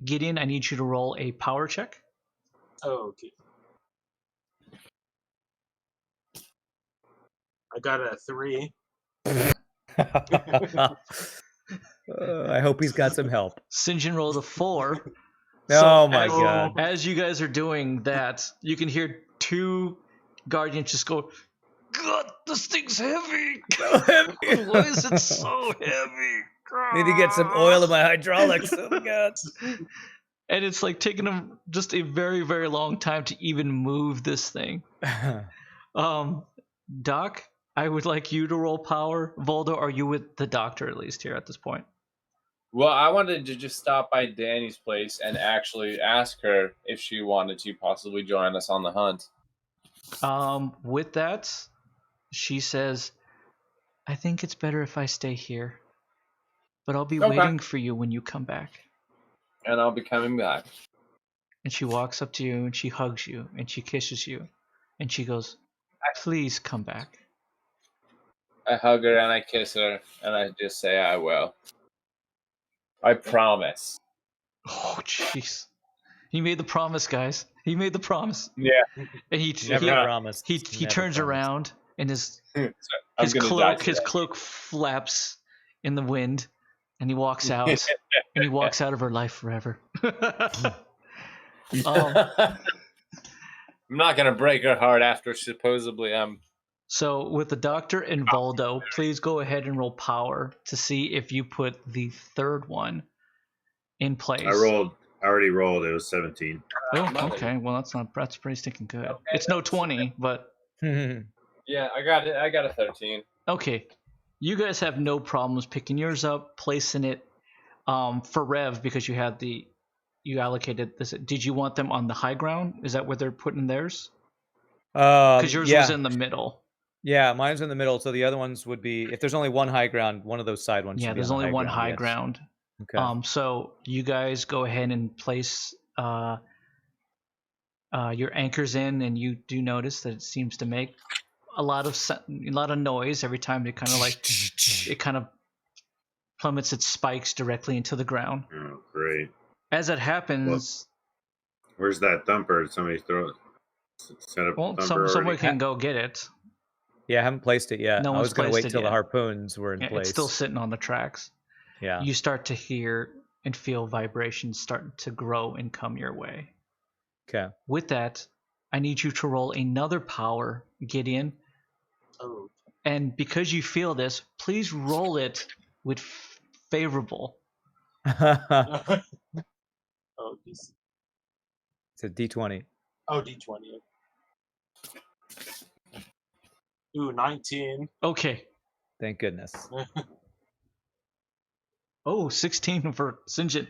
Gideon, I need you to roll a power check. Okay. I got a 3. I hope he's got some help. St. John rolled a 4. Oh my as, god. As you guys are doing that, you can hear 2 guardians just go, God, this thing's heavy. So heavy. Why is it so heavy? Need to get some oil in my hydraulics. Oh my god. And it's like taking them just a very, very long time to even move this thing. Doc, I would like you to roll power. Voldo, are you with the doctor at least here at this point? Well, I wanted to just stop by Danny's place and actually ask her if she wanted to possibly join us on the hunt. With that, she says, I think it's better if I stay here. But I'll be waiting for you when you come back. And I'll be coming back. And she walks up to you and she hugs you and she kisses you. And she goes, please come back. I hug her and I kiss her and I just say I will. I promise. Oh, jeez. He made the promise, guys. He made the promise. Yeah. And he promised. He turns around and his cloak flaps in the wind and he walks out. And he walks out of her life forever. I'm not gonna break her heart after supposedly I'm. So with the doctor and Voldo, please go ahead and roll power to see if you put the third one in place. I already rolled. It was 17. Oh, okay. Well, that's pretty stinking good. Okay, it's no 20, but yeah, I got it. I got a 13. Okay, you guys have no problems picking yours up, placing it. For Rev, because you allocated this. Did you want them on the high ground? Is that where they're putting theirs? Because yours was in the middle. Yeah, mine's in the middle. So the other ones would be, if there's only one high ground, one of those side ones. Yeah, should be there's on the only one ground, high yes. ground. Okay. So you guys go ahead and place your anchors in, and you do notice that it seems to make a lot of noise every time it kind of plummets its spikes directly into the ground. Oh, great. As it happens, where's that thumper? Did somebody set up thumper someone can go get it. Yeah, I haven't placed it yet. No I one's was going to wait till yet. the harpoons were in place. It's still sitting on the tracks. Yeah. You start to hear and feel vibrations starting to grow and come your way. Okay. With that, I need you to roll another power, Gideon. Oh. And because you feel this, please roll it with favorable. Oh, geez. It's a D20. Oh, D20. Ooh, 19. Okay. Thank goodness. Oh, 16 for Sinjin.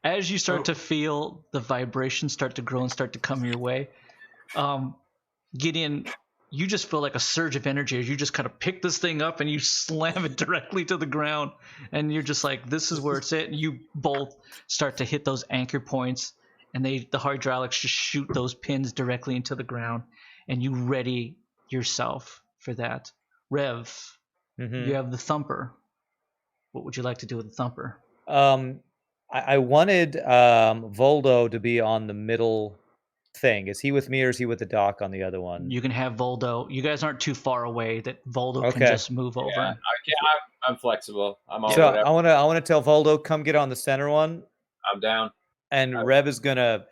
As you start to feel the vibrations start to grow and start to come your way, Gideon, you just feel like a surge of energy as you just kind of pick this thing up and you slam it directly to the ground. And you're just like, this is where it's at. And you both start to hit those anchor points, and the hydraulics just shoot those pins directly into the ground. And you ready yourself for that. Rev, you have the thumper. What would you like to do with the thumper? I wanted Voldo to be on the middle thing. Is he with me or is he with the doc on the other one? You can have Voldo. You guys aren't too far away that Voldo can just move over. Yeah, I'm flexible. I'm all so whatever. I want to tell Voldo, come get on the center one. I'm down. And Rev is gonna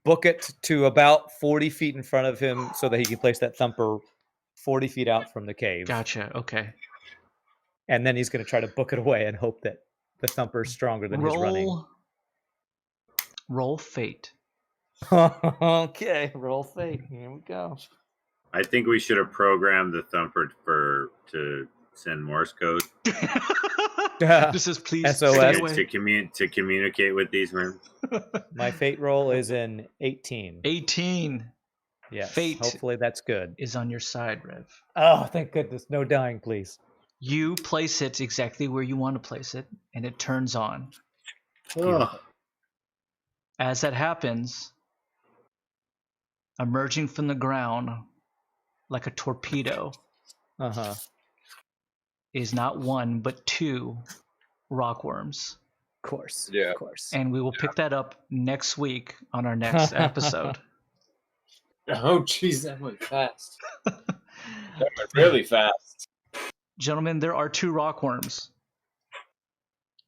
book it to about 40 feet in front of him so that he can place that thumper 40 feet out from the cave. Gotcha. Okay. And then he's gonna try to book it away and hope that the thumper is stronger than his running. Roll fate. Okay, roll fate. Here we go. I think we should have programmed the thumper to send Morse code. This is please SOS. stay away. to communicate with these men. My fate roll is an 18. 18. Yes. Fate hopefully that's good. Is on your side, Rev. Oh, thank goodness. No dying, please. You place it exactly where you want to place it, and it turns on. Oh. As that happens, emerging from the ground like a torpedo is not one but two rockworms. course. Yeah. Of course. And we will pick that up next week on our next episode. Oh, jeez, that went fast. That went really fast. Gentlemen, there are 2 rockworms.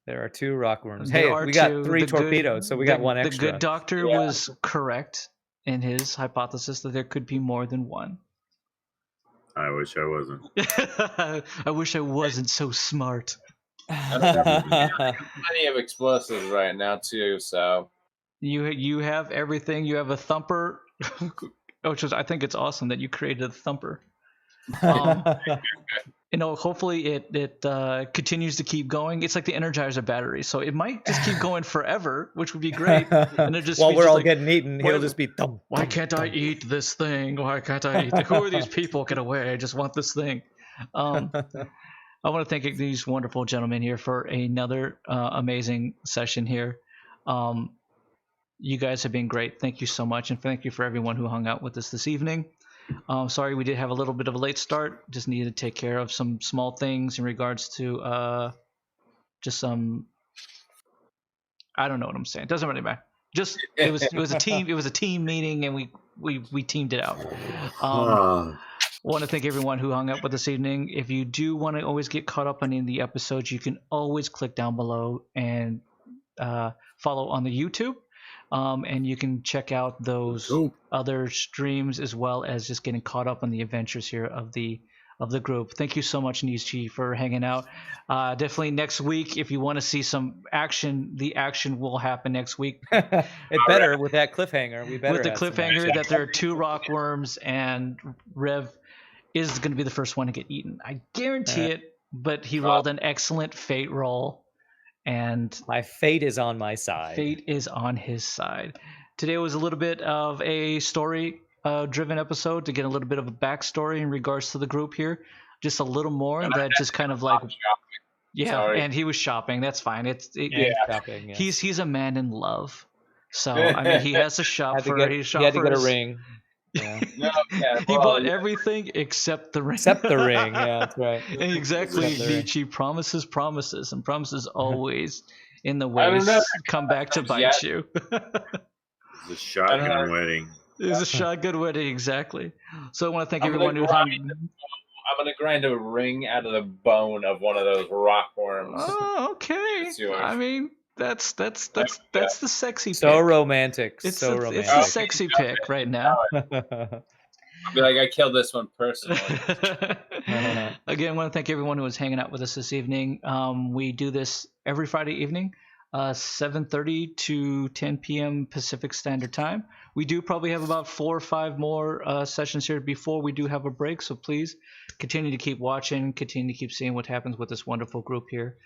There are 2 rockworms. There Hey, are we got 2. 3 torpedoes, so we got 1 extra. The good doctor Yeah. was correct in his hypothesis that there could be more than 1. I wish I wasn't. I wish I wasn't so smart. Plenty of explosives right now too, so You have everything. You have a thumper, which is, I think it's awesome that you created a thumper. Hopefully it continues to keep going. It's like the Energizer battery, so it might just keep going forever, which would be great. And it just while be we're just all like, getting eaten, why- he'll just be thump. why thump, can't I thump. eat this thing? Why can't I eat? Who are these people? Get away! I just want this thing. I want to thank these wonderful gentlemen here for another amazing session here. You guys have been great. Thank you so much, and thank you for everyone who hung out with us this evening. Sorry we did have a little bit of a late start. Just needed to take care of some small things in regards to just some. I don't know what I'm saying. Doesn't really matter. Just it was a team meeting, and we teamed it out. Want to thank everyone who hung up with this evening. If you do want to always get caught up on any of the episodes, you can always click down below and follow on the YouTube. And you can check out those other streams as well as just getting caught up on the adventures here of the group. Thank you so much, Nietzsche, for hanging out. Definitely next week, if you want to see some action, the action will happen next week. It better with that cliffhanger. We better With the have some cliffhanger action. that there are 2 rockworms and Rev is going to be the first one to get eaten. I guarantee it, but he rolled an excellent fate roll, and My fate is on my side. fate is on his side. Today was a little bit of a story driven episode to get a little bit of a backstory in regards to the group here. Just a little more that just kind of like, yeah, Sorry. and he was shopping. That's fine. Shopping, yeah. He's a man in love. So, I mean, he has to shop Had to for get, his he had to get a shoppers. ring. Yeah. no, yeah, He well, bought yeah. everything except the ring. Except the ring. Yeah, that's right. And exactly, Except the ring. Nietzsche promises, and promises always in the I don't ways know. come back to bite Yeah. you. It's a shotgun wedding. It's a shotgun wedding, exactly. So I want to thank I'm everyone who gonna hung. I'm gonna grind a ring out of the bone of one of those rockworms. Oh, okay. It's yours. I mean, that's the sexy So pick. romantic. It's so the romantic. sexy pick right now. I'll be like, I killed this one personally. Again, I want to thank everyone who was hanging out with us this evening. We do this every Friday evening, 7:30 to 10 p.m. Pacific Standard Time. We do probably have about 4 or 5 more sessions here before we do have a break, so please continue to keep watching, continue to keep seeing what happens with this wonderful group here.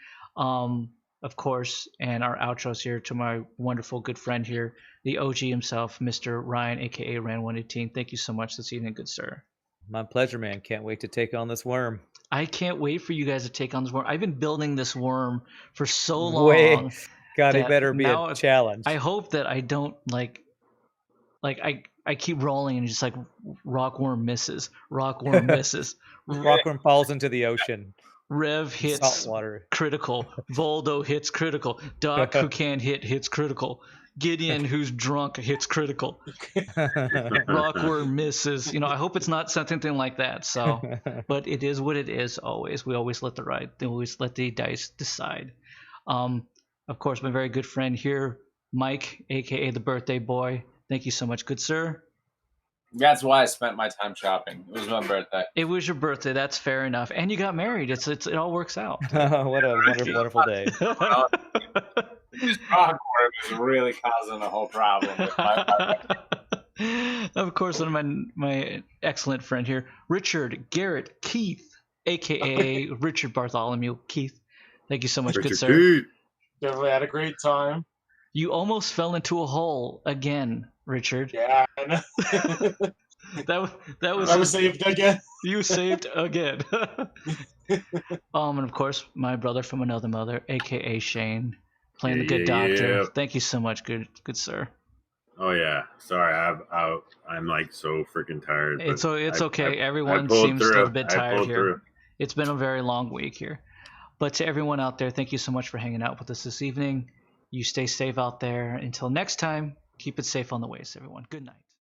Of course, and our outros here to my wonderful good friend here, the OG himself, Mr. Ryan, aka Ran118. Thank you so much this evening, good sir. My pleasure, man. Can't wait to take on this worm. I can't wait for you guys to take on this worm. I've been building this worm for so long. Wait. God, it that better be now a challenge. I hope that I don't like I keep rolling and just like rockworm misses. Rockworm falls into the ocean. Rev hits Salt water. critical. Voldo hits critical. Doc, who can't hit, hits critical. Gideon, who's drunk, hits critical. Rockworm misses. You know, I hope it's not something like that. So, but it is what it is. Always, we always let the dice decide. Of course, my very good friend here, Mike, aka the birthday boy. Thank you so much, good sir. That's why I spent my time shopping. It was my birthday. It was your birthday. That's fair enough. And you got married. It all works out. What a wonderful day. This rockworm is really causing a whole problem with my Of course, one of my excellent friend here, Richard Garrett Keith, aka Richard Bartholomew Keith. Thank you so much, good sir. Dude. Definitely had a great time. You almost fell into a hole again, Richard. Yeah. That was I was saved again. You saved again. And of course, my brother from another mother, aka Shane, playing the good doctor. Yeah. Thank you so much, good sir. Oh yeah, sorry. I'm like so freaking tired. but It's okay. I Everyone pulled seems through. a bit I tired pulled here. through. It's been a very long week here. But to everyone out there, thank you so much for hanging out with us this evening. You stay safe out there. Until next time, keep it safe on the ways, everyone. Good night.